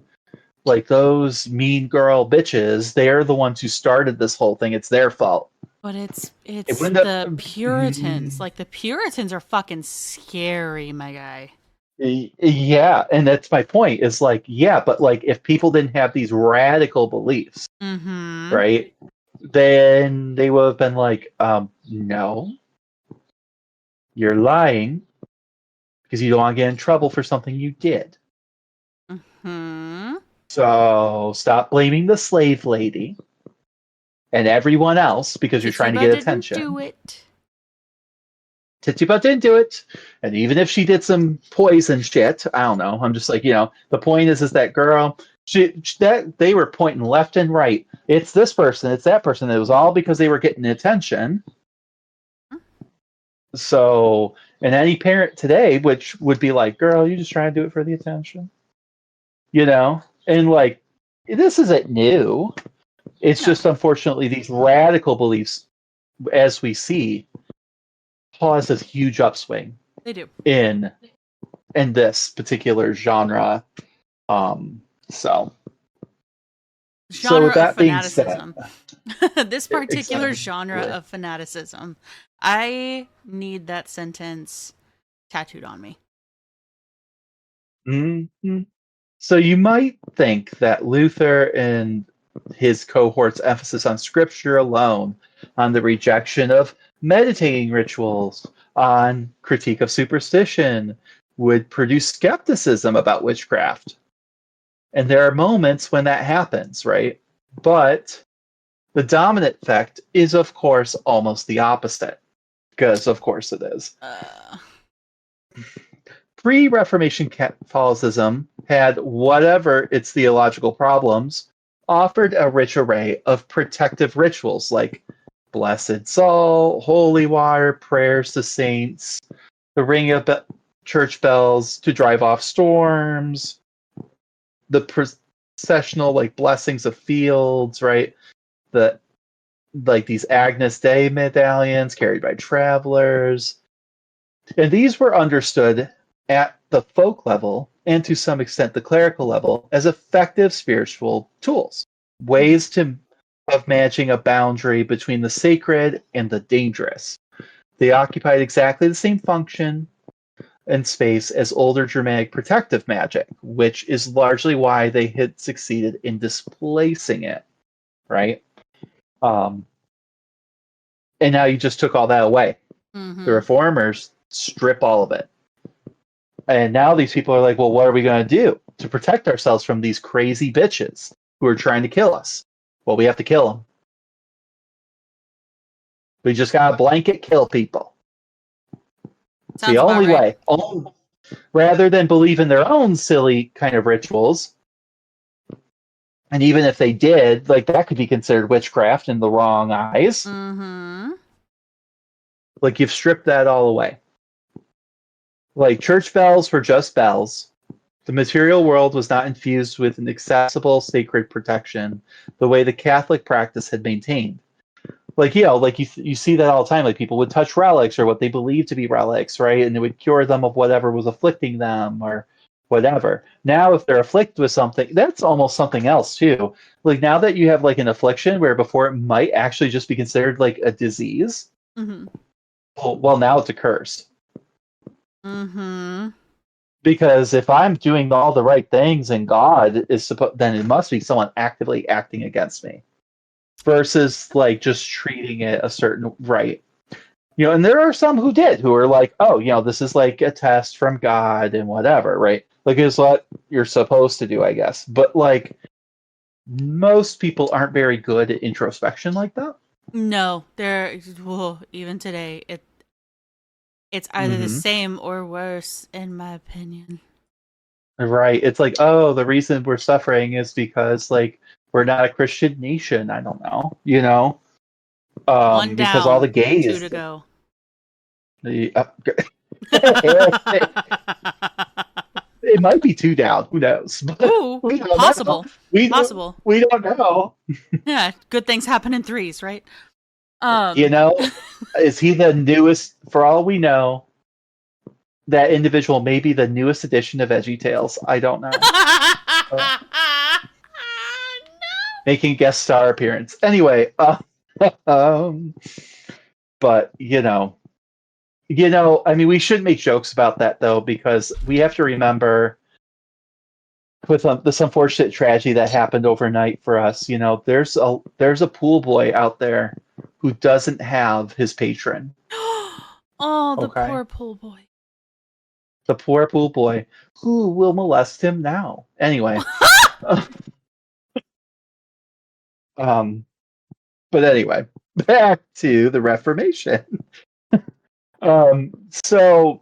Like those mean girl bitches, they're the ones who started this whole thing. It's their fault. But it's wouldn't the Puritans. Like the Puritans are fucking scary, my guy. Yeah, and that's my point. Is like, yeah, but like if people didn't have these radical beliefs, Mm-hmm. right, then they would have been like, no, you're lying because you don't want to get in trouble for something you did. Mm-hmm. So stop blaming the slave lady and everyone else because you're trying to get attention. Do it. Tituba didn't do it, and even if she did some poison shit, I don't know. I'm just like, you know, the point is that girl, that they were pointing left and right. It's this person, it's that person. It was all because they were getting attention. So, and any parent today, which would be like, girl, you just trying to do it for the attention, you know, and like, this isn't new. It's just unfortunately these radical beliefs, as we see, cause this huge upswing. They do. In this particular genre. So Genre with that of being fanaticism. This particular Exactly. genre of fanaticism. I need that sentence tattooed on me. Mm-hmm. So you might think that Luther and his cohort's emphasis on scripture alone, on the rejection of meditating rituals, on critique of superstition, would produce skepticism about witchcraft. And there are moments when that happens, right? But the dominant effect is, of course, almost the opposite. Because, of course, it is. Pre-Reformation Catholicism had, whatever its theological problems, offered a rich array of protective rituals like blessed salt, holy water, prayers to saints, the ringing of church bells to drive off storms, the processional like blessings of fields, right? The like these Agnus Dei medallions carried by travelers. And these were understood at the folk level and to some extent the clerical level, as effective spiritual tools, ways of managing a boundary between the sacred and the dangerous. They occupied exactly the same function and space as older Germanic protective magic, which is largely why they had succeeded in displacing it, right? And now you just took all that away. Mm-hmm. The reformers strip all of it. And now these people are like, well, what are we going to do to protect ourselves from these crazy bitches who are trying to kill us? Well, we have to kill them. We just got to blanket kill people. It's the only way. Rather than believe in their own silly kind of rituals. And even if they did, like that could be considered witchcraft in the wrong eyes. Mm-hmm. Like you've stripped that all away. Like church bells were just bells. The material world was not infused with an accessible sacred protection the way the Catholic practice had maintained. Like, you know, like you see that all the time. Like people would touch relics or what they believed to be relics, right? And it would cure them of whatever was afflicting them or whatever. Now, if they're afflicted with something, that's almost something else too. Like now that you have like an affliction where before it might actually just be considered like a disease. Mm-hmm. Well, now it's a curse. Mm-hmm. Because if I'm doing all the right things and God is supposed, then it must be someone actively acting against me. Versus like just treating it a certain right. You know, and there are some who did, who are like, oh, you know, this is like a test from God and whatever, right? Like it's what you're supposed to do, I guess. But like most people aren't very good at introspection like that. No, even today, it's either the same or worse, in my opinion. Right. It's like, oh, the reason we're suffering is because like we're not a Christian nation. I don't know, you know, One because down, all the gays. 2 to go. It might be 2 down. Who knows? Ooh, possible. Possible. We don't know. Yeah, good things happen in 3s, right? You know, is he the newest? For all we know, that individual may be the newest edition of VeggieTales. I don't know. Making guest star appearance. Anyway, but you know, I mean, we shouldn't make jokes about that though, because we have to remember with this unfortunate tragedy that happened overnight for us. You know, there's a pool boy out there who doesn't have his patron. Oh, the poor pool boy. The poor pool boy who will molest him now. Anyway. But anyway, back to the Reformation. So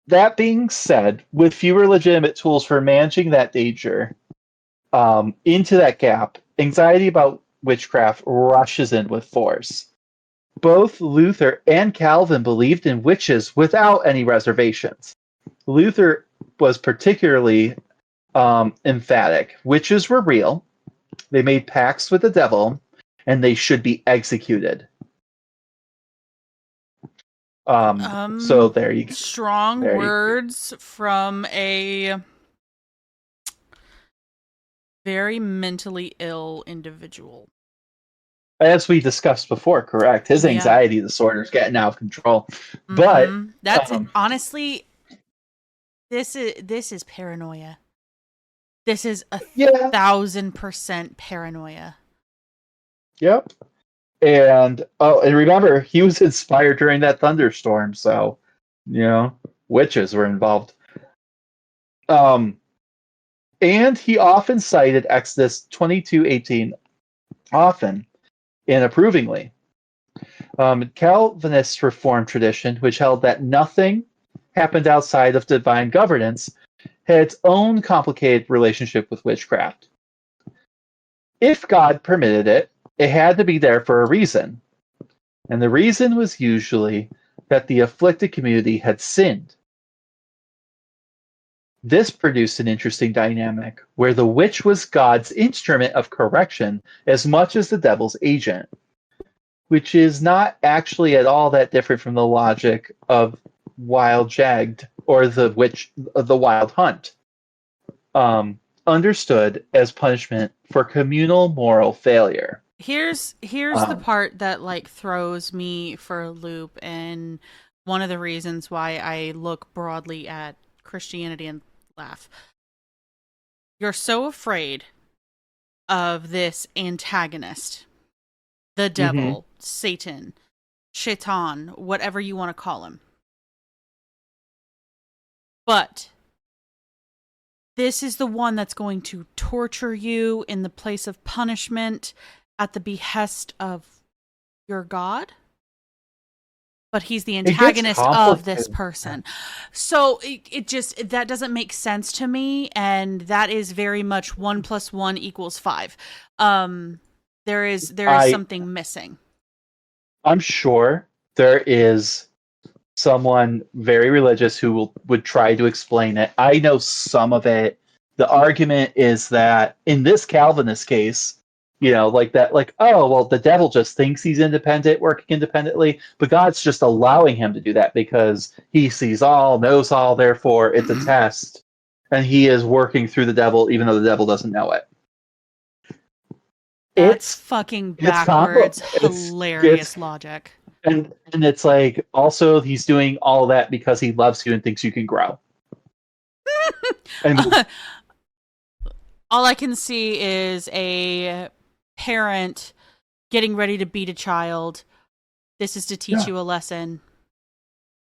that being said, with fewer legitimate tools for managing that danger, into that gap, anxiety about witchcraft rushes in with force. Both Luther and Calvin believed in witches without any reservations. Luther was particularly emphatic. Witches were real. They made pacts with the devil, and they should be executed. So there you go. Strong words from a very mentally ill individual. As we discussed before, correct. His anxiety disorder is getting out of control. Mm-hmm. But that's honestly, this is paranoia. This is 1,000% paranoia. Yep. And remember, he was inspired during that thunderstorm, so you know, witches were involved. And he often cited Exodus 22:18, often and approvingly. Calvinist Reformed tradition, which held that nothing happened outside of divine governance, had its own complicated relationship with witchcraft. If God permitted it, it had to be there for a reason. And the reason was usually that the afflicted community had sinned. This produced an interesting dynamic where the witch was God's instrument of correction as much as the devil's agent, which is not actually at all that different from the logic of wild jagged or the wild hunt. understood as punishment for communal moral failure. Here's the part that like throws me for a loop, and one of the reasons why I look broadly at Christianity and laugh. You're so afraid of this antagonist, the devil, Satan, Shaitan, whatever you want to call him. But this is the one that's going to torture you in the place of punishment at the behest of your God. But he's the antagonist of this person. So it just, that doesn't make sense to me. And that is very much 1 + 1 = 5. There is something missing. I'm sure there is someone very religious who would try to explain it. I know some of it. The argument is that in this Calvinist case, like that, like, oh, well, the devil just thinks he's independent, working independently, but God's just allowing him to do that because he sees all, knows all, therefore it's a test, and he is working through the devil even though the devil doesn't know it. That's fucking backwards, hilarious logic. And it's like, also, he's doing all that because he loves you and thinks you can grow. And all I can see is a parent getting ready to beat a child. This is to teach you a lesson.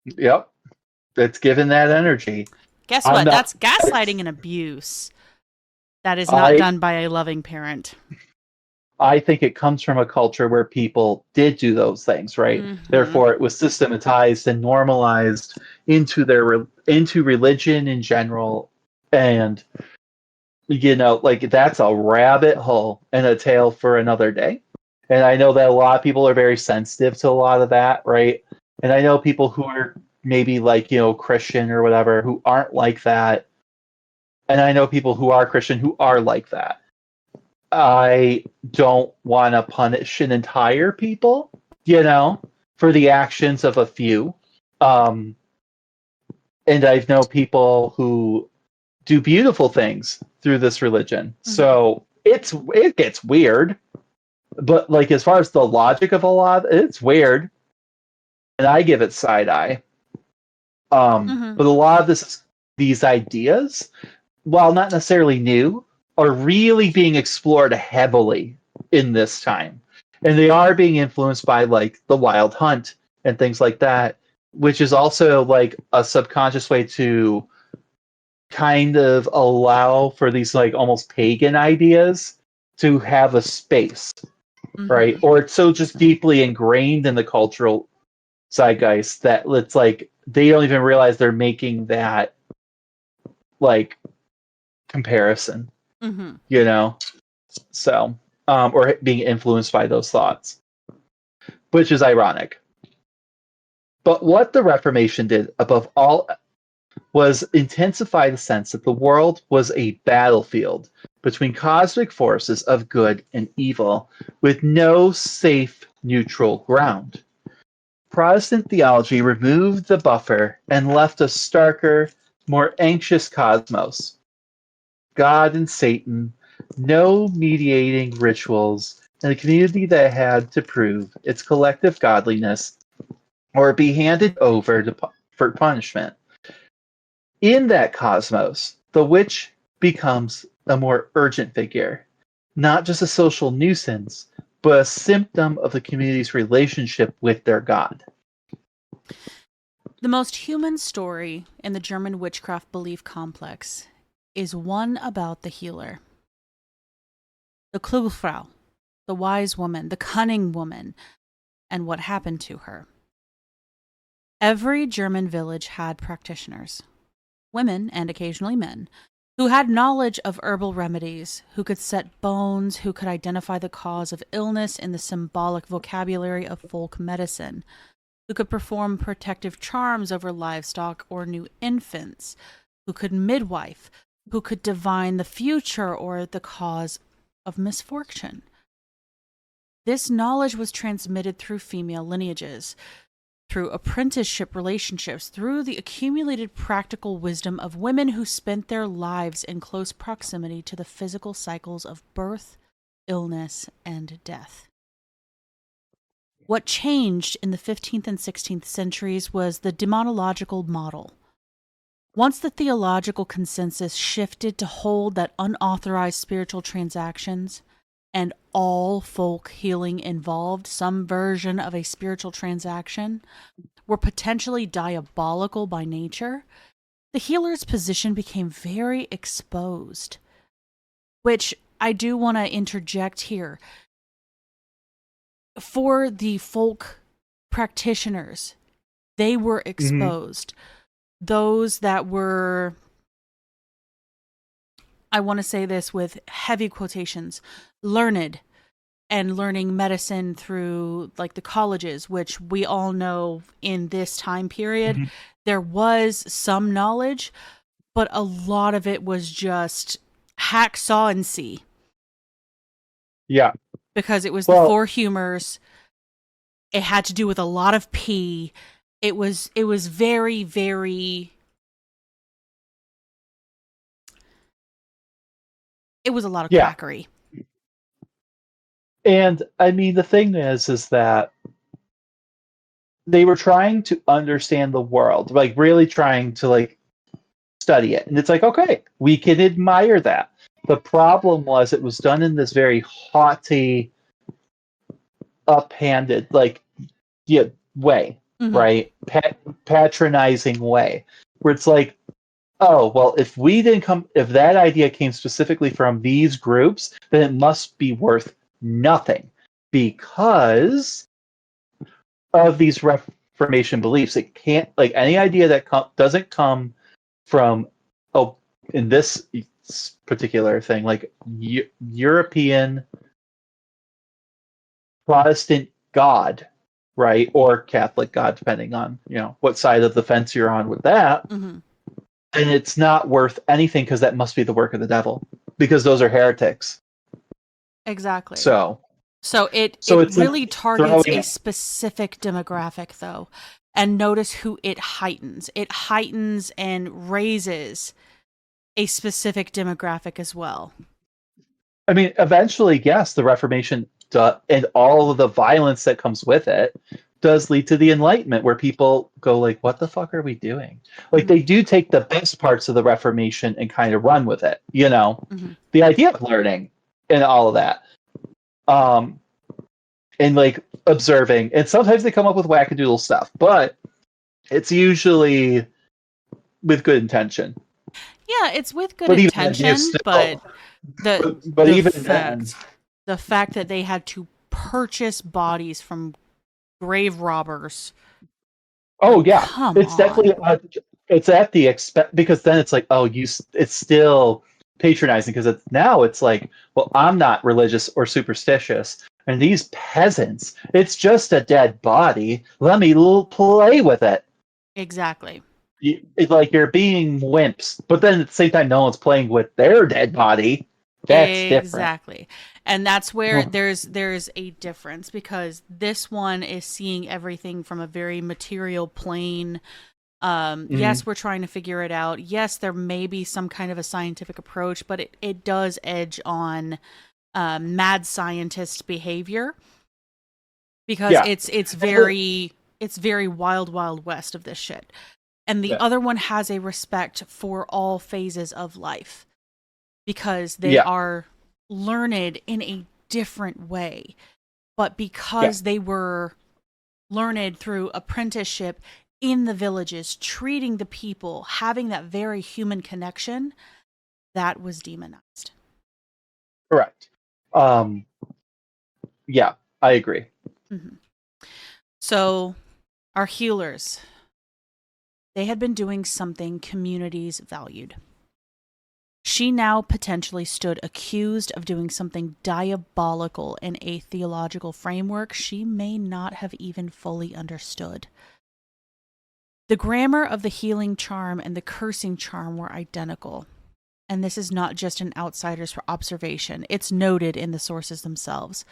Yep. It's given that energy. Guess what? That's gaslighting and abuse. That is not done by a loving parent. I think it comes from a culture where people did do those things, right? Mm-hmm. Therefore, it was systematized and normalized into religion in general. And, like, that's a rabbit hole and a tale for another day. And I know that a lot of people are very sensitive to a lot of that, right? And I know people who are maybe like, Christian or whatever, who aren't like that. And I know people who are Christian who are like that. I don't want to punish an entire people, for the actions of a few. And I know people who do beautiful things through this religion. Mm-hmm. So it gets weird. But like, as far as the logic of a lot, it's weird. And I give it side eye. But a lot of these ideas, while not necessarily new, are really being explored heavily in this time. And they are being influenced by like the Wild Hunt and things like that, which is also like a subconscious way to kind of allow for these like almost pagan ideas to have a space, right? Or it's so just deeply ingrained in the cultural zeitgeist that it's like they don't even realize they're making that like comparison. So, or being influenced by those thoughts, which is ironic. But what the Reformation did above all was intensify the sense that the world was a battlefield between cosmic forces of good and evil, with no safe neutral ground. Protestant theology removed the buffer and left a starker, more anxious cosmos. God and Satan, no mediating rituals, and a community that had to prove its collective godliness or be handed over for punishment. In that cosmos, the witch becomes a more urgent figure, not just a social nuisance, but a symptom of the community's relationship with their God. The most human story in the German witchcraft belief complex is one about the healer. The kluge Frau, the wise woman, the cunning woman, and what happened to her. Every German village had practitioners, women and occasionally men, who had knowledge of herbal remedies, who could set bones, who could identify the cause of illness in the symbolic vocabulary of folk medicine, who could perform protective charms over livestock or new infants, who could midwife, who could divine the future or the cause of misfortune. This knowledge was transmitted through female lineages, through apprenticeship relationships, through the accumulated practical wisdom of women who spent their lives in close proximity to the physical cycles of birth, illness, and death. What changed in the 15th and 16th centuries was the demonological model. Once the theological consensus shifted to hold that unauthorized spiritual transactions and all folk healing involved some version of a spiritual transaction were potentially diabolical by nature, the healer's position became very exposed. Which I do want to interject here. For the folk practitioners, they were exposed. Those that were, I want to say this with heavy quotations, learned and learning medicine through like the colleges, which we all know in this time period, there was some knowledge, but a lot of it was just hack, saw, and see. Yeah. Because it was the four humors. It had to do with a lot of pee. It was very, very... It was a lot of quackery. And I mean, the thing is that they were trying to understand the world, like really trying to like study it. And it's like, okay, we can admire that. The problem was it was done in this very haughty, uphanded, like, way, right? Patronizing way, where it's like, oh, well, if that idea came specifically from these groups, then it must be worth nothing because of these Reformation beliefs. It can't, like, any idea that doesn't come from, in this particular thing, like European Protestant God, right, or Catholic God, depending on what side of the fence you're on with that. And it's not worth anything because that must be the work of the devil, because those are heretics. Exactly. So it really like targets a specific demographic, though. And notice who it heightens. It heightens and raises a specific demographic as well. I mean, eventually, yes, the Reformation and all of the violence that comes with it does lead to the Enlightenment, where people go like, what the fuck are we doing? Like, they do take the best parts of the Reformation and kind of run with it, the idea of learning and all of that. And like observing, and sometimes they come up with wackadoodle stuff, but it's usually with good intention. Yeah, it's with good intention, but the fact that they had to purchase bodies from grave robbers. Oh yeah, it's definitely it's at the expense, because then it's like, it's still patronizing, because it's like, well, I'm not religious or superstitious, and these peasants, it's just a dead body. Let me play with it. Exactly. It's like you're being wimps, but then at the same time, no one's playing with their dead body. That's different. Exactly. And that's where there's a difference, because this one is seeing everything from a very material plane. Yes, we're trying to figure it out. Yes, there may be some kind of a scientific approach, but it does edge on mad scientist behavior, because it's very wild west of this shit. And the other one has a respect for all phases of life, because they are learned in a different way. But because they were learned through apprenticeship in the villages, treating the people, having that very human connection, that was demonized. Correct. Yeah, I agree. So our healers, they had been doing something communities valued. She now potentially stood accused of doing something diabolical in a theological framework she may not have even fully understood. The grammar of the healing charm and the cursing charm were identical. And this is not just an outsider's observation. It's noted in the sources themselves.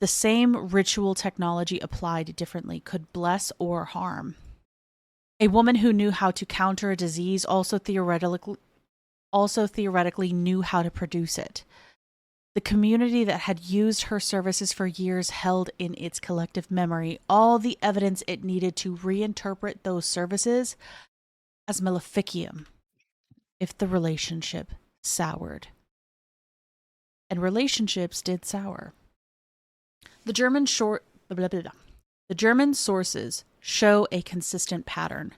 The same ritual technology applied differently could bless or harm. A woman who knew how to counter a disease also theoretically knew how to produce it. The community that had used her services for years held in its collective memory all the evidence it needed to reinterpret those services as maleficium if the relationship soured. And relationships did sour. The German sources show a consistent pattern.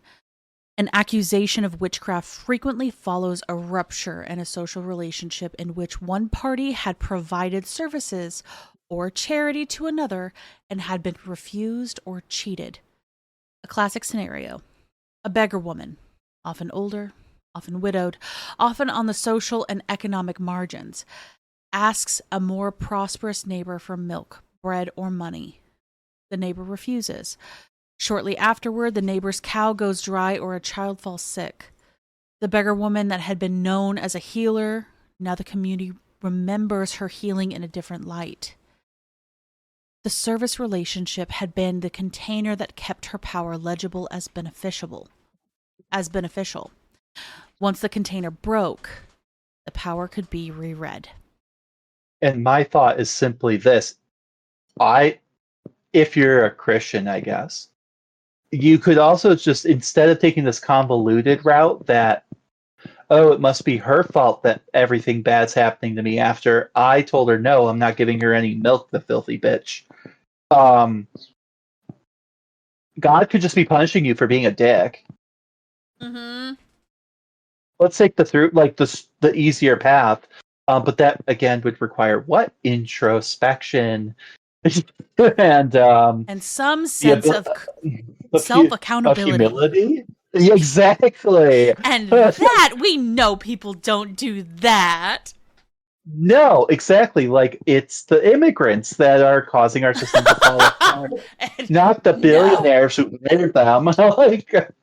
An accusation of witchcraft frequently follows a rupture in a social relationship in which one party had provided services or charity to another and had been refused or cheated. A classic scenario: a beggar woman, often older, often widowed, often on the social and economic margins, asks a more prosperous neighbor for milk, bread, or money. The neighbor refuses. Shortly afterward, the neighbor's cow goes dry or a child falls sick. The beggar woman that had been known as a healer, now the community remembers her healing in a different light. The service relationship had been the container that kept her power legible as beneficial. Once the container broke, the power could be reread. And my thought is simply this. If you're a Christian, I guess, you could also just, instead of taking this convoluted route that, oh, it must be her fault that everything bad's happening to me after I told her no, I'm not giving her any milk, the filthy bitch. God could just be punishing you for being a dick. Mm-hmm. Let's take the easier path. But that again would require what? Introspection and some sense of of self-accountability. humility. Exactly. And that, we know people don't do that. No, exactly. Like, it's the immigrants that are causing our system to fall apart, not the billionaires who made them. Like,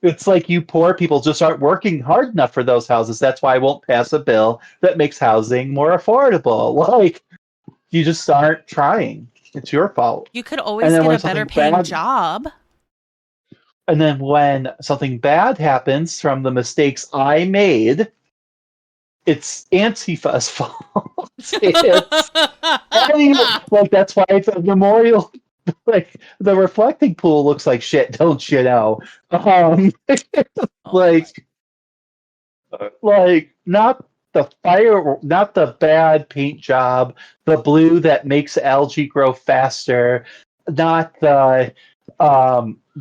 it's like you poor people just aren't working hard enough for those houses. That's why I won't pass a bill that makes housing more affordable. Like, you just aren't trying. It's your fault. You could always get a better paying job. And then when something bad happens from the mistakes I made, it's Antifa's fault. Like, that's why the memorial, like, the reflecting pool looks like shit, don't you know? Like, not the fire, not the bad paint job, the blue that makes algae grow faster, not the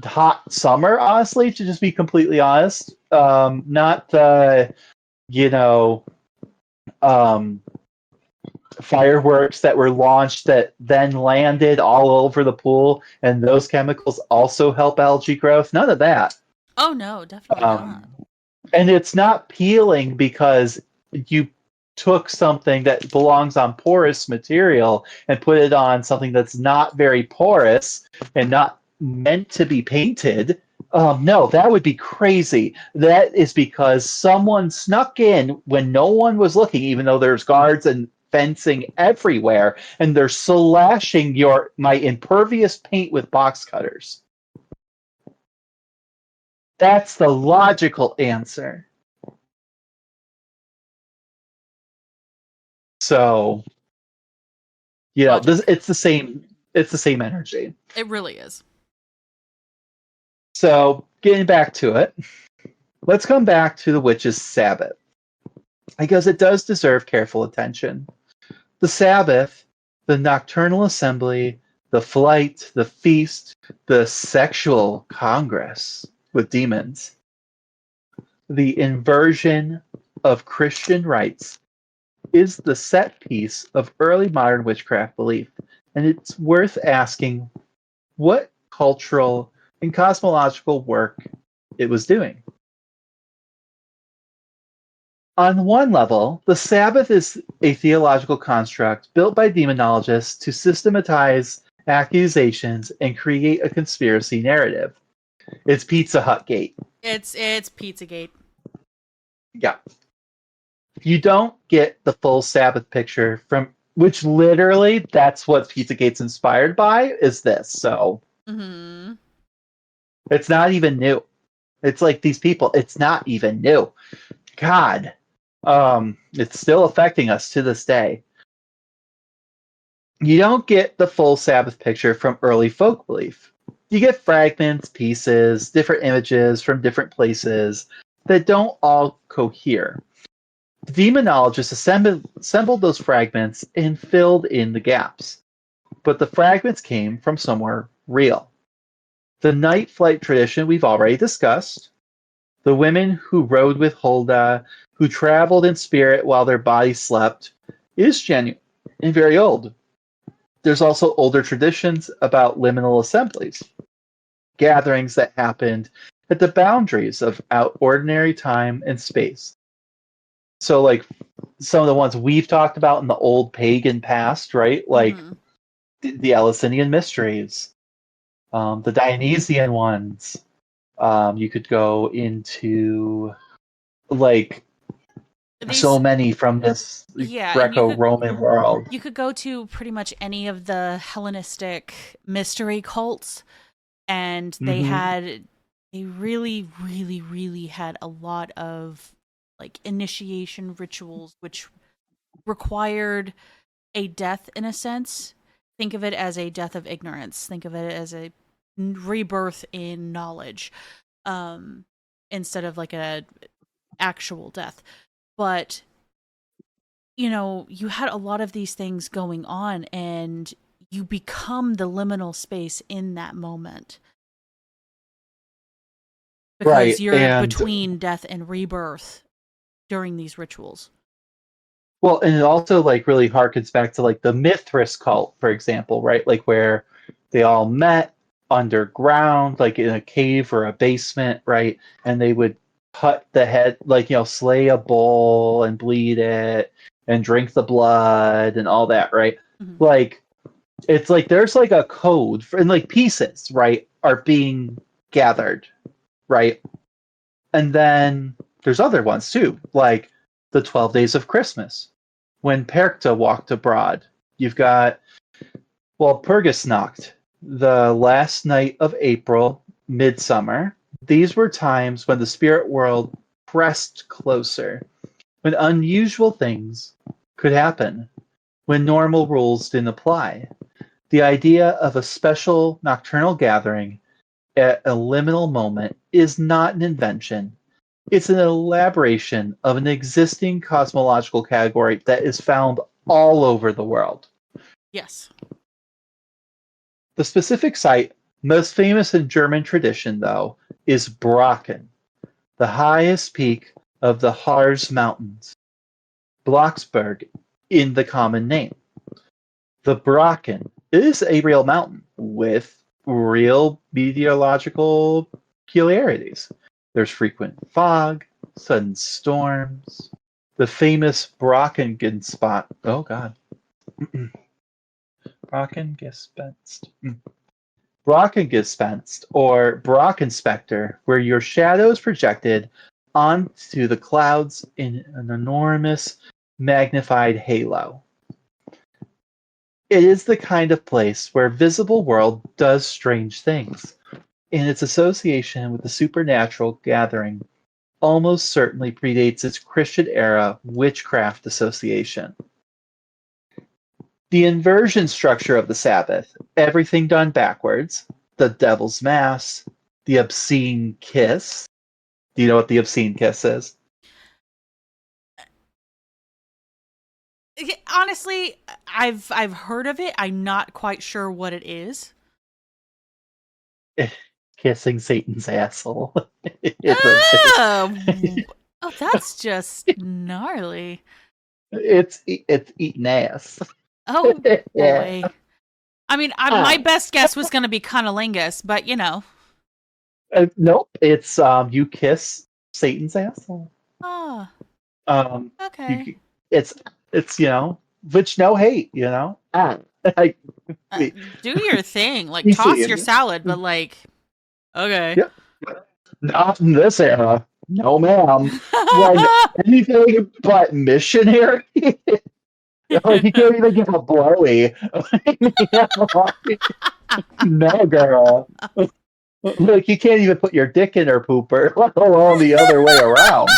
hot summer, honestly, to just be completely honest. Not the, you know, fireworks that were launched that then landed all over the pool, and those chemicals also help algae growth. None of that. Oh no, definitely not. And it's not peeling because you took something that belongs on porous material and put it on something that's not very porous and not meant to be painted. No, that would be crazy. That is because someone snuck in when no one was looking, even though there's guards and fencing everywhere, and they're slashing my impervious paint with box cutters. That's the logical answer. So, it's the same. It's the same energy. It really is. So, getting back to it, let's come back to the witch's Sabbath, because it does deserve careful attention. The Sabbath, the nocturnal assembly, the flight, the feast, the sexual congress with demons, the inversion of Christian rites, is the set piece of early modern witchcraft belief, and it's worth asking what cultural and cosmological work it was doing. On one level, the Sabbath is a theological construct built by demonologists to systematize accusations and create a conspiracy narrative. It's Pizza Hut Gate. It's Pizzagate. Yeah. You don't get the full Sabbath picture from which literally that's what Pizzagate's inspired by is this. So Mm-hmm. it's not even new. It's like these people, it's not even new. God. It's still affecting us to this day. You don't get the full Sabbath picture from early folk belief. You get fragments, pieces, different images from different places that don't all cohere. The demonologists assembled those fragments and filled in the gaps. But the fragments came from somewhere real. The night flight tradition we've already discussed. The women who rode with Huldah, who traveled in spirit while their bodies slept, is genuine and very old. There's also older traditions about liminal assemblies, gatherings that happened at the boundaries of ordinary time and space. So, like some of the ones we've talked about in the old pagan past, right? Like the Eleusinian mysteries, the Dionysian ones. You could go into like so many from this Yeah, and Greco-Roman world. you could go to pretty much any of the Hellenistic mystery cults, and they really, really, really had a lot of like initiation rituals, which required a death in a sense. Think of it as a death of ignorance. Think of it as a rebirth in knowledge, instead of like a actual death. But you had a lot of these things going on, and you become the liminal space in that moment because Right, you're and between death and rebirth during these rituals. well, and it also like really harkens back to like the Mithras cult, for example, right? Like where they all met underground, like in a cave or a basement, right? And they would cut the head, like slay a bull and bleed it and drink the blood and all that, right? Mhm. Like it's like there's like a code for, and like pieces, right, are being gathered, right? And then there's other ones too, like the 12 Days of Christmas, when Perchta walked abroad. You've got, well, Purgisnacht, the last night of April, midsummer. These were times when the spirit world pressed closer, when unusual things could happen, when normal rules didn't apply. The idea of a special nocturnal gathering at a liminal moment is not an invention. It's an elaboration of an existing cosmological category that is found all over the world. Yes. The specific site, most famous in German tradition, though, is Brocken, the highest peak of the Harz Mountains, Blocksberg in the common name. The Brocken is a real mountain with real meteorological peculiarities. There's frequent fog, sudden storms. The famous Brockengespenst. Oh God. Brockengespenst. Brockengespenst, or Brockenspector, where your shadow is projected onto the clouds in an enormous magnified halo. It is the kind of place where visible world does strange things, and its association with the supernatural gathering almost certainly predates its Christian era witchcraft association. The inversion structure of the Sabbath, everything done backwards, the devil's mass, the obscene kiss. Do you know what the obscene kiss is? Honestly, I've heard of it. I'm not quite sure what it is. Kissing Satan's asshole. Oh, oh, that's just gnarly. It's eating ass. Oh Yeah. boy. I mean, my best guess was going to be cunnilingus, but Nope. It's you kiss Satan's asshole. Oh, You, okay. it's which no hate. Like, Do your thing. Like, you see toss your it. salad, but like, okay. Yep. Not in this era. No, ma'am. Like anything but missionary. Like, you can't even give a blowy. No, girl. Look, you can't even put your dick in her pooper, let alone the other way around.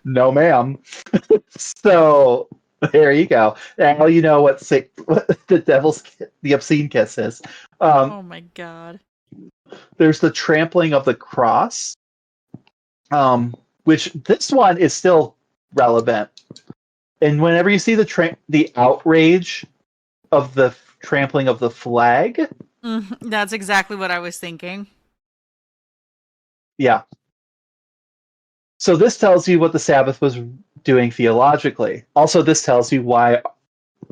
No, ma'am. So there you go. Now you know what the obscene kiss is. Oh my god. There's the trampling of the cross, which this one is still relevant. And whenever you see the outrage of the trampling of the flag, That's exactly what I was thinking. yeah. So this tells you what the Sabbath was doing theologically. Also, this tells you why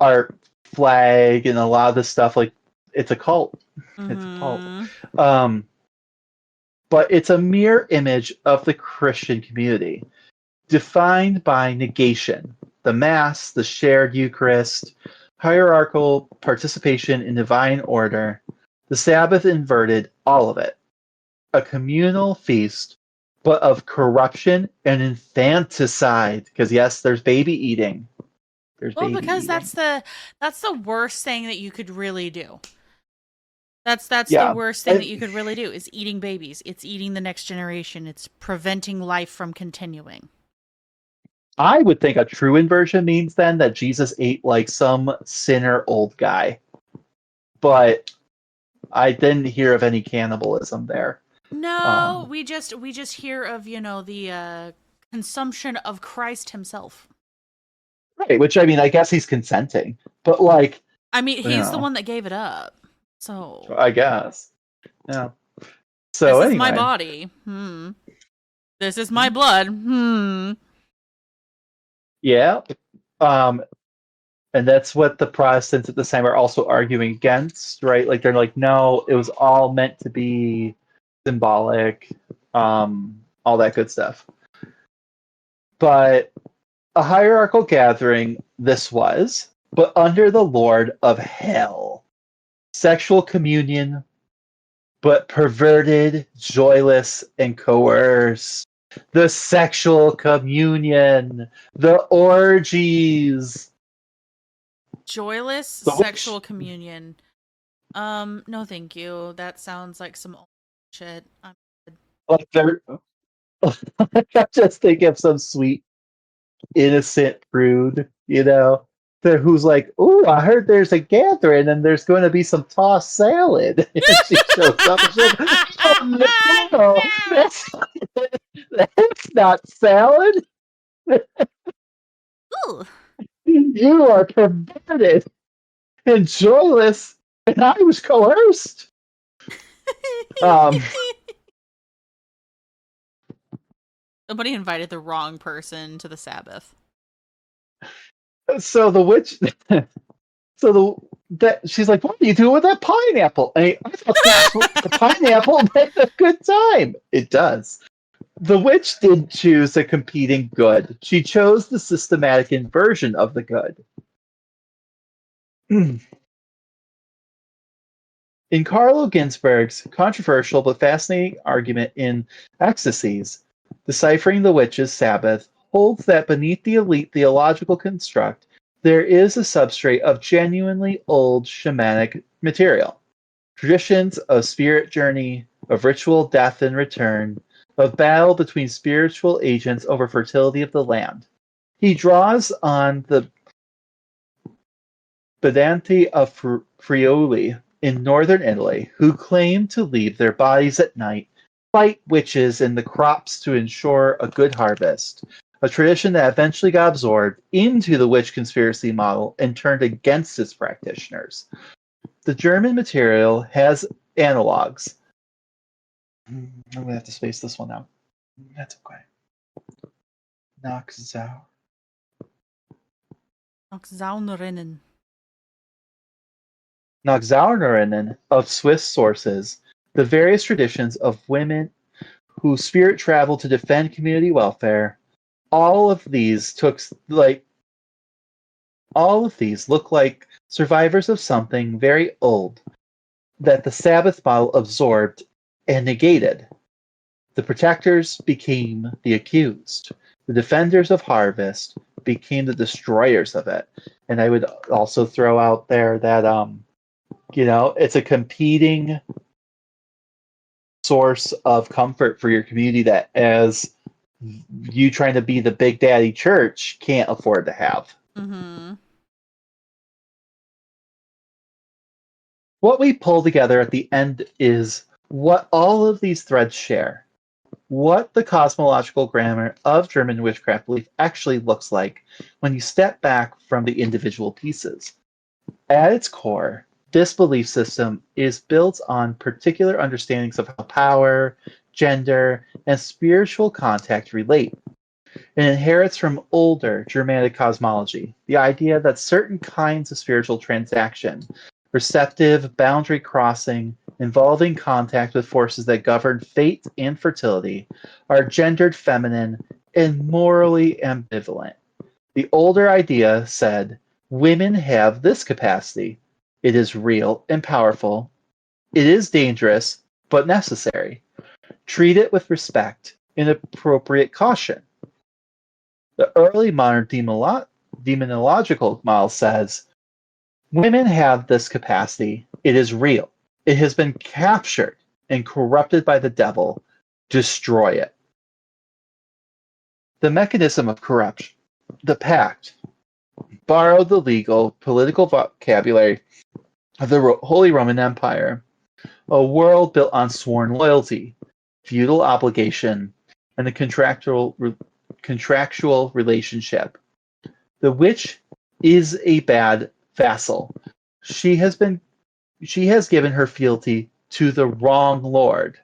our flag and a lot of this stuff, like, it's a cult. It's a cult. But it's a mirror image of the Christian community, defined by negation, the Mass, the shared Eucharist, hierarchical participation in divine order. The Sabbath inverted all of it. A communal feast, but of corruption and infanticide. Because yes, there's baby eating. There's Well, baby because eating. that's the worst thing that you could really do. That's Yeah. the worst thing that you could really do is eating babies. It's eating the next generation. It's preventing life from continuing. I would think a true inversion means then that Jesus ate like some sinner old guy. But I didn't hear of any cannibalism there. No, we just hear of, the consumption of Christ himself. Right, which I mean, I guess he's consenting. But like, I mean, he's the one that gave it up. So I guess. Yeah. So this anyway. is my body. This is my blood. Yeah. And that's what the Protestants at the time are also arguing against, right? Like they're like, no, it was all meant to be symbolic, all that good stuff. But a hierarchical gathering this was, but under the Lord of Hell. Sexual communion, but perverted, joyless, and coerced. The sexual communion, the orgies. Joyless The sexual communion. No, thank you. That sounds like some old shit. Like they're I'm just thinking of some sweet, innocent prude, who's like, "Ooh, I heard there's a gathering and there's going to be some tossed salad." And she shows up and she's like, "Oh no, that's not salad. Ooh. You are perverted and joyless, and I was coerced." Somebody invited the wrong person to the Sabbath. So the witch, she's like, "What are you doing with that pineapple?" And I thought the pineapple made a good time. It does. The witch did choose a competing good. She chose the systematic inversion of the good. In Carlo Ginzburg's controversial but fascinating argument in Ecstasies, Deciphering the Witch's Sabbath holds that beneath the elite theological construct, there is a substrate of genuinely old shamanic material. Traditions of spirit journey, of ritual death and return, of battle between spiritual agents over fertility of the land. He draws on the Badanti of Friuli in northern Italy, who claim to leave their bodies at night, fight witches in the crops to ensure a good harvest, a tradition that eventually got absorbed into the witch conspiracy model and turned against its practitioners. The German material has analogs. I'm going to have to space this one out. That's okay. Nachzaunerinnen. Nachzaunerinnen of Swiss sources, the various traditions of women who spirit travel to defend community welfare. All of these look like survivors of something very old that the Sabbath model absorbed and negated. The protectors became the accused. The defenders of harvest became the destroyers of it. And I would also throw out there that it's a competing source of comfort for your community that as you trying to be the big daddy church can't afford to have. Mm-hmm. What we pull together at the end is what all of these threads share. What the cosmological grammar of German witchcraft belief actually looks like when you step back from the individual pieces. At its core, this belief system is built on particular understandings of how power, gender, and spiritual contact relate. It inherits from older Germanic cosmology the idea that certain kinds of spiritual transaction, receptive, boundary crossing, involving contact with forces that govern fate and fertility, are gendered feminine and morally ambivalent. The older idea said, women have this capacity. It is real and powerful. It is dangerous, but necessary. Treat it with respect and appropriate caution. The early modern demonological model says, women have this capacity. It is real. It has been captured and corrupted by the devil. Destroy it. The mechanism of corruption, the pact, borrowed the legal, political vocabulary of the Holy Roman Empire, a world built on sworn loyalty, feudal obligation, and the contractual relationship. The witch is a bad vassal. She has given her fealty to the wrong lord.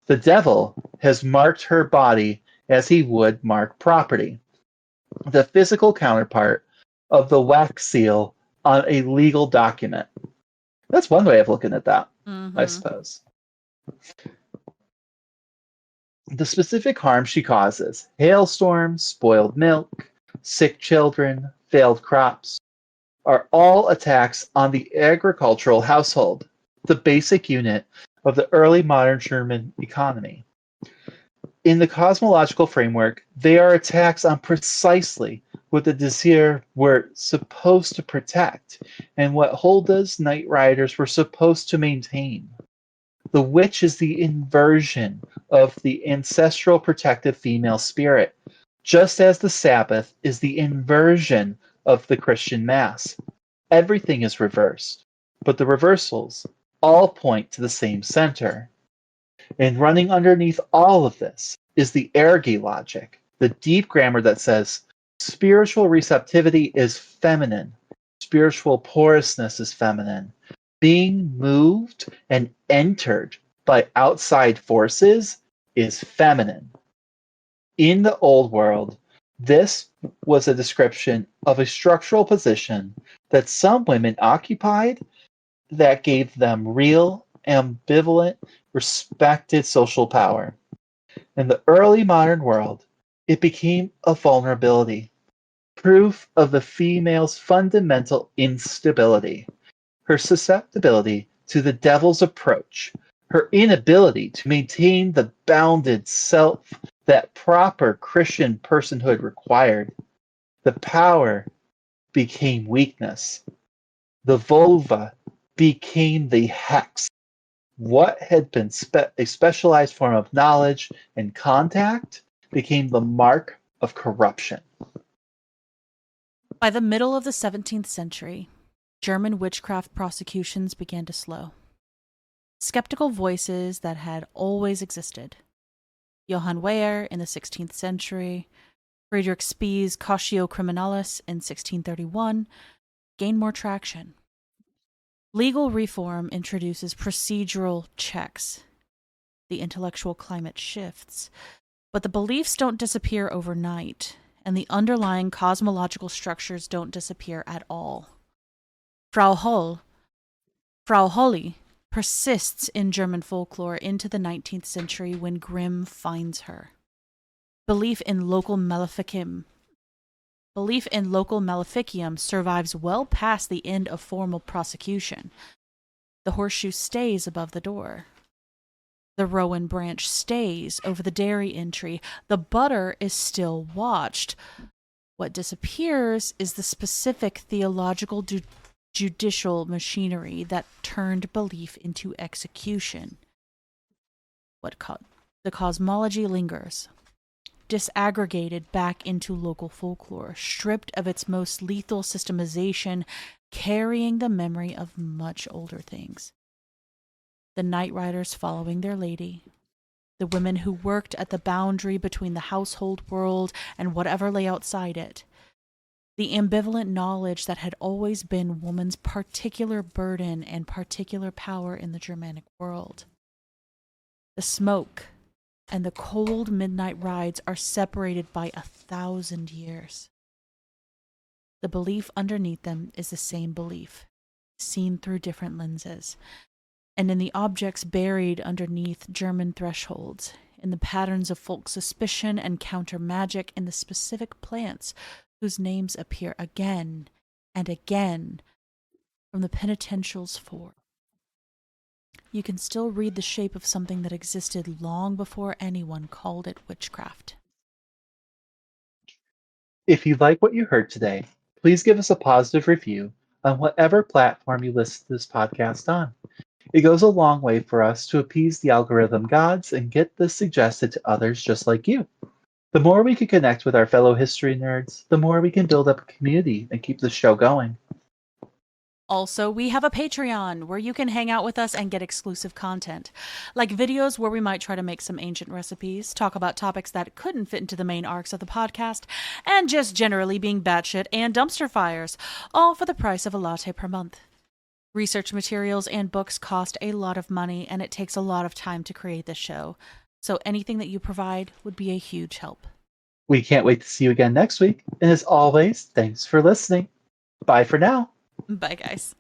The devil has marked her body as he would mark property, the physical counterpart of the wax seal on a legal document. That's one way of looking at that, I suppose. The specific harm she causes, hailstorms, spoiled milk, sick children, failed crops, are all attacks on the agricultural household, the basic unit of the early modern German economy. In the cosmological framework, they are attacks on precisely what the Desir were supposed to protect and what Hulda's Night Riders were supposed to maintain. The witch is the inversion of the ancestral protective female spirit, just as the Sabbath is the inversion of the Christian Mass. Everything is reversed, but the reversals all point to the same center. And running underneath all of this is the ergi logic, the deep grammar that says spiritual receptivity is feminine, spiritual porousness is feminine. Being moved and entered by outside forces is feminine. In the old world, this was a description of a structural position that some women occupied that gave them real, ambivalent, respected social power. In the early modern world, it became a vulnerability, proof of the female's fundamental instability, her susceptibility to the devil's approach, her inability to maintain the bounded self that proper Christian personhood required. The power became weakness. The vulva became the hex. What had been a specialized form of knowledge and contact became the mark of corruption. By the middle of the 17th century, German witchcraft prosecutions began to slow. Skeptical voices that had always existed, Johann Weyer in the 16th century, Friedrich Spie's Cautio Criminalis in 1631, gained more traction. Legal reform introduces procedural checks. The intellectual climate shifts, but the beliefs don't disappear overnight, and the underlying cosmological structures don't disappear at all. Frau Holle persists in German folklore into the 19th century when Grimm finds her. Belief in local maleficium survives well past the end of formal prosecution. The horseshoe stays above the door. The rowan branch stays over the dairy entry. The butter is still watched. What disappears is the specific theological judicial machinery that turned belief into execution. The cosmology lingers, disaggregated back into local folklore, stripped of its most lethal systemization, carrying the memory of much older things. The night riders following their lady, the women who worked at the boundary between the household world and whatever lay outside it, the ambivalent knowledge that had always been woman's particular burden and particular power in the Germanic world. The smoke and the cold midnight rides are separated by 1,000 years. The belief underneath them is the same belief, seen through different lenses, and in the objects buried underneath German thresholds, in the patterns of folk suspicion and counter magic, in the specific plants whose names appear again and again from the penitential's floor. You can still read the shape of something that existed long before anyone called it witchcraft. If you like what you heard today, please give us a positive review on whatever platform you listen to this podcast on. It goes a long way for us to appease the algorithm gods and get this suggested to others just like you. The more we can connect with our fellow history nerds, the more we can build up a community and keep the show going. Also, we have a Patreon where you can hang out with us and get exclusive content, like videos where we might try to make some ancient recipes, talk about topics that couldn't fit into the main arcs of the podcast, and just generally being batshit and dumpster fires, all for the price of a latte per month. Research materials and books cost a lot of money, and it takes a lot of time to create this show, so anything that you provide would be a huge help. We can't wait to see you again next week, and as always, thanks for listening. Bye for now. Bye, guys.